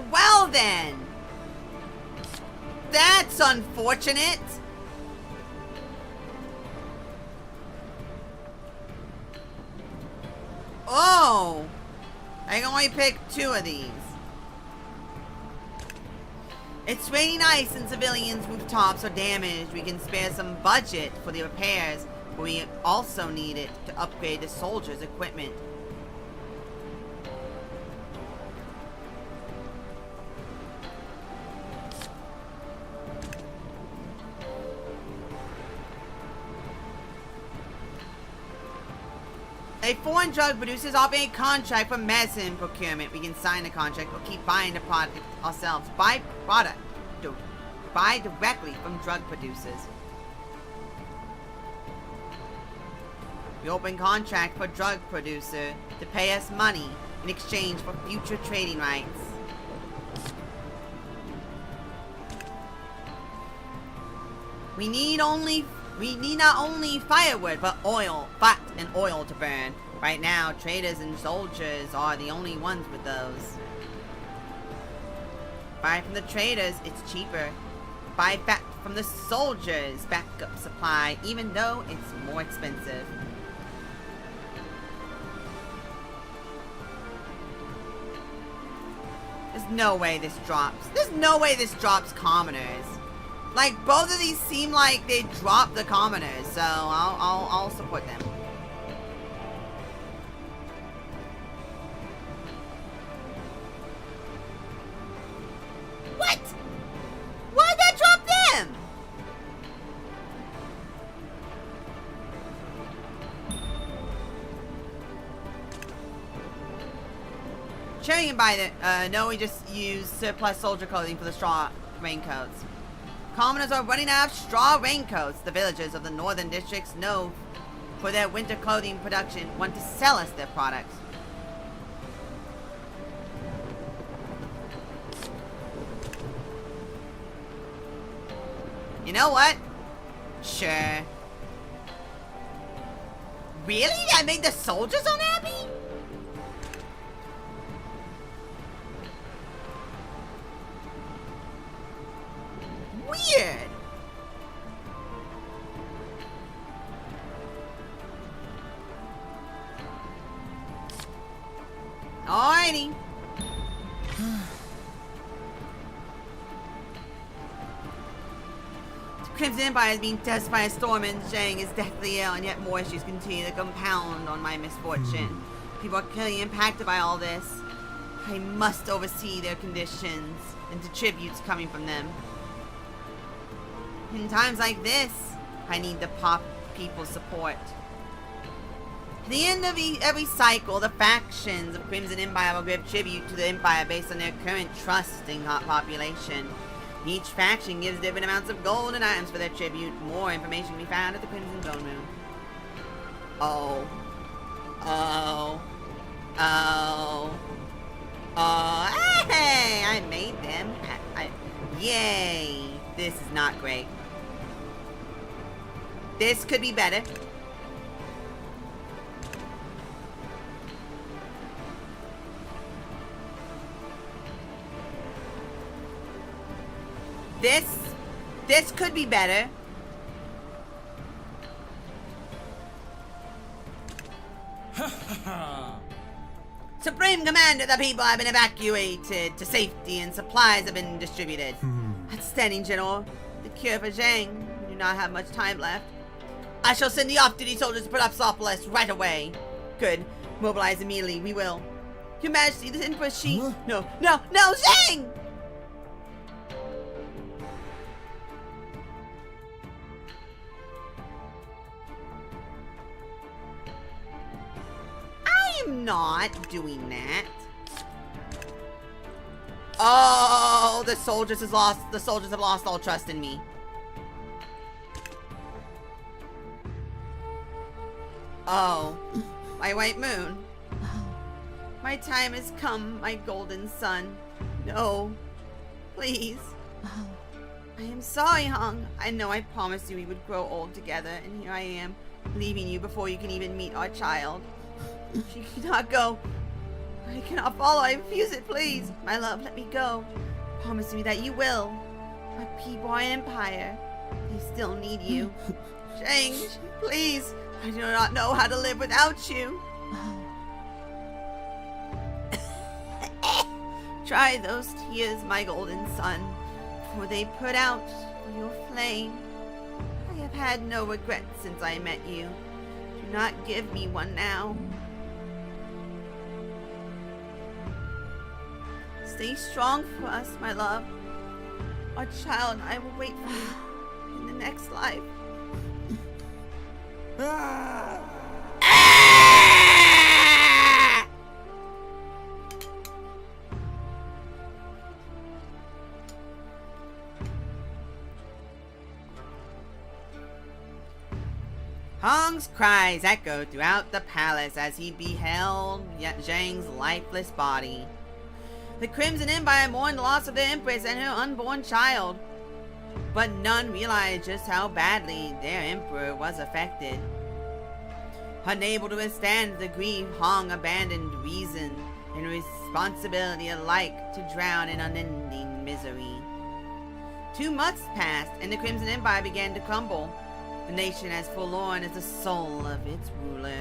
Well then, that's unfortunate. Oh, I can only pick 2 of these. It's raining ice and civilians' rooftops are damaged. We can spare some budget for the repairs, but we also need it to upgrade the soldiers' equipment. A foreign drug producer is offering a contract for medicine procurement. We can sign the contract. We'll keep buying the product ourselves. Buy directly from drug producers. We open contract for drug producer to pay us money in exchange for future trading rights. We need not only firewood, but oil, fat and oil to burn. Right now, traders and soldiers are the only ones with those. Buy from the traders, it's cheaper. Buy fat from the soldiers, backup supply, even though it's more expensive. There's no way this drops. There's no way this drops commoners. Like, both of these seem like they drop the commoners, so I'll support them. What? Why'd that drop them? Cherry can buy the, no, we just use surplus soldier clothing for the straw raincoats. Commoners are running out of straw raincoats. The villagers of the northern districts know for their winter clothing production want to sell us their products. You know what? Sure. Really? That made the soldiers unhappy? Alrighty. The Crimson Empire is being tested by a storm, and Zhang is deathly ill, and yet more issues continue to compound on my misfortune. People are clearly impacted by all this. I must oversee their conditions and the tributes coming from them. In times like this, I need the people's support. At the end of every cycle, the factions of Crimson Empire will give tribute to the Empire based on their current trusting population. Each faction gives different amounts of gold and items for their tribute. More information can be found at the Crimson Bone Moon. Oh. Oh. Oh. Oh. Hey! I made them. Yay! This is not great. This could be better. This could be better. Supreme Commander, the people have been evacuated to safety and supplies have been distributed. Outstanding, General. The cure for Zhang. We do not have much time left. I shall send the off-duty soldiers to Persepolis right away. Good. Mobilize immediately. We will. Your Majesty, the Empress, she... Huh? No, Zhang! I'm not doing that. Oh, the soldiers have lost all trust in me. Oh, my white moon. My time has come, my golden sun. No, please. I am sorry, Hong. I know I promised you we would grow old together, and here I am, leaving you before you can even meet our child. She cannot go. I cannot follow. I refuse it, please. My love, let me go. Promise me that you will. My people are empire. They still need you. Change, please. I do not know how to live without you. Try those tears, my golden sun, for they put out your flame. I have had no regrets since I met you. Do not give me one now. Stay strong for us, my love. Our child and I will wait for you in the next life. Hong's cries echoed throughout the palace as he beheld Zhang's lifeless body. The Crimson Empire mourned the loss of the Empress and her unborn child, but none realized just how badly their emperor was affected. Unable to withstand the grief, Hong abandoned reason and responsibility alike to drown in unending misery. 2 months passed, and the Crimson Empire began to crumble. The nation as forlorn as the soul of its ruler.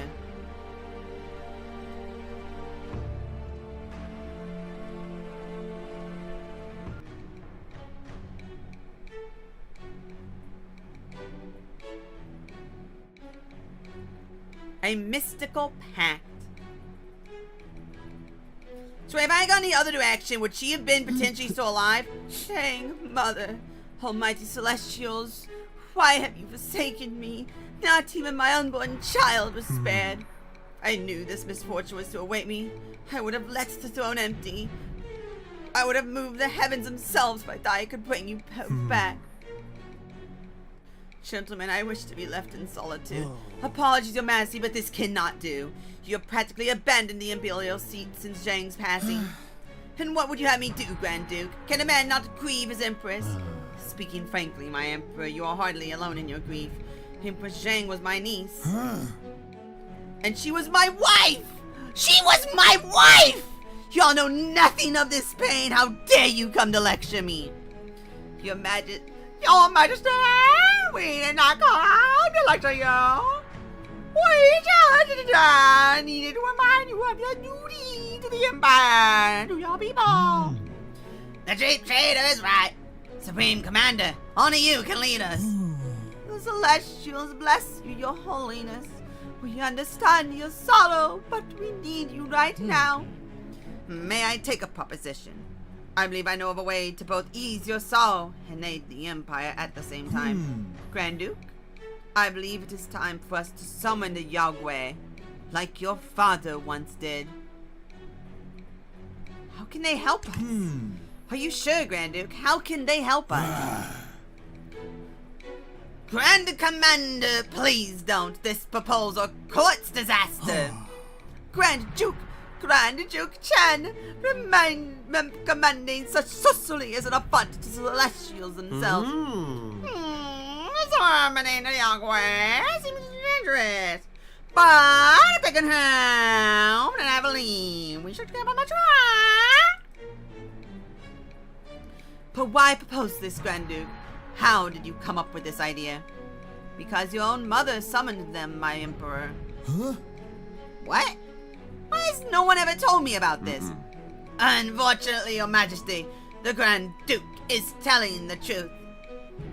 A mystical pact. So if I gone the other direction, would she have been potentially still alive? Dang, Mother, Almighty Celestials, why have you forsaken me? Not even my unborn child was spared. I knew this misfortune was to await me. I would have left the throne empty. I would have moved the heavens themselves if I thought I could bring you both back. Gentlemen, I wish to be left in solitude. Apologies, Your Majesty, but this cannot do. You have practically abandoned the imperial seat since Zhang's passing. And what would you have me do, Grand Duke? Can a man not grieve his Empress? Speaking frankly, my Emperor, you are hardly alone in your grief. Empress Zhang was my niece. And she was my wife! She was my wife! Y'all know nothing of this pain. How dare you come to lecture me? Your Majesty, we did not come to lecture you. I needed to remind you of your duty to the Empire, to your people. The Chief Trader is right. Supreme Commander, only you can lead us. The Celestials bless you, your holiness. We understand your sorrow, but we need you right now. May I take a proposition? I believe I know of a way to both ease your sorrow and aid the Empire at the same time. Grand Duke, I believe it is time for us to summon the Yagwe, like your father once did. How can they help us? Are you sure, Grand Duke? How can they help us? Grand Commander, please don't. This proposal courts disaster. Grand Duke Chan, commanding such sorcery is an affront to the Celestials themselves. Summoning the Yagwe seems dangerous. But if they can help, then I believe we should give them a try. But why propose this, Grand Duke? How did you come up with this idea? Because your own mother summoned them, my Emperor. Huh? What? Why has no one ever told me about this? Unfortunately, Your Majesty, the Grand Duke is telling the truth.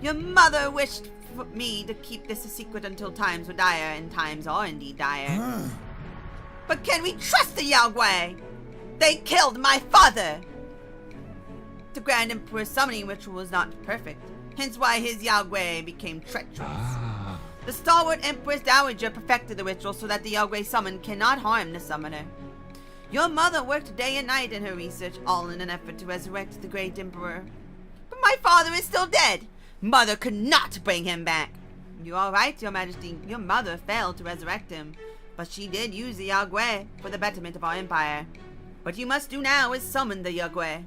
Your mother wished for me to keep this a secret until times were dire, and times are indeed dire. But can we trust the Yagwe? They killed my father! The Grand Emperor's summoning ritual was not perfect, hence why his Yagwe became treacherous. The stalwart Empress Dowager perfected the ritual so that the Yagwe summoned cannot harm the summoner. Your mother worked day and night in her research, all in an effort to resurrect the great Emperor. But my father is still dead! Mother could not bring him back! You are right, Your Majesty. Your mother failed to resurrect him, but she did use the Yagwe for the betterment of our empire. What you must do now is summon the Yagwe.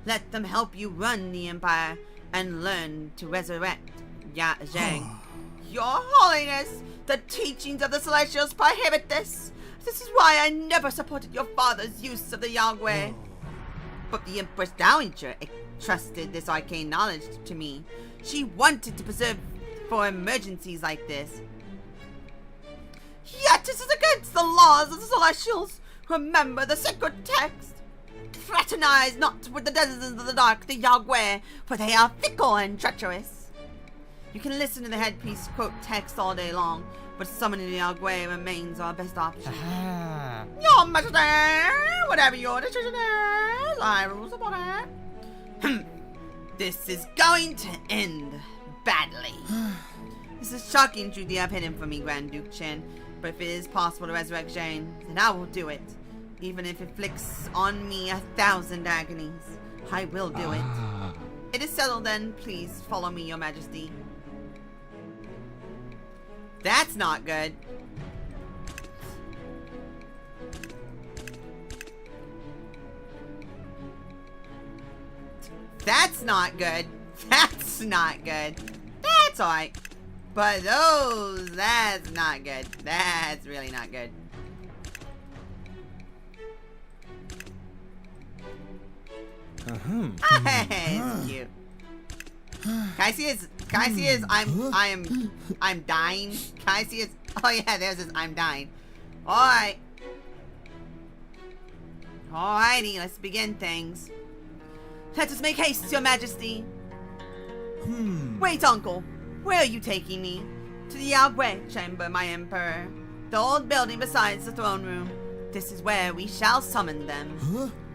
Let them help you run the empire and learn to resurrect Ya Zhang. Your Holiness, the teachings of the Celestials prohibit this. This is why I never supported your father's use of the Yagwe. But the Empress Dowager entrusted this arcane knowledge to me. She wanted to preserve for emergencies like this. Yet this is against the laws of the Celestials. Remember the sacred text. Fraternize not with the denizens of the dark, the Yagwe, for they are fickle and treacherous. You can listen to the headpiece quote text all day long, but summoning the Yagwe remains our best option. Your Majesty, whatever your decision is, I will support it. This is going to end badly. This is shocking truth you have hidden from me, Grand Duke Chen, but if it is possible to resurrect Jane, then I will do it. Even if it inflicts on me 1,000 agonies, I will do it. It is settled then. Please follow me, Your Majesty. That's not good. That's not good. That's not good. That's alright. But that's not good. That's really not good. Hey, it's cute. Can I see his I'm dying? Can I see his, oh yeah, there's his I'm dying. Alright. Alrighty, let's begin things. Let us make haste, Your Majesty. Wait, Uncle. Where are you taking me? To the Yagwe chamber, my Emperor. The old building besides the throne room. This is where we shall summon them.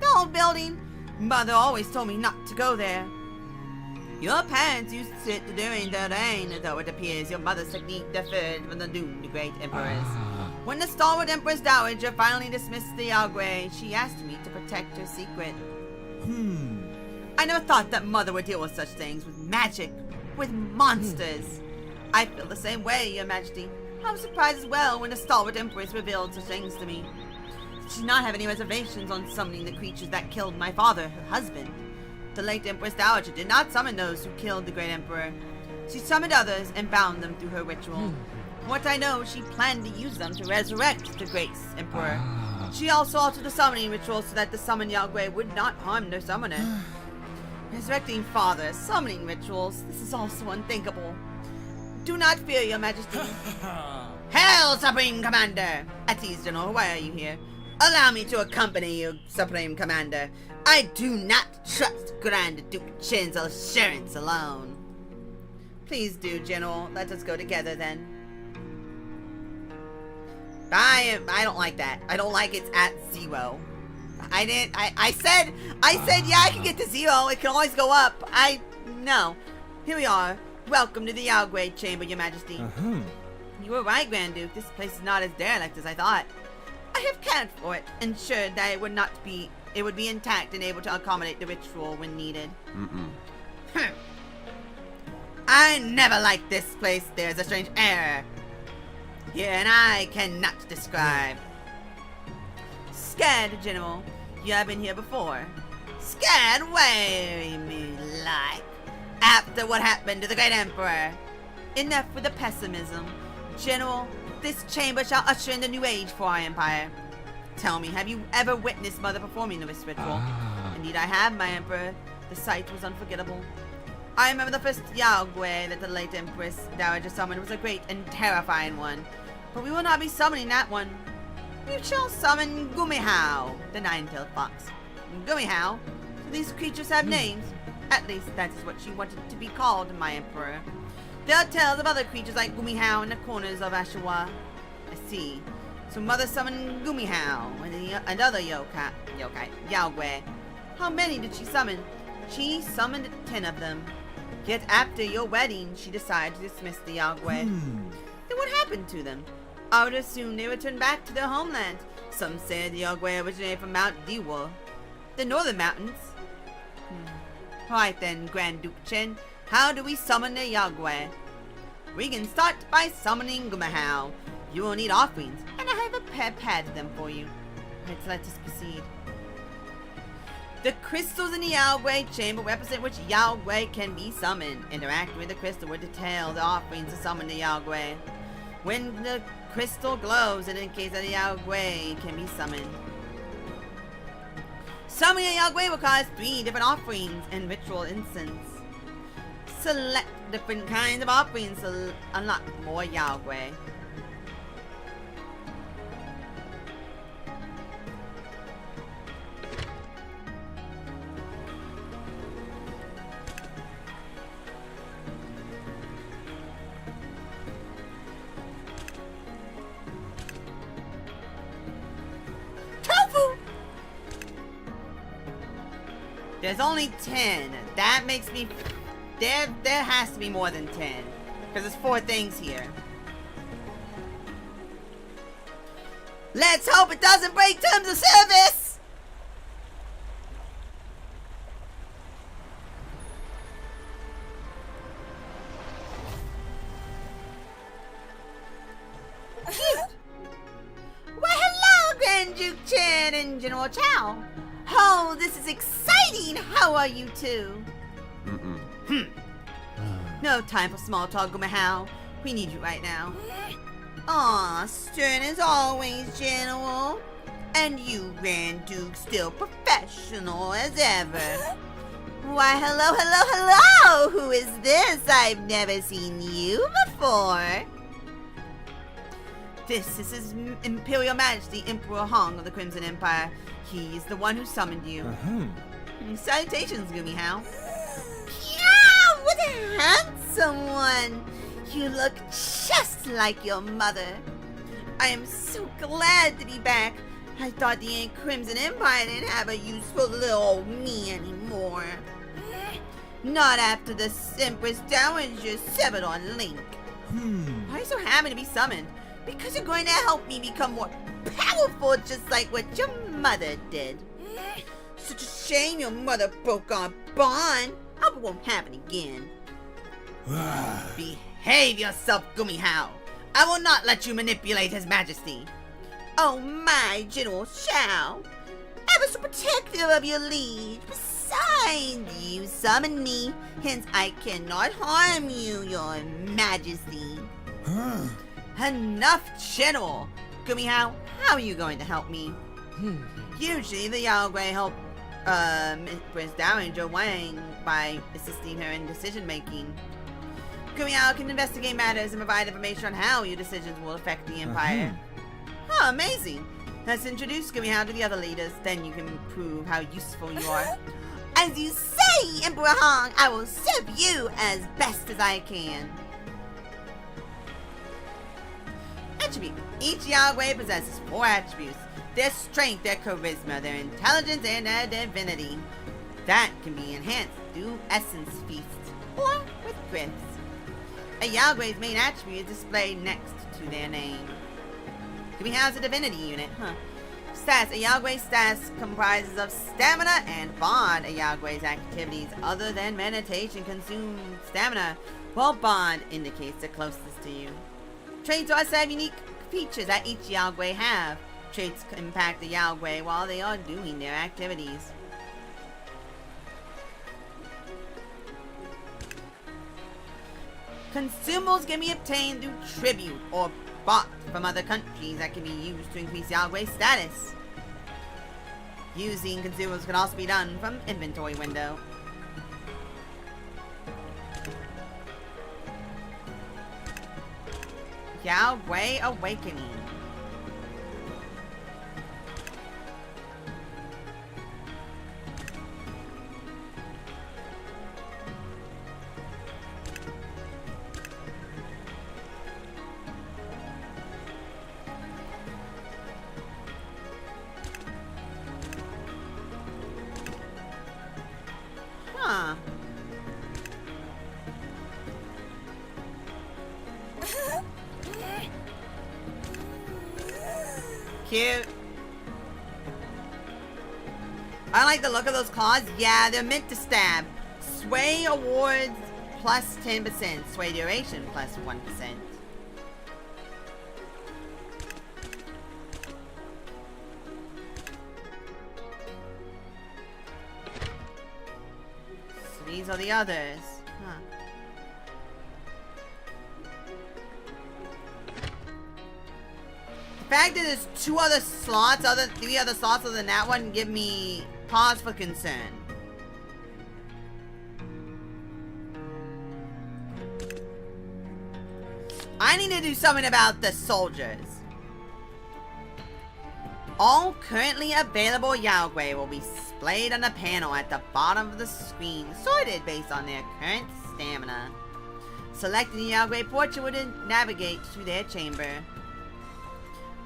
The old building? Mother always told me not to go there. Your parents used to sit during the reign, though it appears your mother's technique differed from the doomed great emperors. When the stalwart Empress Dowager finally dismissed the Yagwe, she asked me to protect her secret. I never thought that Mother would deal with such things, with magic, with monsters. I feel the same way, Your Majesty. I was surprised as well when the stalwart Empress revealed such things to me. She did not have any reservations on summoning the creatures that killed my father, her husband. The late Empress Dowager did not summon those who killed the great emperor. She summoned others and bound them through her ritual. From what I know, she planned to use them to resurrect the great emperor. She also altered the summoning ritual so that the summoned Yagwe would not harm their summoner. Resurrecting father, summoning rituals, this is also unthinkable. Do not fear, Your Majesty. Hail, Supreme Commander! At ease, General, why are you here? Allow me to accompany you, Supreme Commander. I do not trust Grand Duke Chin's assurance alone. Please do, General. Let us go together, then. I don't like that. I don't like it's at 0. I said, yeah, I can get to 0. It can always go up. No. Here we are. Welcome to the Yagwe Chamber, Your Majesty. You were right, Grand Duke. This place is not as derelict as I thought. I have cared for it, ensured that it would be intact and able to accommodate the ritual when needed. I never liked this place. There's a strange air here, and I cannot describe. Scared, General. You have been here before. Scared? Way me like. After what happened to the great Emperor. Enough with the pessimism. General, this chamber shall usher in the new age for our empire. Tell me, have you ever witnessed Mother performing this ritual? Indeed I have, my Emperor. The sight was unforgettable. I remember the first Yagwe that the late Empress Dowager summoned was a great and terrifying one. But we will not be summoning that one. We shall summon Gumihao, the nine-tailed fox. Gumihao? So these creatures have names. At least that is what she wanted to be called, my Emperor. There are tales of other creatures like Gumihao in the corners of Ashawa. I see. So Mother summoned Gumihao and other yokai, Yagwe. How many did she summon? She summoned 10 of them. Yet after your wedding, she decided to dismiss the Yagwe. Then what happened to them? I would assume they returned back to their homeland. Some say the Yagwe originated from Mount Diwa, the northern mountains. Right then, Grand Duke Chen, how do we summon the Yagwe? We can start by summoning Gumihao. You will need offerings, and I have prepared them for you. Right, so let us proceed. The crystals in the Yagwe chamber represent which Yagwe can be summoned. Interact with the crystal will detail the offerings to summon the Yagwe. When the crystal glows, it indicates that the Yagwe can be summoned. Summoning a Yagwe requires 3 different offerings and ritual incense. Select different kinds of offerings to unlock more Yagwe. There's only 10. That makes me... There has to be more than 10. Because there's 4 things here. Let's hope it doesn't break terms of service! Well, hello, Grand Duke Chen and General Chao. Oh, this is exciting! How are you two? No time for small talk, Gumihao. We need you right now. Aw, stern as always, General. And you, Grand Duke, still professional as ever. Why, hello! Who is this? I've never seen you before. This is His Imperial Majesty, Emperor Hong of the Crimson Empire. He's the one who summoned you. Salutations, Gumihao. Yeah, what a handsome one. You look just like your mother. I am so glad to be back. I thought the Crimson Empire didn't have a useful little old me anymore. Not after the Empress Dowager severed our link. Why are you so happy to be summoned? Because you're going to help me become more powerful, just like what your mother did. Such a shame your mother broke our bond. I hope it won't happen again. Behave yourself, Gumihao. I will not let you manipulate His Majesty. Oh my, General Shao. Ever so protective of your liege. Besides, you summoned me, hence I cannot harm you, Your Majesty. Enough, General. Gumihao, how are you going to help me? Usually, the Yagwe help Empress Dowager Wang by assisting her in decision-making. Gumiao can investigate matters and provide information on how your decisions will affect the Empire. Huh, amazing. Let's introduce Gumiao to the other leaders, then you can prove how useful you are. As you say, Emperor Hong, I will serve you as best as I can. Attribute. Each Yagwei possesses 4 attributes. Their strength, their charisma, their intelligence, and their divinity. That can be enhanced through Essence Feasts or with gifts. A Yagwei's main attribute is displayed next to their name. Gumiao's a divinity unit, Stats. A Yagwei's stats comprises of stamina and bond. A Yagwei's activities other than meditation consume stamina, while bond indicates the closest to you. Traits also have unique features that each Yagwei have. Traits impact the Yagwei while they are doing their activities. Consumables can be obtained through tribute or bought from other countries that can be used to increase Yagwei status. Using consumables can also be done from inventory window. Yagwei Awakening. Huh. Cute. I like the look of those claws. Yeah, they're meant to stab. Sway awards plus 10%. Sway duration plus 1%. So these are the others. Huh. The fact that there's 3 other slots other than that one give me pause for concern. I need to do something about the soldiers. All currently available Yagwei will be displayed on a panel at the bottom of the screen, sorted based on their current stamina. Selecting the Yagwei portrait will navigate to their chamber.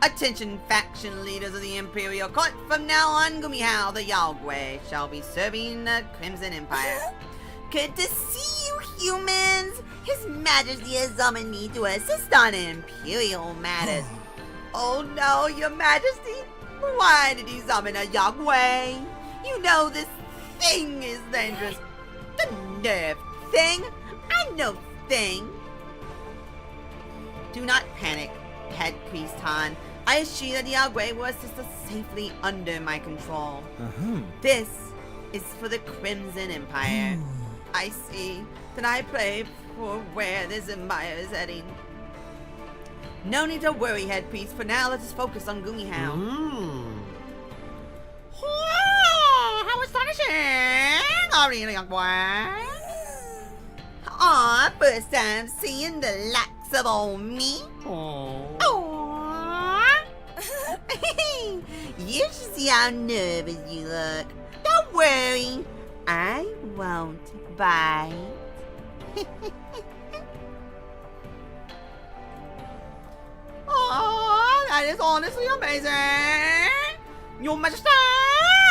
Attention faction leaders of the Imperial Court, from now on Gumiao the Yagwei shall be serving the Crimson Empire. Good to see you, humans! His Majesty has summoned me to assist on Imperial matters. Oh no, Your Majesty! Why did he summon a Yagwei? You know this thing is dangerous. The nerve. Thing? I'm no thing. Do not panic, Head Priest Han. I assure you that the Yagwei will assist us safely under my control. This is for the Crimson Empire. I see. Then I pray for where this empire is heading. No need to worry, Head Priest. For now, let us focus on Gumiao. Oh, how astonishing! Oh, really, young boy? Aw, first time seeing the likes of old me. Aww. You should see how nervous you look. Don't worry, I won't bite. Oh, that is honestly amazing. Your Majesty,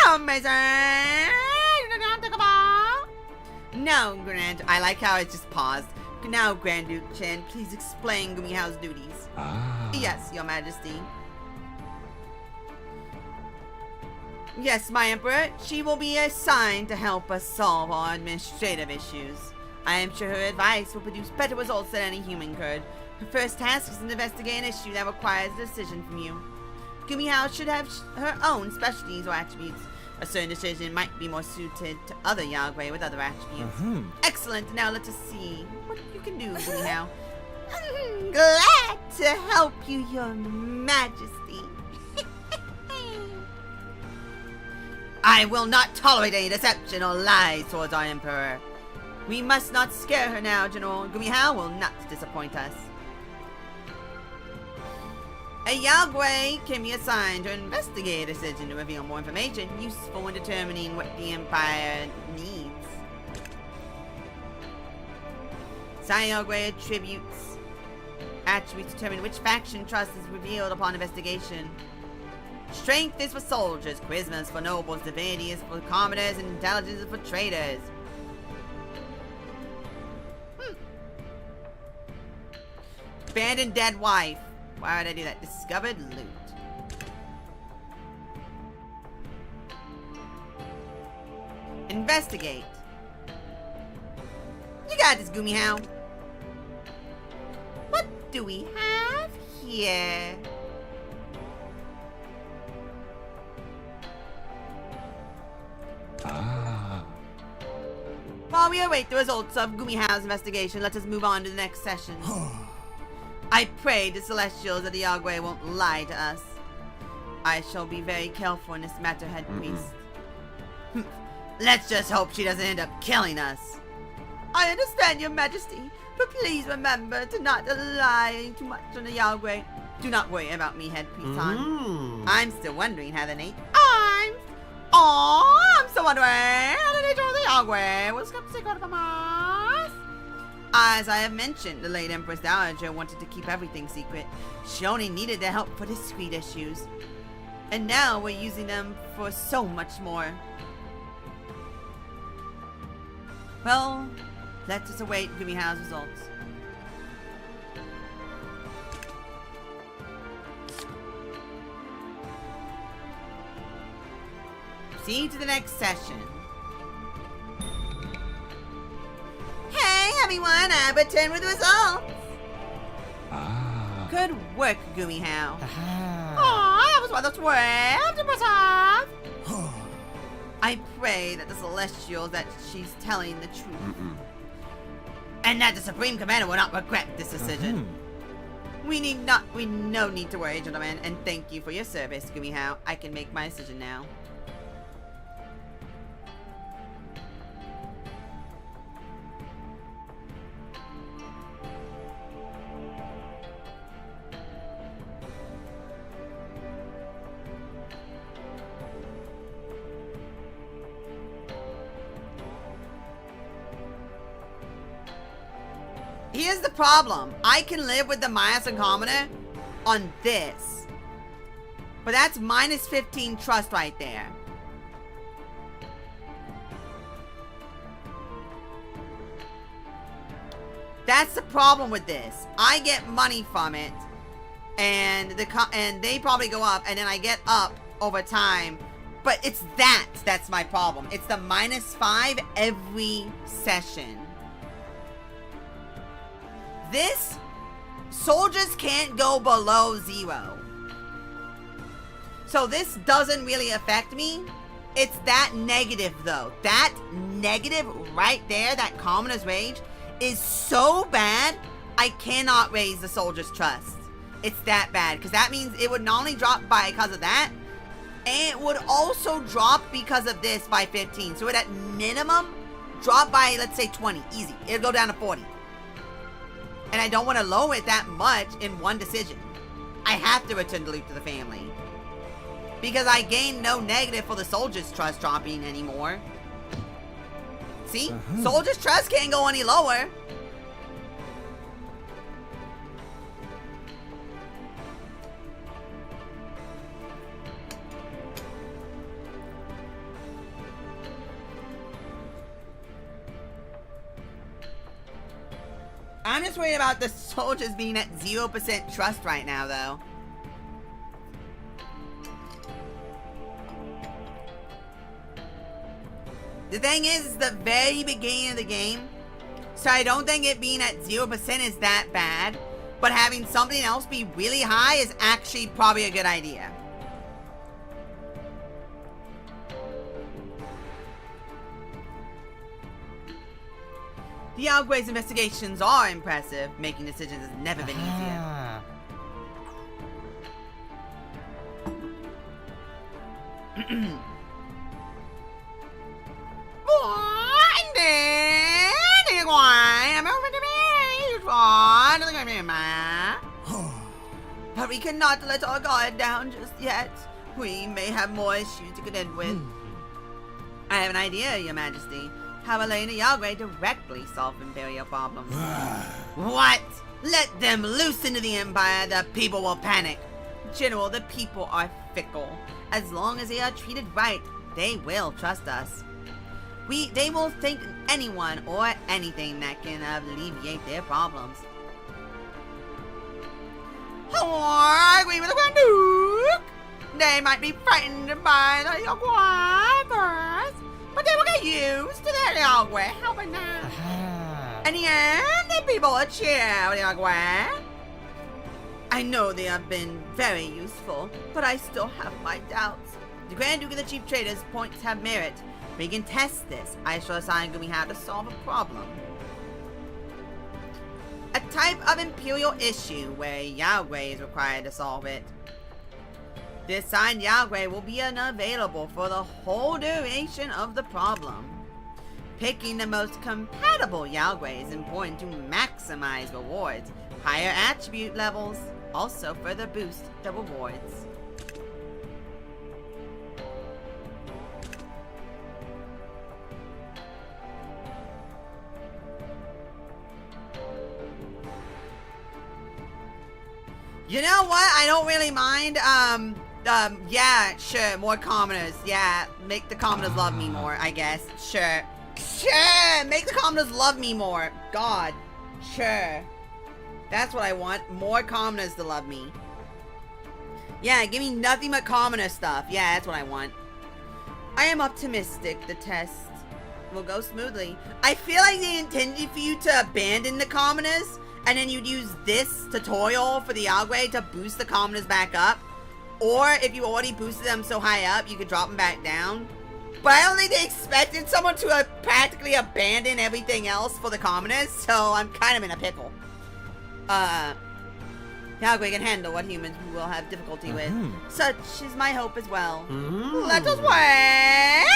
amazing. No, Grand. I like how it just paused. Now, Grand Duke Chen, please explain Gumiao's duties. Yes, Your Majesty. Yes, my Emperor. She will be assigned to help us solve our administrative issues. I am sure her advice will produce better results than any human could. Her first task is to investigate an issue that requires a decision from you. Gumiao should have her own specialties or attributes. A certain decision might be more suited to other Yagwei with other attributes. Excellent. Now let us see what you can do, Gumiao. Glad to help you, Your Majesty. I will not tolerate any deception or lies towards our Emperor. We must not scare her now, General. Gumihao will not disappoint us. A Yagway can be assigned to investigate a decision to reveal more information useful in determining what the Empire needs. Yagway attributes determine which faction trust is revealed upon investigation. Strength is for soldiers, charisma is for nobles, divinity is for commoners, and intelligence is for traders. Abandoned dead wife. Why would I do that? Discovered loot. Investigate. You got this, Gumihao. What do we have here? While we await the results of Gumihao's investigation, let us move on to the next session. I pray the Celestials of the Yagway won't lie to us. I shall be very careful in this matter, Head Priest. Let's just hope she doesn't end up killing us. I understand, Your Majesty, but please remember to not rely too much on the Yagway. Do not worry about me, Head Priest Han. I'm still wondering how the nature... I'm still wondering how the nature of the Yagway was kept secret from us. As I have mentioned, the late Empress Dowager wanted to keep everything secret. She only needed their help for discreet issues. And now we're using them for so much more. Well, let us await Gumihao's results. Proceed to the next session. Hey everyone, I returned with the results. Good work, Gumihao. That was well impressive. I pray that the Celestials that she's telling the truth. And that the Supreme Commander will not regret this decision. We no need to worry, gentlemen, and thank you for your service, Gumihao. I can make my decision now. Here's the problem. I can live with the minus and commoner on this. But that's minus 15 trust right there. That's the problem with this. I get money from it. And they probably go up. And then I get up over time. But it's that's my problem. It's the minus 5 every session. This, soldiers can't go below 0. So this doesn't really affect me. It's that negative though. That negative right there, that commoner's rage, is so bad, I cannot raise the soldier's trust. It's that bad, because that means it would not only drop by because of that, and it would also drop because of this by 15. So it at minimum drop by, let's say 20, easy. It'll go down to 40. And I don't want to lower it that much in one decision. I have to return the loot to the family. Because I gain no negative for the soldier's trust dropping anymore. See? Soldier's trust can't go any lower. I'm just worried about the soldiers being at 0% trust right now, though. The thing is, it's the very beginning of the game, so I don't think it being at 0% is that bad, but having something else be really high is actually probably a good idea. The Yagway's investigations are impressive. Making decisions has never been easier. And then I'm over to me. But we cannot let our guard down just yet. We may have more issues to contend with. I have an idea, Your Majesty. Have Elena Yagwe directly solve Imperial problems. What? Let them loose into the Empire, the people will panic. General, the people are fickle. As long as they are treated right, they will trust us. They will thank anyone or anything that can alleviate their problems. I agree with the Grand Duke. They might be frightened by the Yagwe first, but they will get used to their Yagwe helping them. And in the end, the people will cheer the Yagwe. I know they have been very useful, but I still have my doubts. The Grand Duke and the Chief Trader's points have merit. We can test this. I shall assign Gumi how to solve a problem. A type of Imperial issue where Yagwe is required to solve it. The assigned Yagwe will be unavailable for the whole duration of the problem. Picking the most compatible Yagwe is important to maximize rewards. Higher attribute levels also further boost the rewards. You know what? I don't really mind. Yeah, sure. More commoners. Yeah, make the commoners love me more, I guess. Sure. Sure! Make the commoners love me more. God. Sure. That's what I want. More commoners to love me. Yeah, give me nothing but commoner stuff. Yeah, that's what I want. I am optimistic the test will go smoothly. I feel like they intended for you to abandon the commoners, and then you'd use this tutorial for the Yagwe to boost the commoners back up. Or if you already boosted them so high up, you could drop them back down. But I don't think they expected someone to practically abandon everything else for the commoners, so I'm kind of in a pickle. Yagwe can handle what humans will have difficulty with. Such is my hope as well. Let us wait.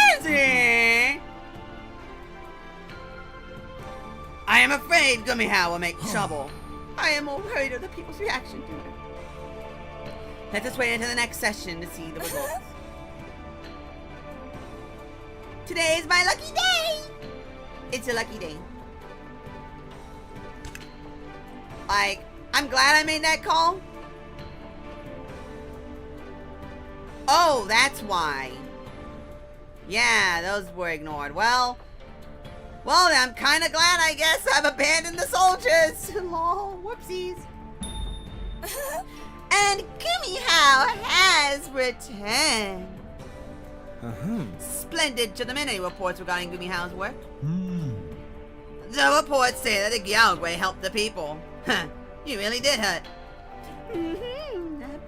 I am afraid Gumihao will make trouble. I am more worried of the people's reaction to it. Let us wait until the next session to see the results. Today is my lucky day! It's a lucky day. Like, I'm glad I made that call. Oh, that's why. Yeah, those were ignored. Well, I'm kind of glad, I guess, I've abandoned the soldiers. Lol, whoopsies. And Gumihao has returned. Splendid. To the many reports regarding Gumihao's work. The reports say that the Yagwe helped the people. You really did hurt.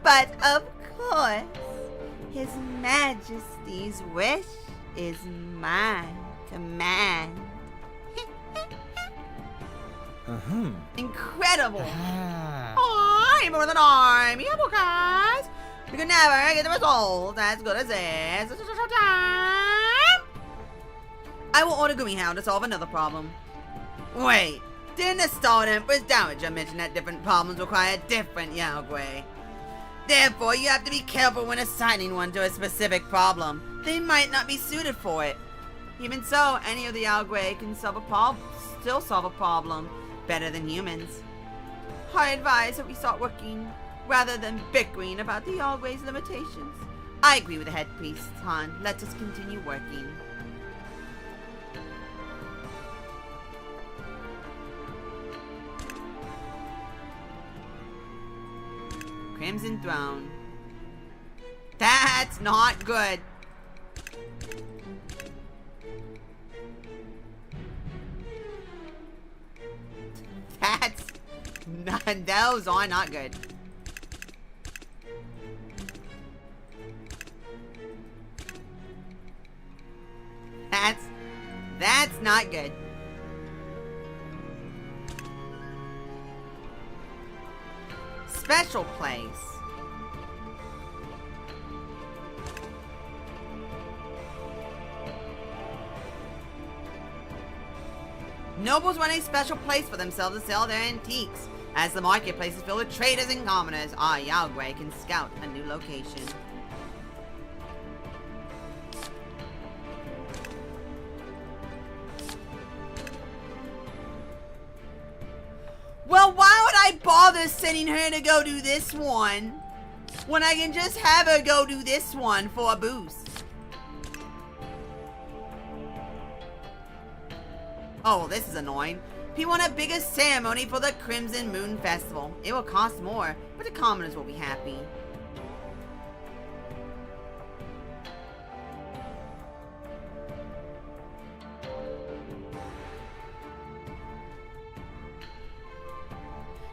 But of course, His Majesty's wish is my command. Incredible. I'm more than army, guys. We could never get the results as good as this. I will order Gumihao to solve another problem. Wait, didn't the Star Empress Dowager mention that different problems require different Yagwe? Therefore, you have to be careful when assigning one to a specific problem. They might not be suited for it. Even so, any of the Yagwe can still solve a problem better than humans. I advise that we start working rather than bickering about the Yagwe's limitations. I agree with the head priest, Han. Let us continue working. Crimson Throne. That's not good. Those are not good. That's not good. Special place. Nobles run a special place for themselves to sell their antiques. As the marketplace is filled with traders and commoners, our Yagway can scout a new location. Well, why would I bother sending her to go do this one when I can just have her go do this one for a boost? Oh, this is annoying. People want a bigger ceremony for the Crimson Moon Festival. It will cost more, but the commoners will be happy.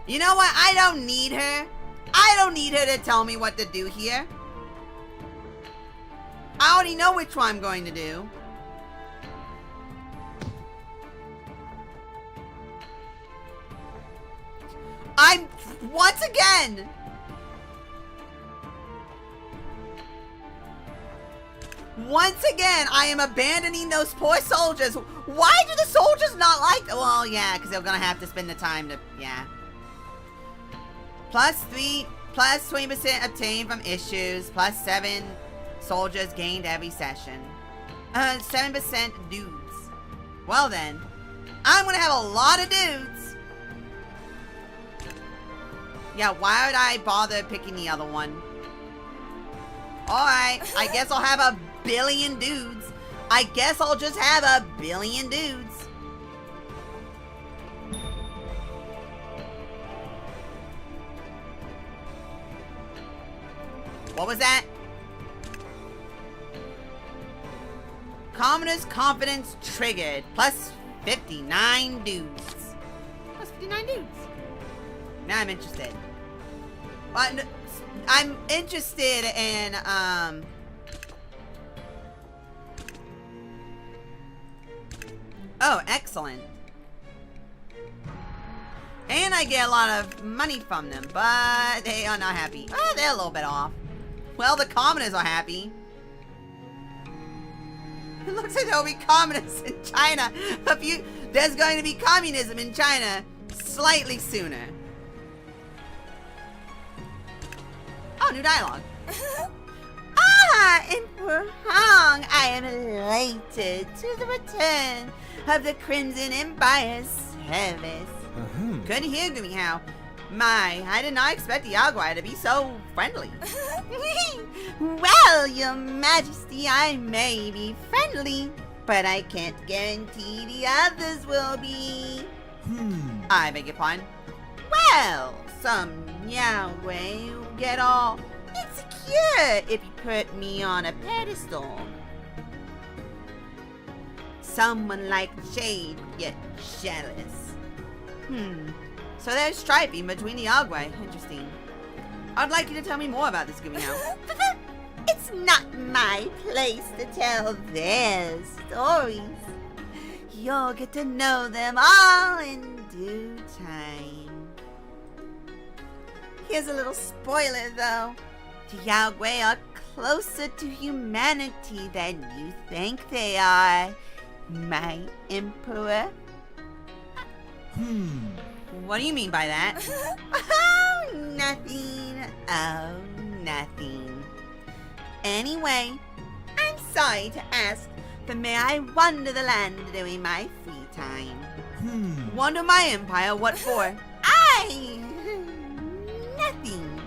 You know what? I don't need her. I don't need her to tell me what to do here. I already know which one I'm going to do. Once again. Once again, I am abandoning those poor soldiers. Why do the soldiers not like them? Well, yeah, because they're going to have to spend the time to, yeah. Plus 20% obtained from issues. Plus 7 soldiers gained every session. 7% dudes. Well then, I'm going to have a lot of dudes. Yeah, why would I bother picking the other one? Alright, I guess I'll have a billion dudes. I guess I'll just have a billion dudes. What was that? Commoner's confidence triggered. Plus 59 dudes. Plus 59 dudes. Now I'm interested. I'm interested in, Oh, excellent. And I get a lot of money from them, but they are not happy. Oh, they're a little bit off. Well, the commoners are happy. It looks like there'll be communists in China. There's going to be communism in China slightly sooner. Oh, new dialogue. Emperor Hong, I am elated to the return of the Crimson Empire's service. Good to hear, Gumi Hao. My, I did not expect the Yagwai to be so friendly. Well, Your Majesty, I may be friendly, but I can't guarantee the others will be. I beg your pardon. Well, some Yagwai will get all insecure if you put me on a pedestal. Someone like Jade would get jealous. So there's striping between the Yagwai. Interesting. I'd like you to tell me more about this, Gumi Hao. It's not my place to tell their stories. You'll get to know them all in due time. Here's a little spoiler, though. The Yagwai are closer to humanity than you think they are, my Emperor. What do you mean by that? Oh, nothing. Oh, nothing. Anyway, I'm sorry to ask, but may I wander the land during my free time? Wander my empire? What for? Nothing.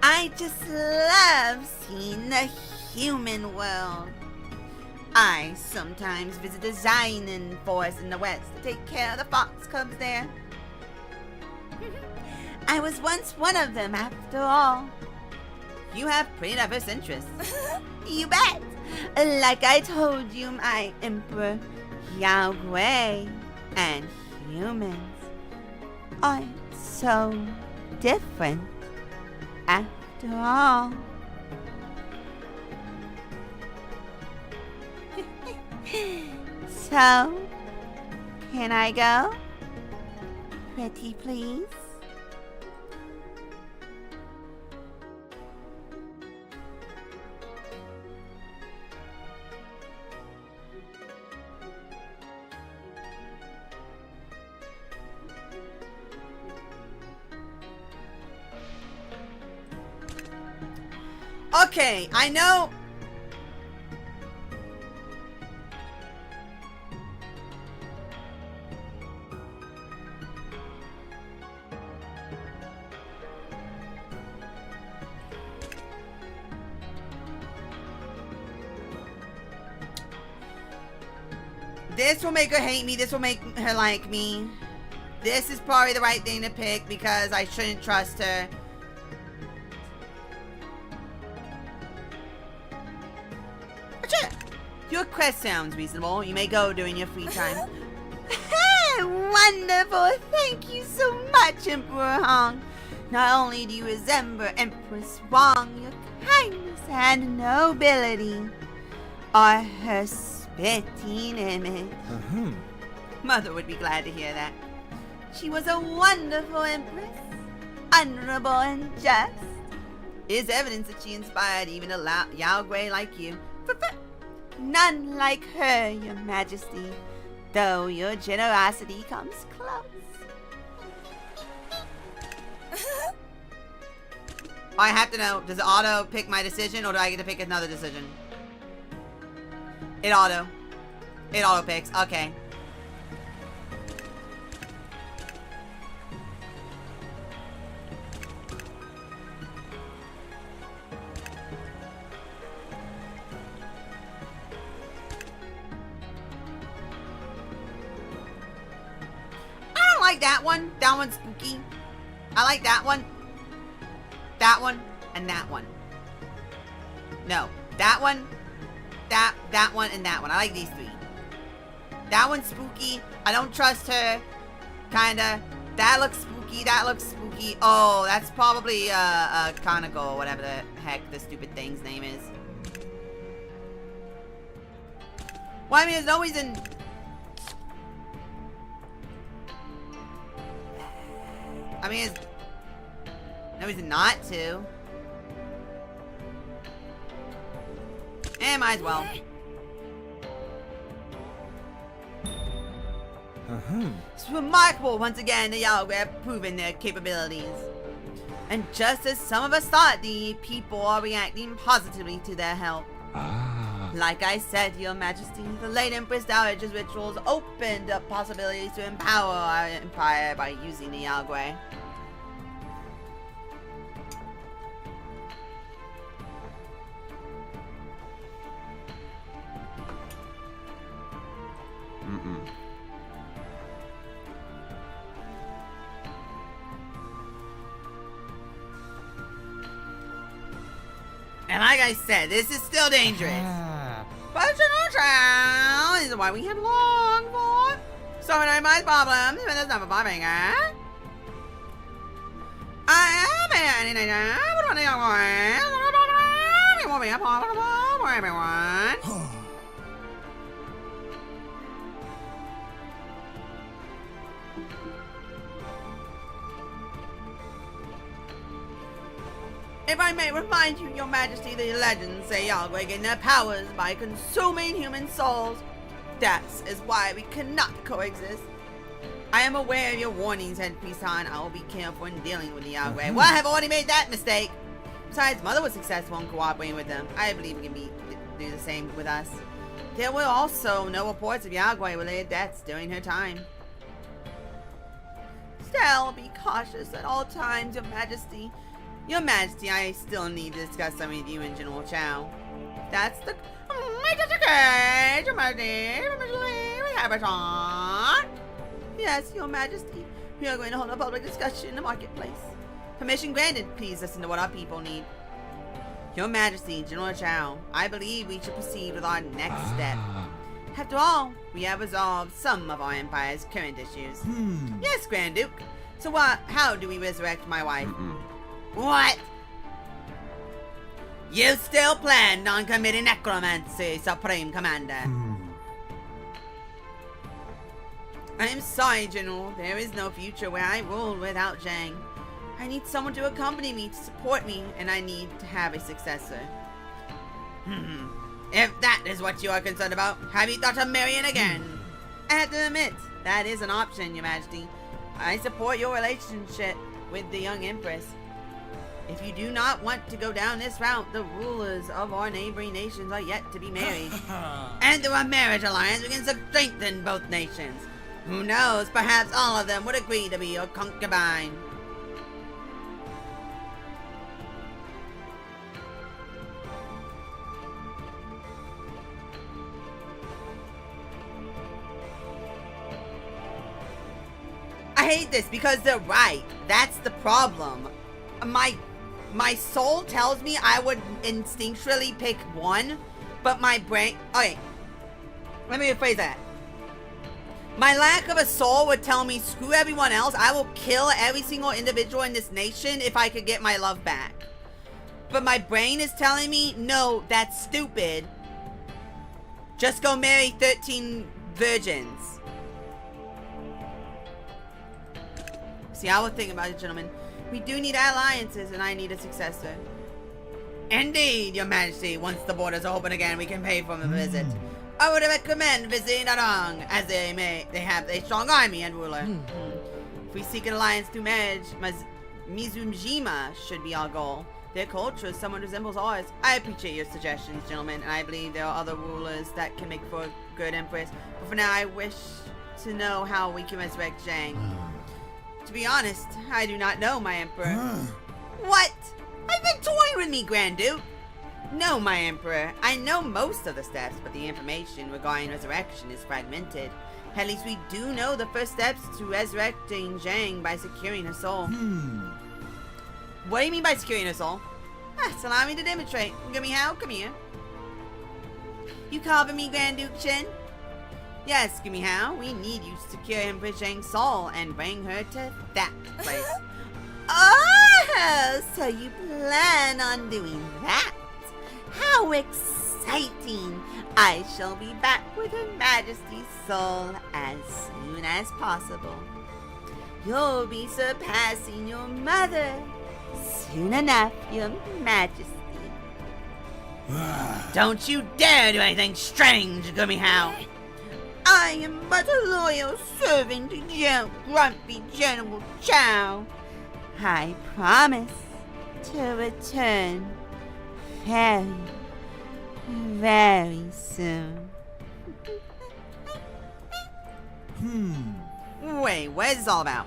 I just love seeing the human world. I sometimes visit the Xiaonan forest in the west to take care of the fox cubs there. I was once one of them, after all. You have pretty diverse interests. You bet. Like I told you, my Emperor, Yagwai and humans are so different, after all. So, can I go? Pretty please? Okay, I know. This will make her hate me. This will make her like me. This is probably the right thing to pick because I shouldn't trust her. Your quest sounds reasonable. You may go during your free time. Wonderful. Thank you so much, Emperor Hong. Not only do you resemble Empress Wong, your kindness and nobility are her spitting image. Mother would be glad to hear that. She was a wonderful empress, honorable and just. Is evidence that she inspired even a Yao Gui like you. None like her, your majesty, though your generosity comes close. I have to know, does it auto pick my decision or do I get to pick another decision? It auto picks, okay. I like that one. That one's spooky. I like that one. That one. And that one. No. That one. That one and that one. I like these three. That one's spooky. I don't trust her. Kinda. That looks spooky. That looks spooky. Oh, that's probably a conical, whatever the heck the stupid thing's name is. Well, I mean, there's no reason. I mean, it's no reason not to. Might as well. It's remarkable once again the Yao Gui have proven their capabilities. And just as some of us thought, the people are reacting positively to their help. Like I said, Your Majesty, the late Empress Dowager's rituals opened up possibilities to empower our empire by using the Yao Gui. And like I said, this is still dangerous. But this is why we have long for. So many minds problems, but there's never bombing, eh? I am it will be impossible for everyone. If I may remind you, Your Majesty, the legends say Yao Gui gain their powers by consuming human souls. That is why we cannot coexist. I am aware of your warnings, Headpiece Han. I will be careful in dealing with the Yao Gui. Well, I have already made that mistake. Besides, Mother was successful in cooperating with them. I believe we can do the same with us. There were also no reports of Yao Gui related deaths during her time. Still, be cautious at all times, Your Majesty. Your Majesty, I still need to discuss something with you and General Chao. That's the... It's okay, Your Majesty. We have it on. Yes, Your Majesty. We are going to hold a public discussion in the marketplace. Permission granted. Please listen to what our people need. Your Majesty, General Chao, I believe we should proceed with our next step. After all, we have resolved some of our empire's current issues. Yes, Grand Duke. So how do we resurrect my wife? What? You still planned on committing necromancy, Supreme Commander? I am sorry, General. There is no future where I rule without Zhang. I need someone to accompany me, to support me, and I need to have a successor. If that is what you are concerned about, have you thought of marrying again? I have to admit, that is an option, Your Majesty. I support your relationship with the young Empress. If you do not want to go down this route, the rulers of our neighboring nations are yet to be married. And through a marriage alliance, we can strengthen both nations. Who knows, perhaps all of them would agree to be your concubine. I hate this because they're right. That's the problem. My soul tells me I would instinctually pick one, but my brain... Okay, let me rephrase that. My lack of a soul would tell me, screw everyone else, I will kill every single individual in this nation if I could get my love back. But my brain is telling me, no, that's stupid. Just go marry 13 virgins. See, I will think about it, gentlemen. We do need alliances, and I need a successor. Indeed, Your Majesty. Once the borders are open again, we can pay for a visit. I would recommend visiting Narang, as they have a strong army and ruler. If we seek an alliance through marriage, Mizunjima should be our goal. Their culture somewhat resembles ours. I appreciate your suggestions, gentlemen, and I believe there are other rulers that can make for a good empress. But for now, I wish to know how we can resurrect Zhang. To be honest, I do not know, my emperor. What? I've been toying with me, Grand Duke. No, my emperor. I know most of the steps, but the information regarding resurrection is fragmented. At least we do know the first steps to resurrecting Zhang by securing her soul. What do you mean by securing her soul? So allow me to demonstrate. Give me how? Come here. You call me Grand Duke Shen? Yes, give me how. We need you to secure Empress Zhang's soul and bring her to that place. Oh, so you plan on doing that? How exciting! I shall be back with Her Majesty's soul as soon as possible. You'll be surpassing your mother soon enough, Your Majesty. Don't you dare do anything strange, Gummihao. I am but a loyal servant to Grumpy General Chow. I promise to return very, very soon. Wait, what is this all about?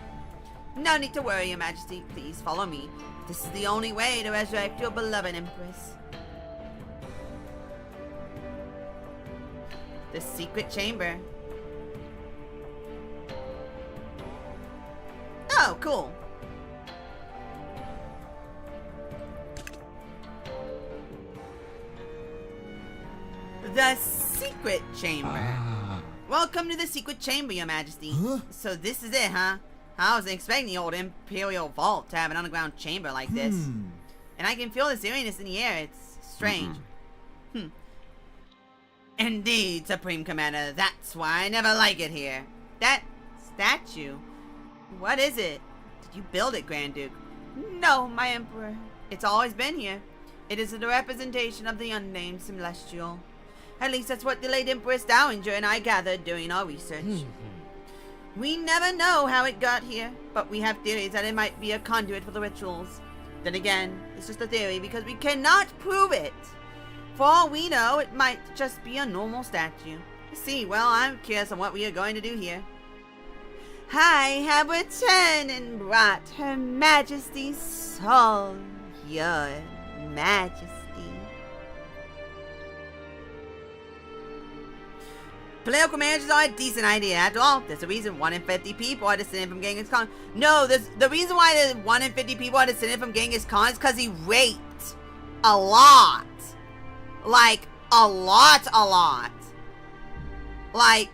No need to worry, Your Majesty. Please follow me. This is the only way to resurrect your beloved Empress. The secret chamber. Oh, cool. The secret chamber. Welcome to the secret chamber, Your Majesty. Huh? So this is it, huh? I wasn't expecting the old Imperial Vault to have an underground chamber like this. And I can feel this eeriness in the air. It's strange. Indeed, Supreme Commander. That's why I never like it here. That statue. What is it? Did you build it, Grand Duke? No, my Emperor. It's always been here. It is a representation of the unnamed Celestial. At least that's what the late Empress Dowager and I gathered during our research. We never know how it got here, but we have theories that it might be a conduit for the rituals. Then again, it's just a theory because we cannot prove it. For all we know, it might just be a normal statue. See, well, I'm curious on what we are going to do here. I have returned and brought Her Majesty's soul, Your Majesty. Political marriages are a decent idea. After all, there's a reason 1 in 50 people are descended from Genghis Khan. No, the reason why the 1 in 50 people are descended from Genghis Khan is because he raped a lot. Like, a lot. Like,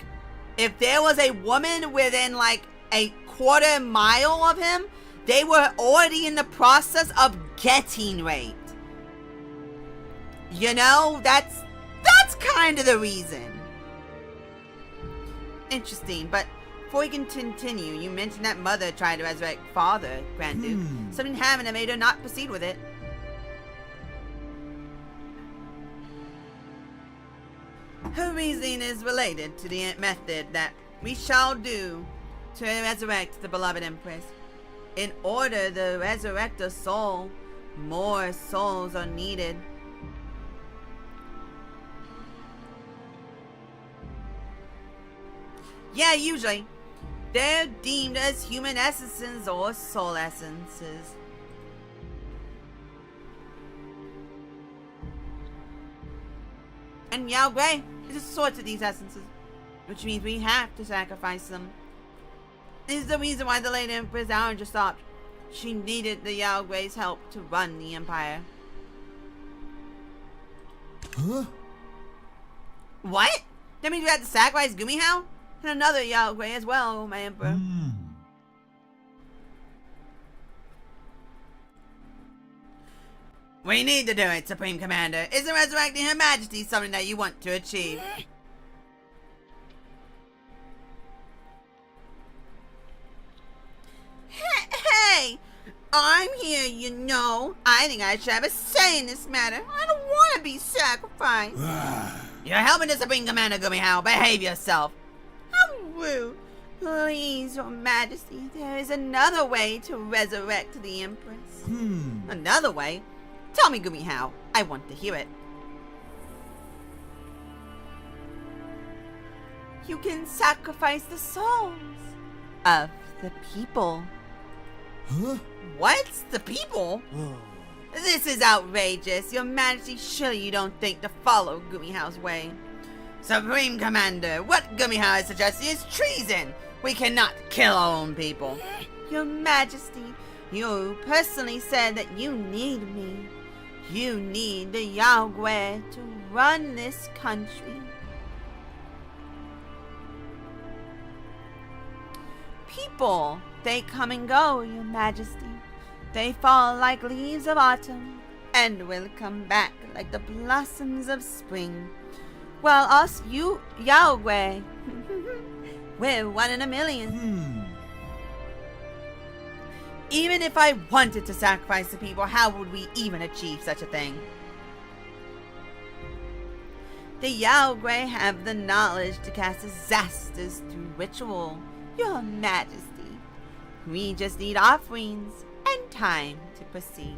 if there was a woman within, like, a quarter mile of him, they were already in the process of getting raped. You know, that's kind of the reason. Interesting, but before we can continue, you mentioned that Mother tried to resurrect Father, Grand Duke. Something happened that made her not proceed with it. Her reasoning is related to the method that we shall do to resurrect the beloved Empress. In order to resurrect her soul, More souls are needed. Yeah, usually. They're deemed as human essences or soul essences. And Yao Gui is a source of these essences, which means we have to sacrifice them. This is the reason why the late Empress Arranger stopped. She needed the Yao Gui's help to run the Empire. Huh? What? That means we have to sacrifice Gumihao? And another Yao Gui as well, my Emperor. We need to do it, Supreme Commander. Isn't resurrecting Her Majesty something that you want to achieve? Hey! I'm here, you know. I think I should have a say in this matter. I don't want to be sacrificed. You're helping the Supreme Commander, Gumihao. Behave yourself. How rude. Please, Your Majesty, there is another way to resurrect the Empress. Another way? Tell me, Gumihao. I want to hear it. You can sacrifice the souls of the people. Huh? What? The people? This is outrageous. Your Majesty, surely you don't think to follow Gumihao's way. Supreme Commander, what Gumihao is suggesting is treason. We cannot kill our own people. Your Majesty, you personally said that you need me. You need the Yao Gui to run this country. People, they come and go, Your Majesty. They fall like leaves of autumn and will come back like the blossoms of spring. While us, Yao Gui, we're 1 in a million. Even if I wanted to sacrifice the people, how would we even achieve such a thing? The Yao Gui have the knowledge to cast disasters through ritual, Your Majesty. We just need offerings and time to proceed.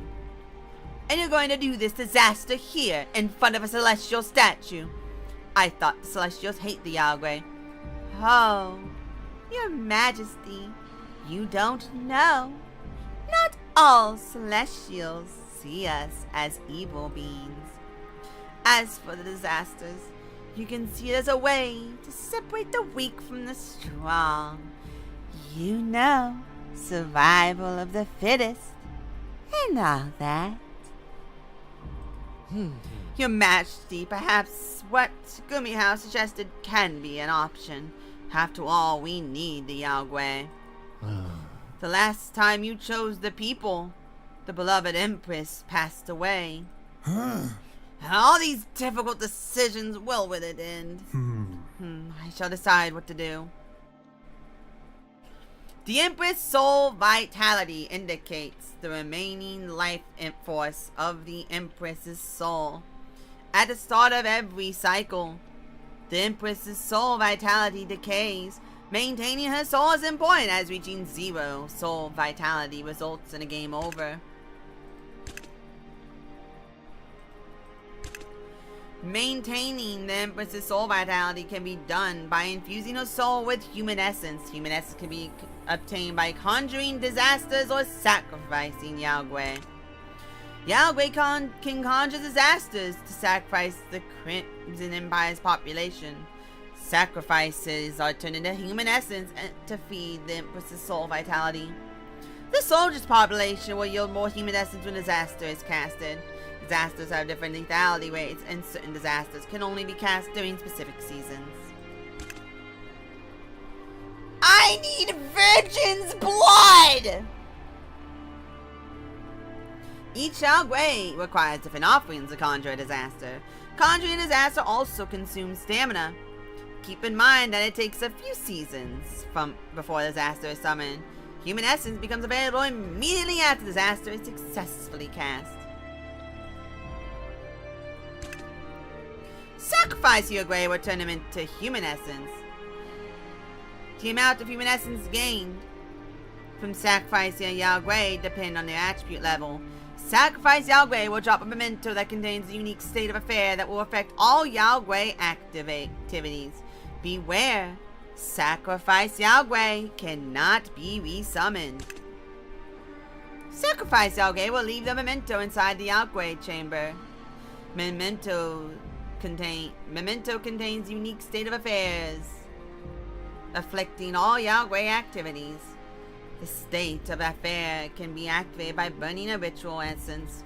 And you're going to do this disaster here in front of a celestial statue. I thought the Celestials hate the Yao Gui. Oh, Your Majesty, you don't know. Not all Celestials see us as evil beings. As for the disasters, you can see it as a way to separate the weak from the strong. You know, survival of the fittest and all that. Your Majesty, perhaps what Gumihao suggested can be an option. After all, we need the Yao Gui. The last time you chose the people, the beloved Empress passed away. And all these difficult decisions will with it end. I shall decide what to do. The Empress soul vitality indicates the remaining life force of the Empress's soul. At the start of every cycle, the Empress's soul vitality decays. Maintaining her soul is important, as reaching 0 soul vitality results in a game over. Maintaining the Empress's soul vitality can be done by infusing her soul with human essence. Human essence can be obtained by conjuring disasters or sacrificing Yao Gui. Yao Gui can conjure disasters to sacrifice the Crimson Empire's population. Sacrifices are turned into human essence to feed the Empress's soul vitality. The soldier's population will yield more human essence when disaster is casted. Disasters have different lethality rates, and certain disasters can only be cast during specific seasons. I need Virgin's blood! Each Yao Gui requires different offerings to conjure a disaster. Conjuring a disaster also consumes stamina. Keep in mind that it takes a few seasons before the disaster is summoned. Human essence becomes available immediately after the disaster is successfully cast. Sacrifice Yao Gui will turn him into human essence. The amount of human essence gained from sacrificing a Yao Gui depend on their attribute level. Sacrifice Yagway will drop a memento that contains a unique state of affair that will affect all Yagway activities. Beware, Sacrifice Yagway cannot be resummoned. Sacrifice Yagway will leave the memento inside the Yagway chamber. Memento contains unique state of affairs, afflicting all Yagway activities. The state of affair can be activated by burning a ritual essence.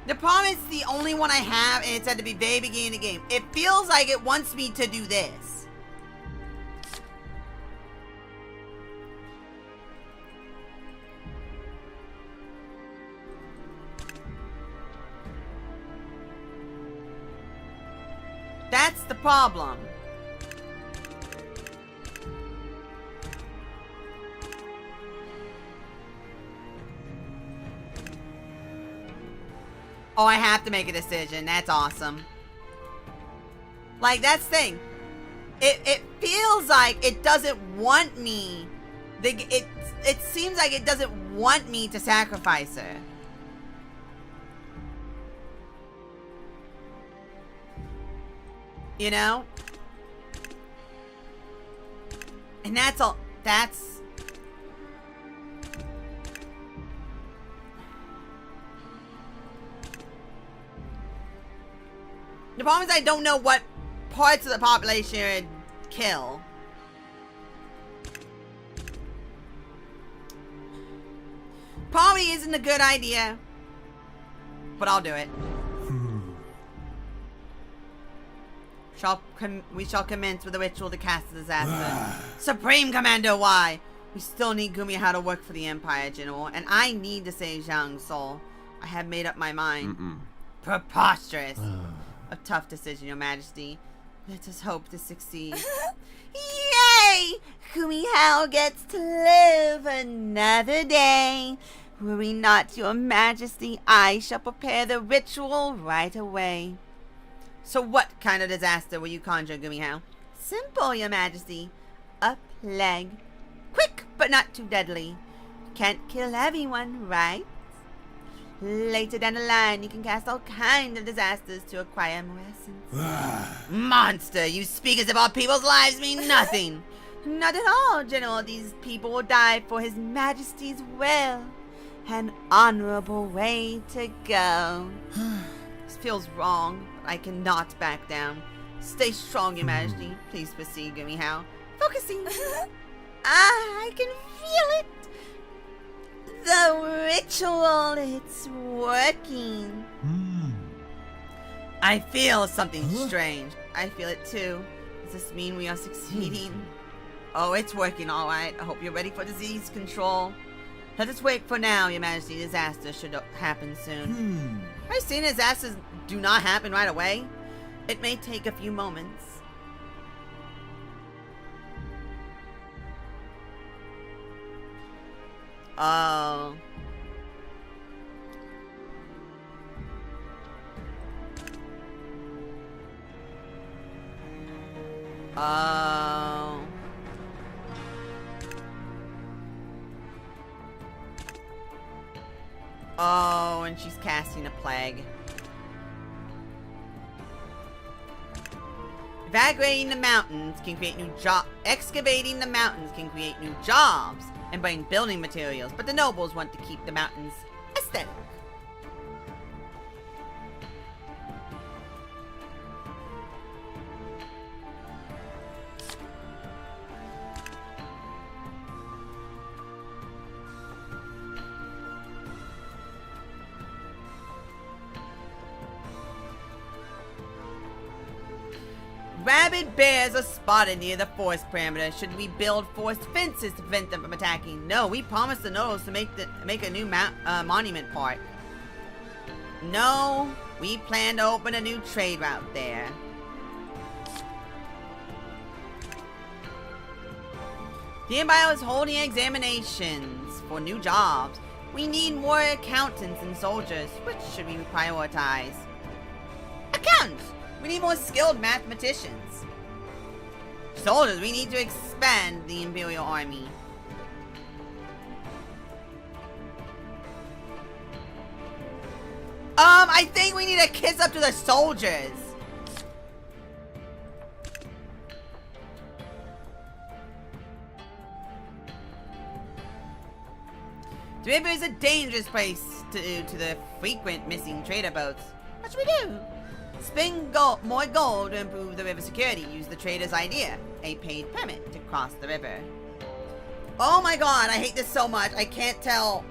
The problem is the only one I have, and it's at the very beginning of the game. It feels like it wants me to do this. That's the problem. Oh, I have to make a decision. That's awesome. Like, that's the thing. It feels like it doesn't want me. It seems like it doesn't want me to sacrifice her. You know? And that's all. That's... The problem is I don't know what parts of the population would kill. Probably isn't a good idea, but I'll do it. We shall commence with the ritual to cast the disaster. Supreme Commander Y! We still need Gumiha to work for the Empire, General, and I need to save Zhang's soul. I have made up my mind. Preposterous. A tough decision, Your Majesty. Let us hope to succeed. Yay! Gumiha gets to live another day. Worry not, Your Majesty. I shall prepare the ritual right away. So what kind of disaster will you conjure, Gumiha? Simple, Your Majesty. A plague. Quick, but not too deadly. Can't kill everyone, right? Later down the line, you can cast all kinds of disasters to acquire more essence. Monster, you speak as if our people's lives mean nothing. Not at all, General. These people will die for His Majesty's will. An honorable way to go. This feels wrong, but I cannot back down. Stay strong, Your Majesty. Please proceed, Gumiha. Focusing. I can feel it. The ritual, it's working. I feel something strange. I feel it too. Does this mean we are succeeding? Oh, it's working all right. I hope you're ready for disease control. Let us wait for now, Your Majesty. Disaster should happen soon. I've seen disasters do not happen right away. It may take a few moments. Oh. Oh. Oh, and she's casting a plague. Excavating the mountains can create new jobs and bring building materials, but the nobles want to keep the mountains aesthetic. Rabid bears are spotted near the forest perimeter. Should we build forest fences to prevent them from attacking? No, we promised the nobles to make a new monument park. No, we plan to open a new trade route there. The Empire is holding examinations for new jobs. We need more accountants and soldiers. Which should we prioritize? Accountants! We need more skilled mathematicians. Soldiers, we need to expand the Imperial Army. I think we need to kiss up to the soldiers. The river is a dangerous place to the frequent missing trader boats. What should we do? Spend more gold to improve the river security. Use the trader's idea. A paid permit to cross the river. Oh my god, I hate this so much. I can't tell.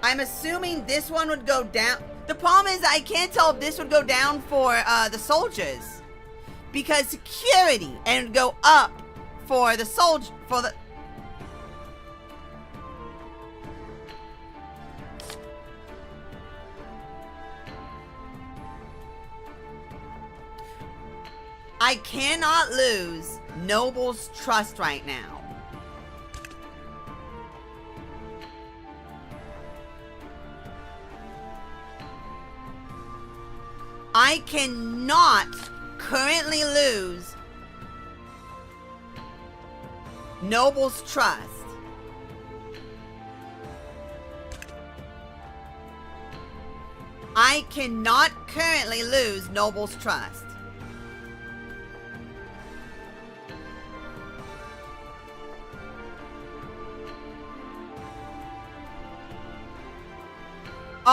I'm assuming this one would go down. The problem is I can't tell if this would go down for the soldiers. Because security and go up for the I cannot lose Noble's trust right now. I cannot currently lose Noble's trust. I cannot currently lose Noble's trust.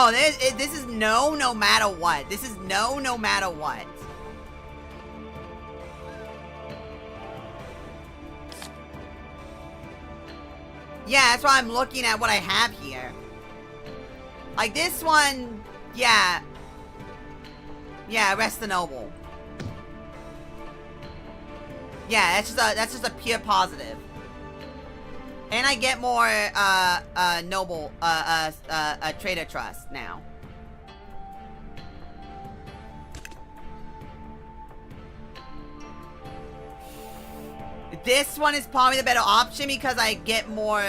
Oh, this is no matter what. This is no matter what. Yeah, that's why I'm looking at what I have here. Like this one, yeah. Yeah, arrest the noble. Yeah, that's just a pure positive. And I get more, noble, trader trust now. This one is probably the better option because I get more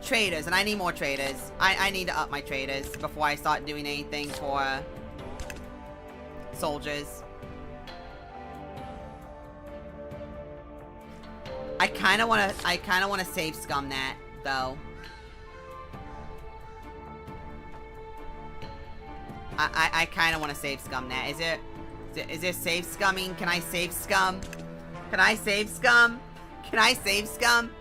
traders, and I need more traders. I need to up my traders before I start doing anything for soldiers. I kind of want to save scum that, though. I kind of want to save scum that. Is there save scumming? Can I save scum? Can I save scum? Can I save scum?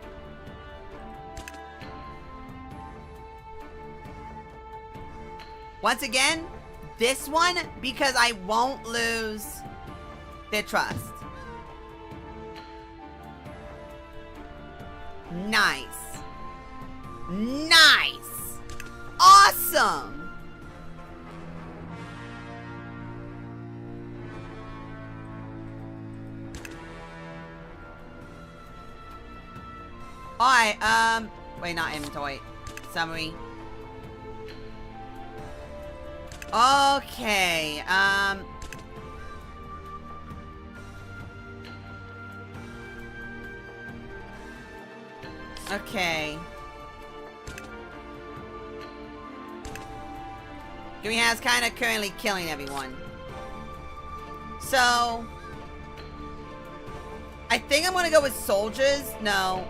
Once again, this one, because I won't lose their trust. Nice. Nice. Awesome. Alright, wait, not inventory. Summary. Okay, okay. Goomy How's kind of currently killing everyone. So, I think I'm gonna go with soldiers. No.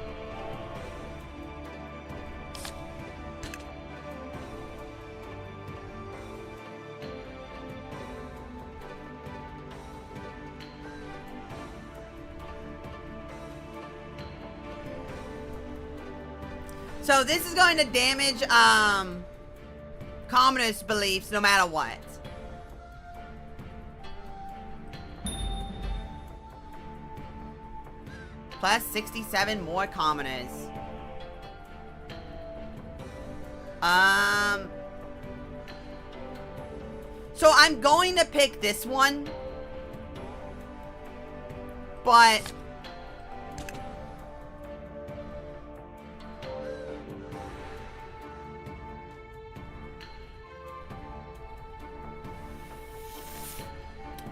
So this is going to damage commoners' beliefs no matter what. Plus 67 more commoners. So I'm going to pick this one. But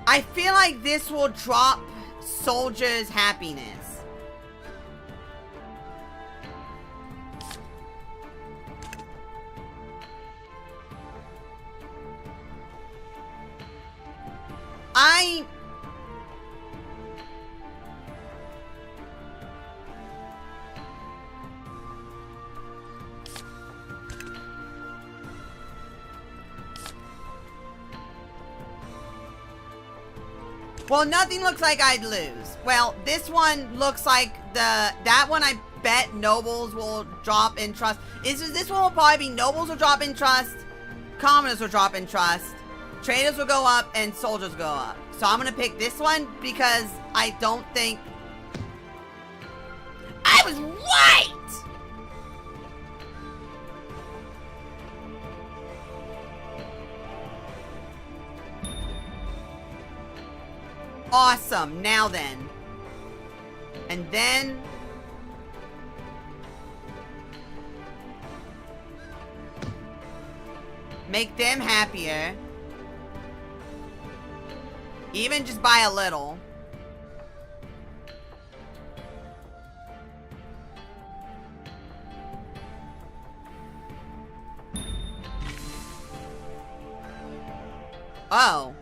I feel like this will drop soldiers' happiness. Well, nothing looks like I'd lose. Well, this one looks like that one I bet nobles will drop in trust. This one will probably be nobles will drop in trust, commoners will drop in trust, traders will go up, and soldiers will go up. So I'm gonna pick this one because I don't think I was right! Awesome. Now then. And then make them happier. Even just by a little. Oh.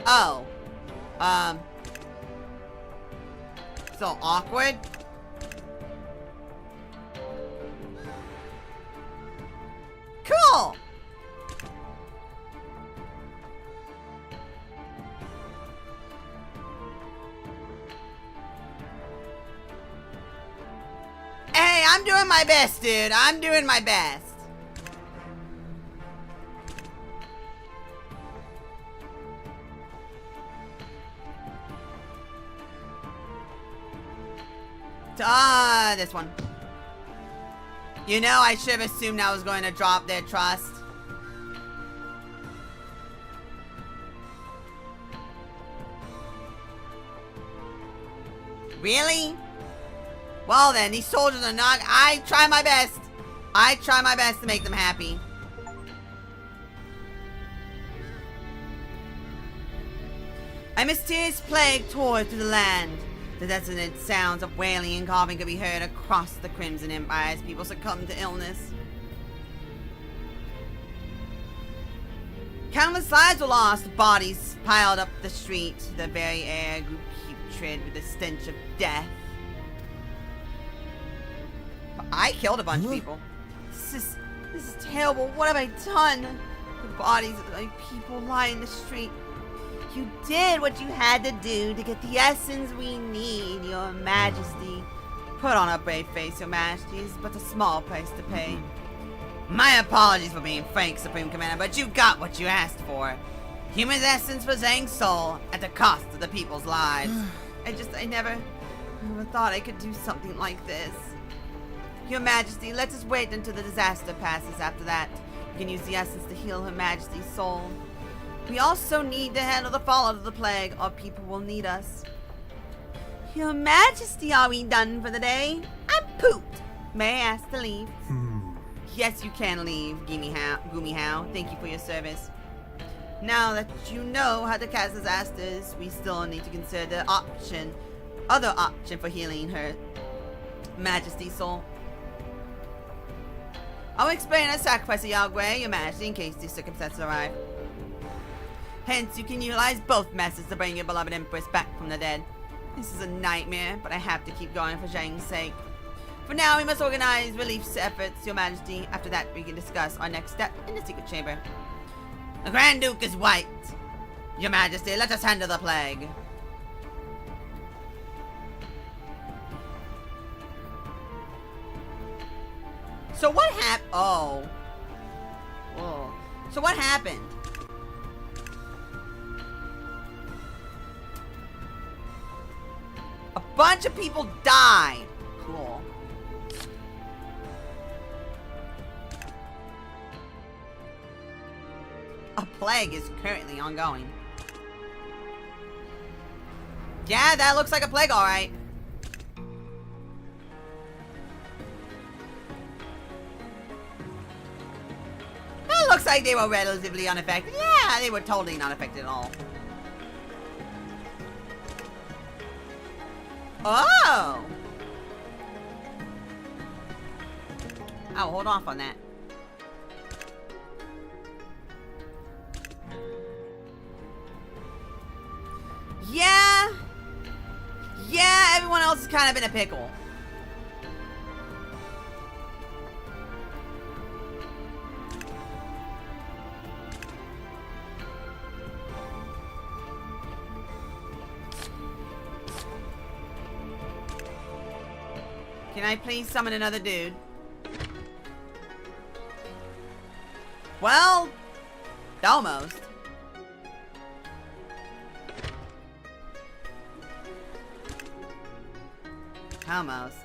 Oh. So awkward. Cool. Hey, I'm doing my best, dude. I'm doing my best. This one. You know, I should have assumed I was going to drop their trust. Really? Well then, these soldiers are not... I try my best. I try my best to make them happy. A mysterious plague tore through the land. The dissonant sounds of wailing and coughing could be heard across the Crimson Empire as people succumbed to illness. Countless lives were lost, bodies piled up the street. The very air grew putrid with the stench of death. But I killed a bunch of people. This is terrible. What have I done? The bodies of my people lie in the street. You did what you had to do to get the essence we need, Your Majesty. Put on a brave face, Your Majesty. It's but a small price to pay. My apologies for being frank, Supreme Commander, but you got what you asked for. Human essence for Zhang's soul at the cost of the people's lives. I never thought I could do something like this. Your Majesty, let us wait until the disaster passes. After that, we can use the essence to heal Her Majesty's soul. We also need to handle the fallout of the plague, or people will need us. Your Majesty, are we done for the day? I'm pooped. May I ask to leave? Yes, you can leave, Goomy How. Thank you for your service. Now that you know how to cast disasters, we still need to consider the other option for healing her. Majesty soul. I'll explain a sacrifice of Yahweh, Your Majesty, in case these circumstances arrive. Hence, you can utilize both methods to bring your beloved Empress back from the dead. This is a nightmare, but I have to keep going for Zhang's sake. For now, we must organize relief efforts, Your Majesty. After that, we can discuss our next step in the secret chamber. The Grand Duke is white. Your Majesty, let us handle the plague. So what happened? Oh. So what happened? A bunch of people died. Cool. A plague is currently ongoing. Yeah, that looks like a plague, alright. That looks like they were relatively unaffected. Yeah, they were totally not affected at all. Oh! I'll hold off on that. Yeah. Yeah, everyone else is kind of in a pickle. Can I please summon another dude? Well, almost. Almost.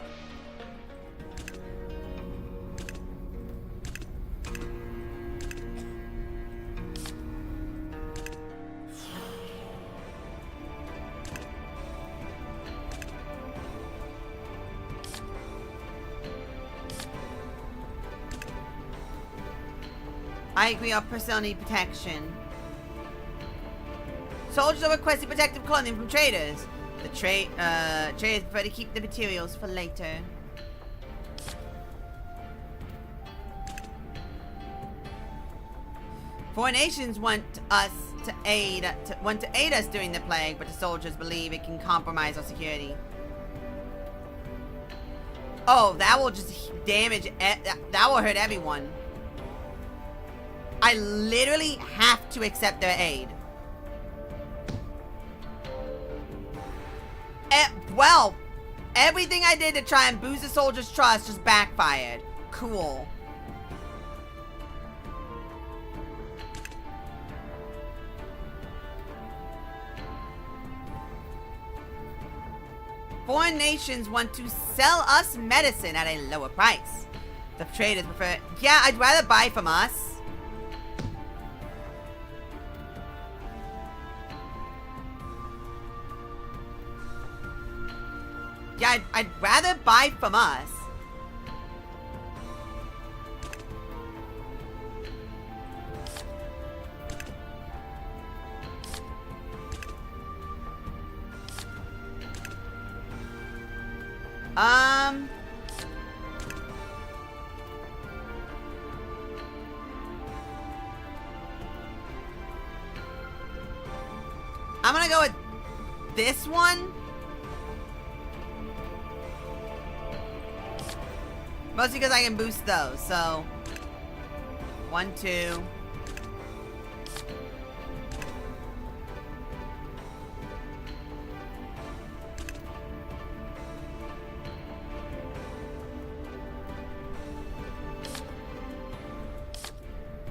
I agree on personnel need protection. Soldiers are requesting protective clothing from traders. The traders prefer to keep the materials for later. Foreign nations want to aid us during the plague, but the soldiers believe it can compromise our security. Oh, that will just damage. That will hurt everyone. I literally have to accept their aid. Well, everything I did to try and boost the soldiers' trust just backfired. Cool. Foreign nations want to sell us medicine at a lower price. The traders prefer... Yeah, I'd rather buy from us. Yeah, I'd rather buy from us. I'm gonna go with this one. Mostly because I can boost those, so 1, 2.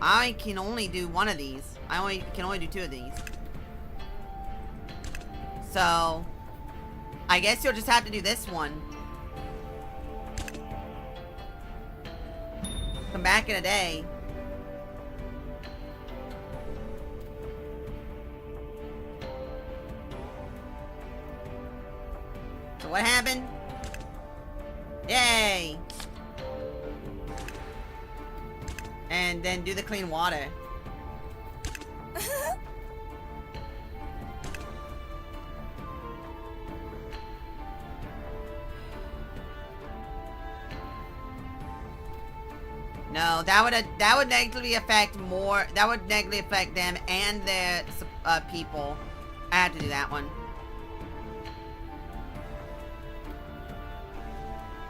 I can only do one of these. I can only do 2 of these. So I guess you'll just have to do this one. Come back in a day. So what happened? Yay! And then do the clean water. No, that would negatively affect more. That would negatively affect them and their people. I have to do that one.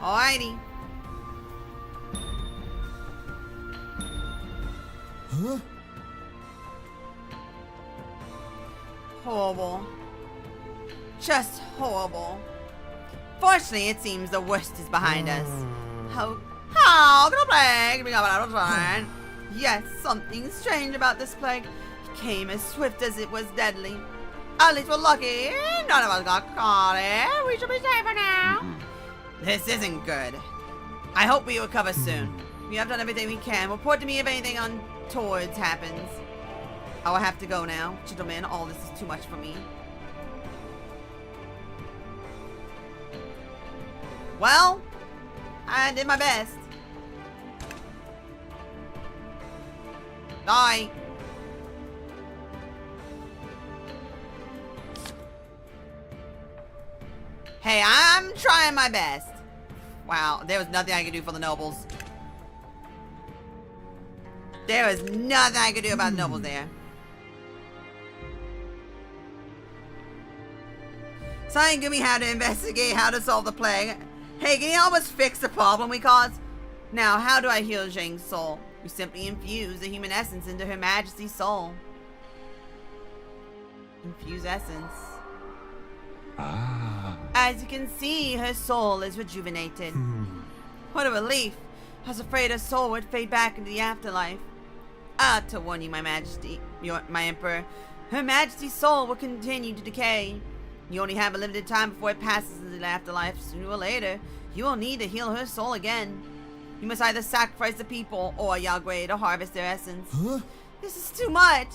Alrighty. Huh? Horrible. Just horrible. Fortunately, it seems the worst is behind us. How can a plague be coming out of time? Yes, something strange about this plague. It came as swift as it was deadly. At least we're lucky. None of us got caught. We should be safer now. This isn't good. I hope we recover soon. We have done everything we can. Report to me if anything untoward happens. I will have to go now. Gentlemen, all this is too much for me. Well, I did my best. Bye. Hey, I'm trying my best. Wow, there was nothing I could do for the nobles. There was nothing I could do about the nobles there. Sign give me how to investigate how to solve the plague. Hey, can you help us fix the problem we caused? Now, how do I heal Zhang's soul? We simply infuse the human essence into Her Majesty's soul. Infuse essence. As you can see, her soul is rejuvenated. What a relief. I was afraid her soul would fade back into the afterlife. To warn you, my majesty, my emperor, Her Majesty's soul will continue to decay. You only have a limited time before it passes into the afterlife. Sooner or later, you will need to heal her soul again. You must either sacrifice the people or Yagwei to harvest their essence. Huh? This is too much.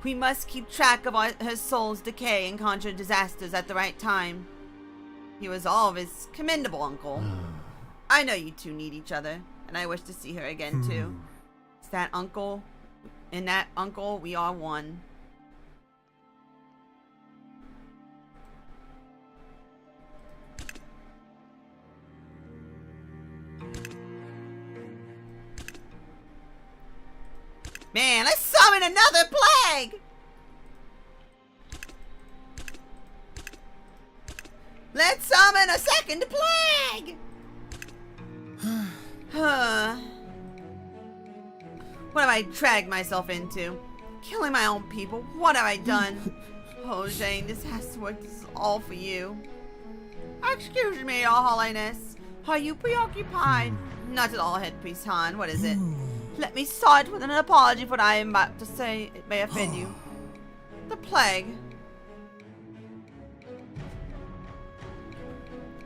We must keep track of her soul's decay and conjure disasters at the right time. Your resolve is commendable, Uncle. I know you two need each other, and I wish to see her again too. It's that, Uncle. In that, Uncle, we are one. Man, let's summon another plague! Let's summon a second plague! What have I dragged myself into? Killing my own people. What have I done? Oh, Zhang, this has to work. This is all for you. Excuse me, Your Holiness. Are you preoccupied? Not at all, Head Priest Han. What is it? Let me start with an apology for what I am about to say. It may offend you. The plague.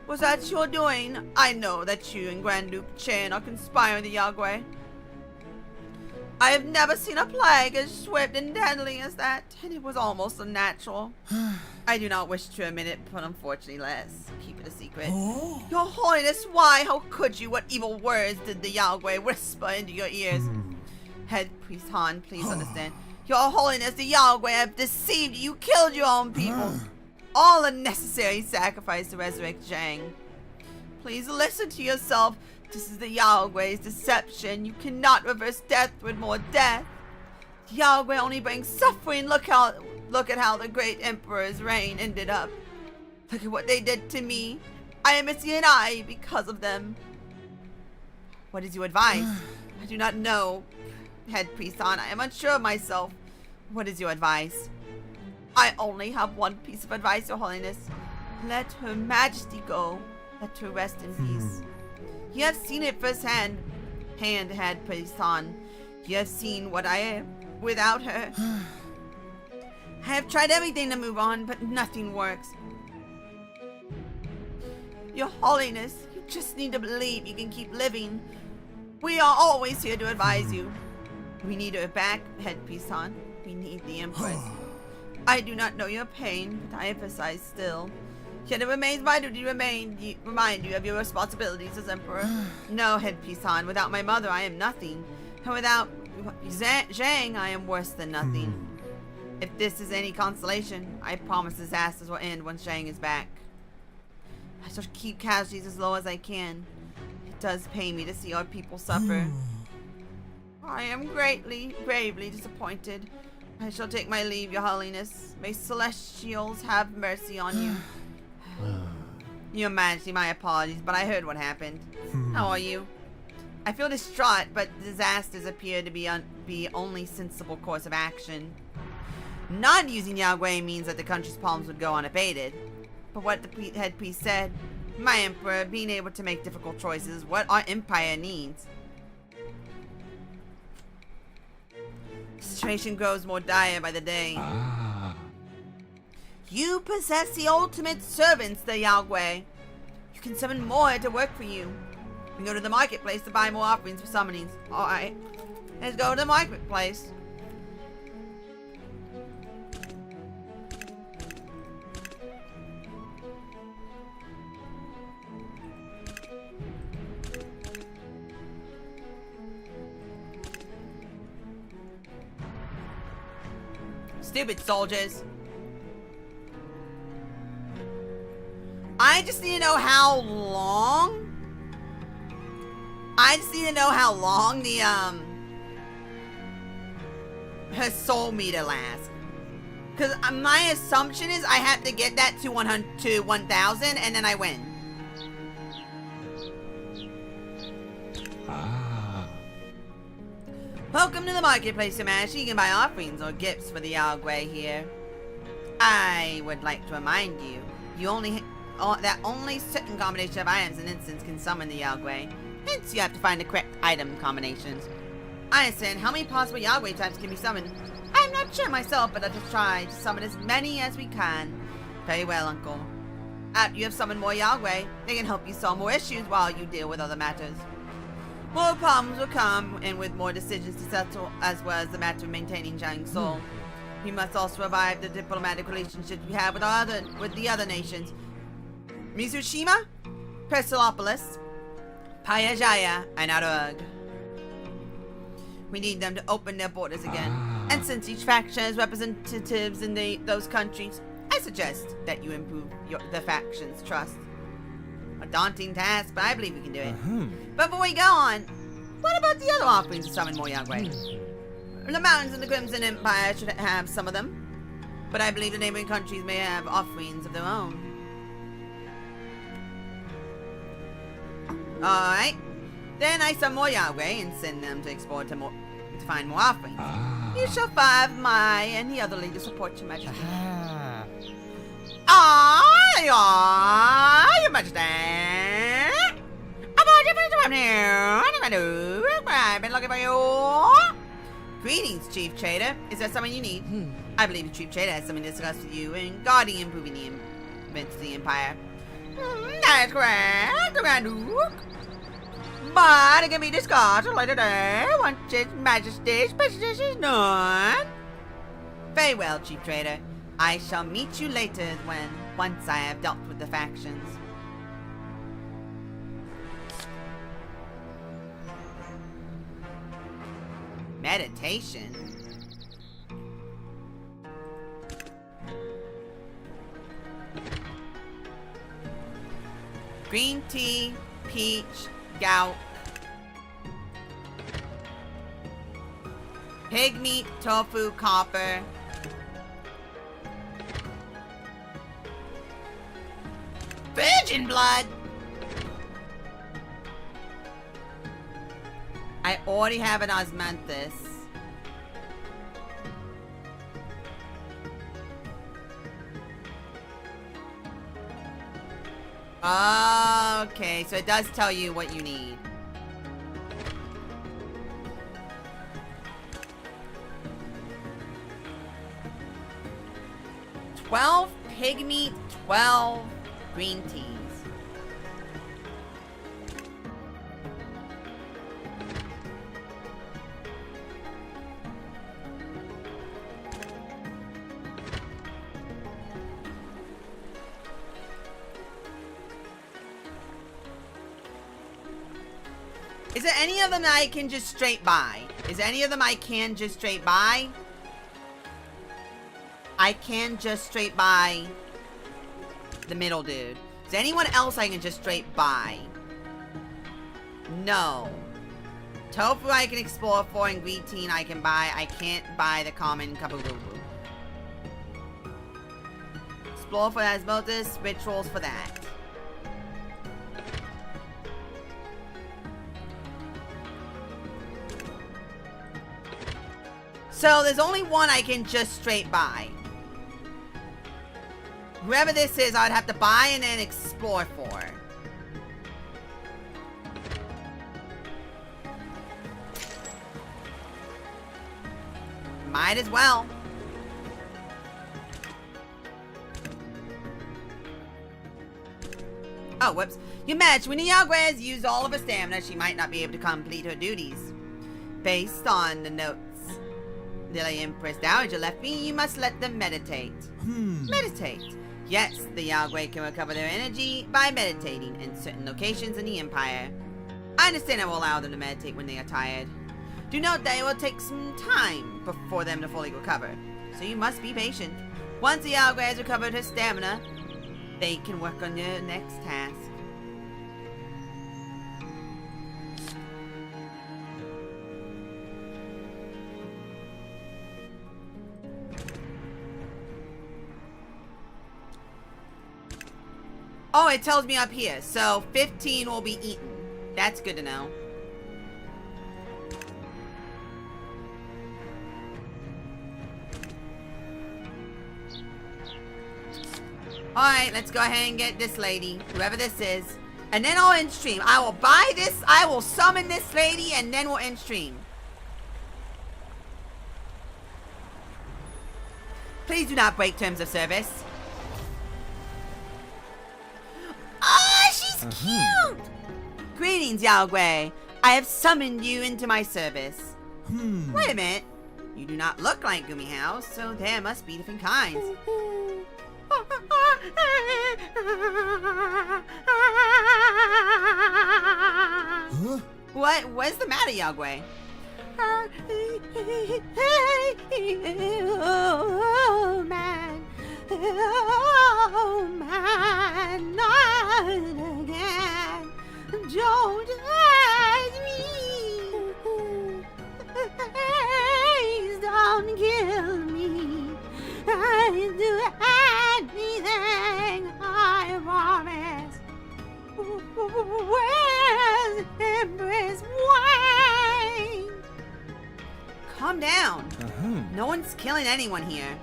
Was that your doing? I know that you and Grand Duke Chen are conspiring the Yagwei. I have never seen a plague as swift and deadly as that, and it was almost unnatural. I do not wish to admit it, but unfortunately, let's keep it a secret. Oh? Your Holiness, why? How could you? What evil words did the Yagwei whisper into your ears? Head Priest Han, please understand. Your Holiness, the Yagwei have deceived you. You killed your own people. All unnecessary sacrifice to resurrect Zhang. Please listen to yourself. This is the Yagwei's deception. You cannot reverse death with more death. The Yagwei only brings suffering. Look at how the great Emperor's reign ended up. Look at what they did to me. I am missing an eye because of them. What is your advice? I do not know. Head Priest Han, I am unsure of myself. What is your advice? I only have one piece of advice, Your Holiness. Let Her Majesty go. Let her rest in peace. You have seen it firsthand, Head Priest Han. You have seen what I am without her. I have tried everything to move on, but nothing works. Your Holiness, you just need to believe you can keep living. We are always here to advise you. We need her back, Head Priest Han. We need the Empress. I do not know your pain, but I emphasize still. Yet it remains my duty to remind you of your responsibilities as Emperor. No, Head Priest Han, without my mother I am nothing. And without Zhang I am worse than nothing. If this is any consolation, I promise disasters will end once Zhang is back. I shall keep casualties as low as I can. It does pain me to see our people suffer. I am gravely disappointed. I shall take my leave, Your Holiness. May Celestials have mercy on you. Your Majesty, my apologies, but I heard what happened. How are you? I feel distraught, but disasters appear to be only sensible course of action. Not using Yahweh means that the country's problems would go unabated. But what the head priest said, my emperor, being able to make difficult choices, what our empire needs. The situation grows more dire by the day. You possess the ultimate servants, the Yahweh. You can summon more to work for you. We can go to the marketplace to buy more offerings for summonings. Alright. Let's go to the marketplace. Stupid soldiers. I just need to know how long. The her soul meter lasts. Cause my assumption is I have to get that to 1,000 and then I win. Welcome to the marketplace, Your Majesty. You can buy offerings or gifts for the Yahweh here. I would like to remind you, that only certain combination of items and instants can summon the Yahweh. Hence, you have to find the correct item combinations. I understand how many possible Yahweh types can be summoned. I'm not sure myself, but I'll just try to summon as many as we can. Very well, Uncle. After you have summoned more Yahweh, they can help you solve more issues while you deal with other matters. More problems will come, and with more decisions to settle, as well as the matter of maintaining Zhang's soul. We must also revive the diplomatic relationships we have with the other nations. Mizushima, Persolopolis, Payajaya, and Arug. We need them to open their borders again. And since each faction has representatives in those countries, I suggest that you improve the faction's trust. A daunting task, but I believe we can do it. But before we go on, what about the other offerings to summon more Yahweh? The mountains in the Crimson Empire should have some of them, but I believe the neighboring countries may have offerings of their own. Alright, then I summon more Yahweh and send them to explore to find more offerings. You shall find my and the other leaders support Your Majesty. Your Majesty. I've been looking for you. Greetings, Chief Trader. Is there something you need? I believe the Chief Trader has something to discuss with you regarding improving the events of the Empire. That's correct, Grand Duke. But it can be discussed a later day once His Majesty's business is done. Very well, Chief Trader. I shall meet you later once I have dealt with the factions. Meditation? Green tea, peach, gout. Pig meat, tofu, copper. Virgin blood! I already have an osmanthus. Okay, so it does tell you what you need. $12 pig meat, 12 green teas. Is there any of them that I can just straight buy? Is there any of them I can just straight buy? I can just straight buy the middle dude. Is there anyone else I can just straight buy? No. Tofu I can explore for, and green tea I can buy. I can't buy the common kaburubu. Explore for osmosis, rituals for that. So there's only one I can just straight buy. Whoever this is, I'd have to buy and then explore for. Might as well. Oh, whoops. You match. When the Yagwe has used all of her stamina, she might not be able to complete her duties. Based on the notes the Empress Dowager left me, you must let them meditate. Meditate. Yes, the Yagwe can recover their energy by meditating in certain locations in the Empire. I understand I will allow them to meditate when they are tired. Do note that it will take some time for them to fully recover, so you must be patient. Once the Yagwe has recovered her stamina, they can work on their next task. Oh, it tells me up here. So 15 will be eaten. That's good to know. Alright, let's go ahead and get this lady, whoever this is. And then I'll end stream. I will buy this, I will summon this lady, and then we'll end stream. Please do not break terms of service. Oh, she's cute! Greetings, Yagwe. I have summoned you into my service. Wait a minute. You do not look like Gumi House, so there must be different kinds. Huh? What's the matter, Yagwe? Oh, man. Oh, man. Not again. Don't hurt me. Please don't kill me. I'll do anything, I promise. Where's Empress? Why? Calm down. No one's killing anyone here.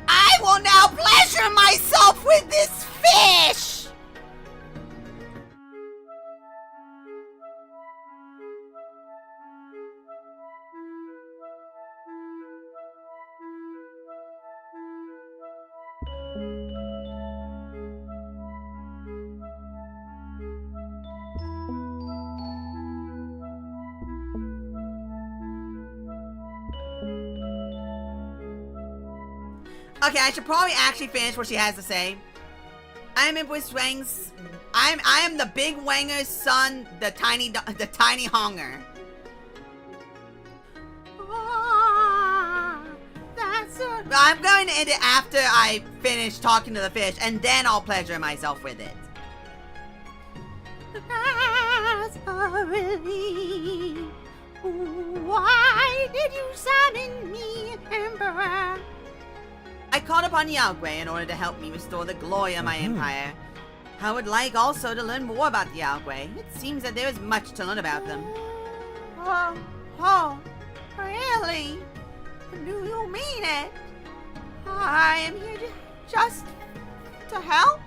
I will now pleasure myself with this fish! Okay, I should probably actually finish what she has to say. I'm Empress Wang's. I am the big Wanger's son, the tiny Honger. I'm going to end it after I finish talking to the fish, and then I'll pleasure myself with it. That's a relief. Why did you summon me, Emperor? I called upon Yagwe in order to help me restore the glory of my empire. I would like also to learn more about the Yagwe. It seems that there is much to learn about them. Oh, really? Do you mean it? I am here just to help?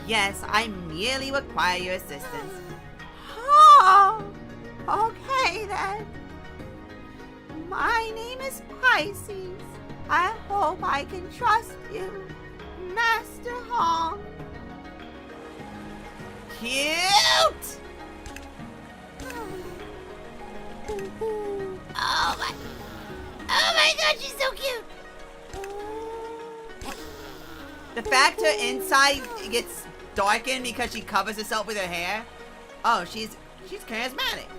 Yes, I merely require your assistance. Oh, okay then. My name is Pisces. I hope I can trust you, Master Hong. Cute! Oh my god, she's so cute! The fact her inside gets darkened because she covers herself with her hair. Oh, she's charismatic.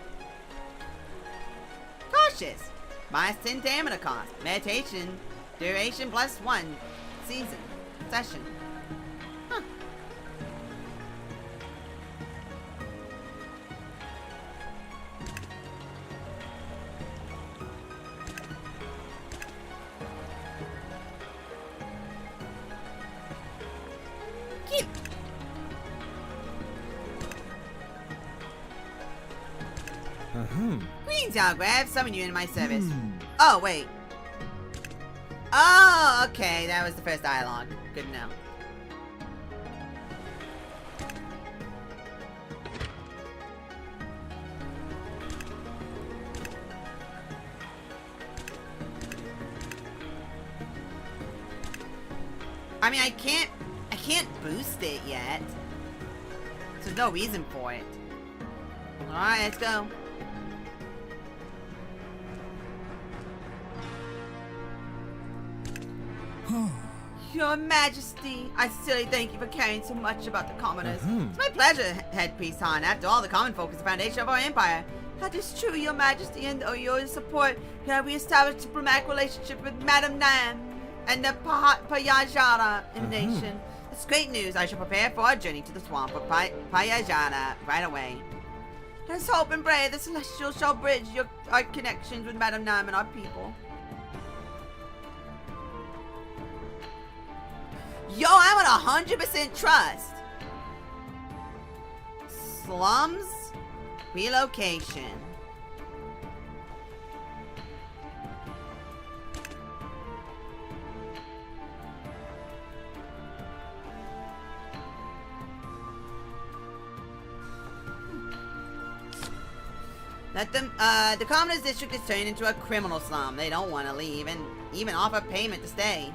Cautious. Minus 10 stamina cost. Meditation. Duration +1. Season. Session. Huh. Cute. Greetings, Algra. I have summoned you into my service. Oh, wait. Oh, okay. That was the first dialogue. Good to know. I mean, I can't boost it yet. So there's no reason for it. Alright, let's go. Your Majesty, I sincerely thank you for caring so much about the commoners. It's my pleasure, Head Priest Han. After all, the common folk is the foundation of our empire. That is true, Your Majesty, and your support, we established a diplomatic relationship with Madame Nam and the Payajara nation. It's great news. I shall prepare for our journey to the swamp of Payajara right away. Let's hope and pray the Celestial shall bridge our connections with Madame Nam and our people. Yo, I'm on 100% trust. Slums relocation. Let them, the Commoners District is turned into a criminal slum. They don't want to leave and even offer payment to stay.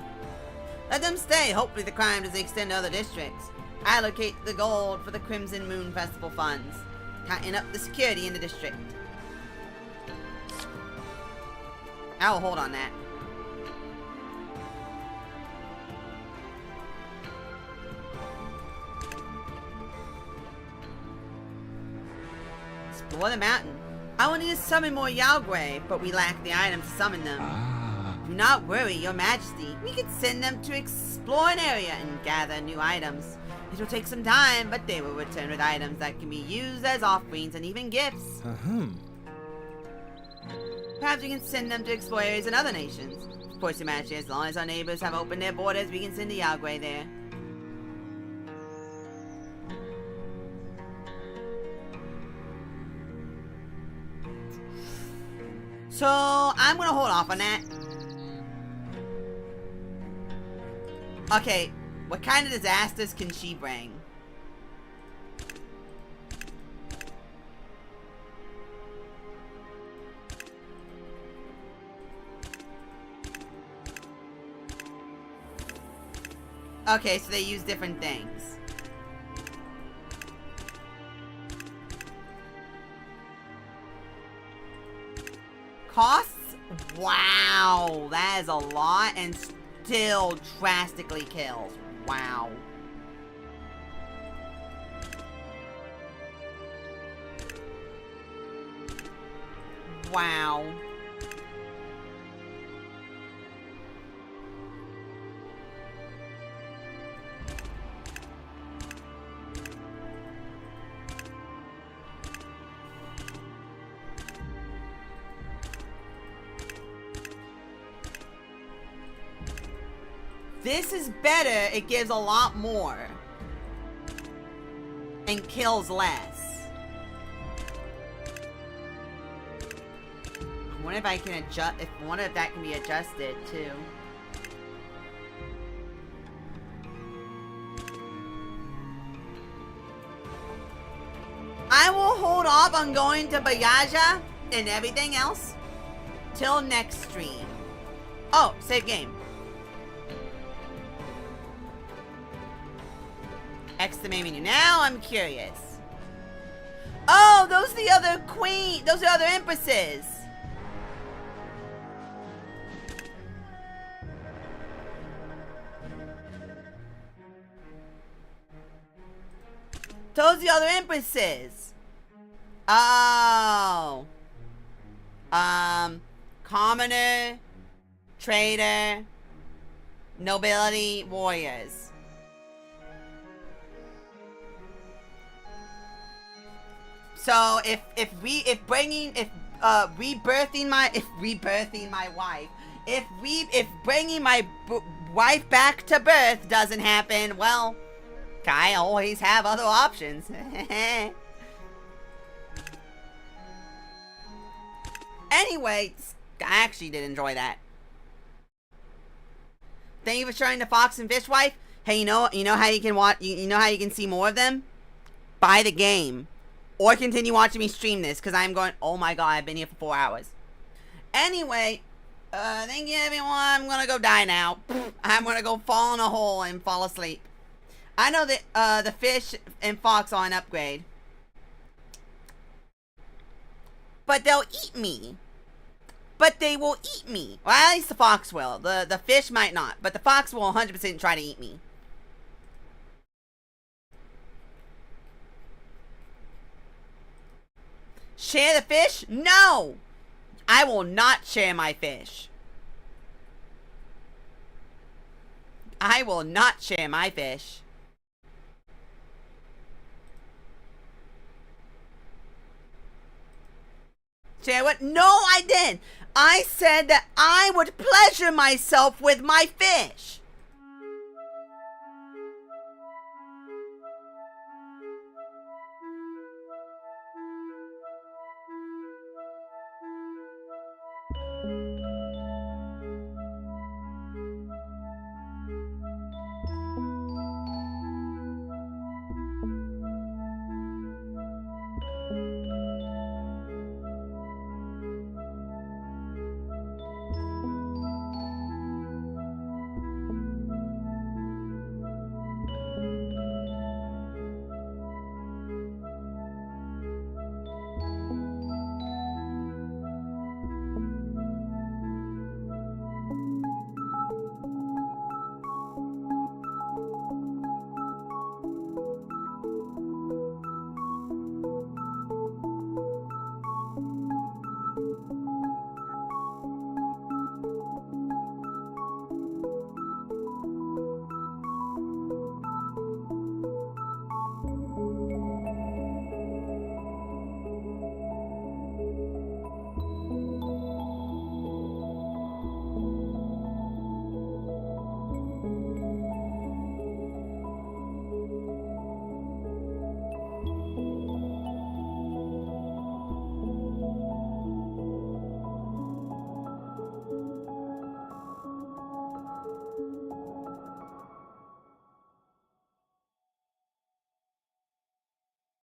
Let them stay. Hopefully the crime doesn't extend to other districts. Allocate the gold for the Crimson Moon Festival funds. Tighten up the security in the district. I will hold on that. Explore the mountain. I will need to summon more Yaogwei, but we lack the items to summon them. Do not worry, Your Majesty. We can send them to explore an area and gather new items. It will take some time, but they will return with items that can be used as offerings and even gifts. Perhaps we can send them to explore areas in other nations. Of course, Your Majesty, as long as our neighbors have opened their borders, we can send the Yaogwei there. So, I'm gonna hold off on that. Okay, what kind of disasters can she bring? Okay, so they use different things. Costs? Wow, that is a lot and still drastically kills. Wow. Wow. This is better. It gives a lot more. And kills less. I wonder if I can adjust. I wonder if that can be adjusted too. I will hold off on going to Bayaja and everything else till next stream. Oh, save game. X the main menu. Now I'm curious. Oh, those are the other queen. Those are other empresses. Those are the other empresses. Oh. Commoner, trader, nobility, warriors. So if rebirthing my wife, if bringing my wife back to birth doesn't happen, well, I always have other options. Anyway, I actually did enjoy that. Thank you for sharing the Fox and Fishwife. Hey, you know how you can watch, you know how you can see more of them? Buy the game. Or continue watching me stream this, because I'm going, oh my god, I've been here for 4 hours. Anyway, thank you everyone. I'm gonna go die now. I'm gonna go fall in a hole and fall asleep. I know that the fish and fox are an upgrade. But they'll eat me. But they will eat me. Well, at least the fox will. The fish might not. But the fox will 100% try to eat me. Share the fish? No! I will not share my fish. I will not share my fish. Share what? No, I didn't. I said that I would pleasure myself with my fish.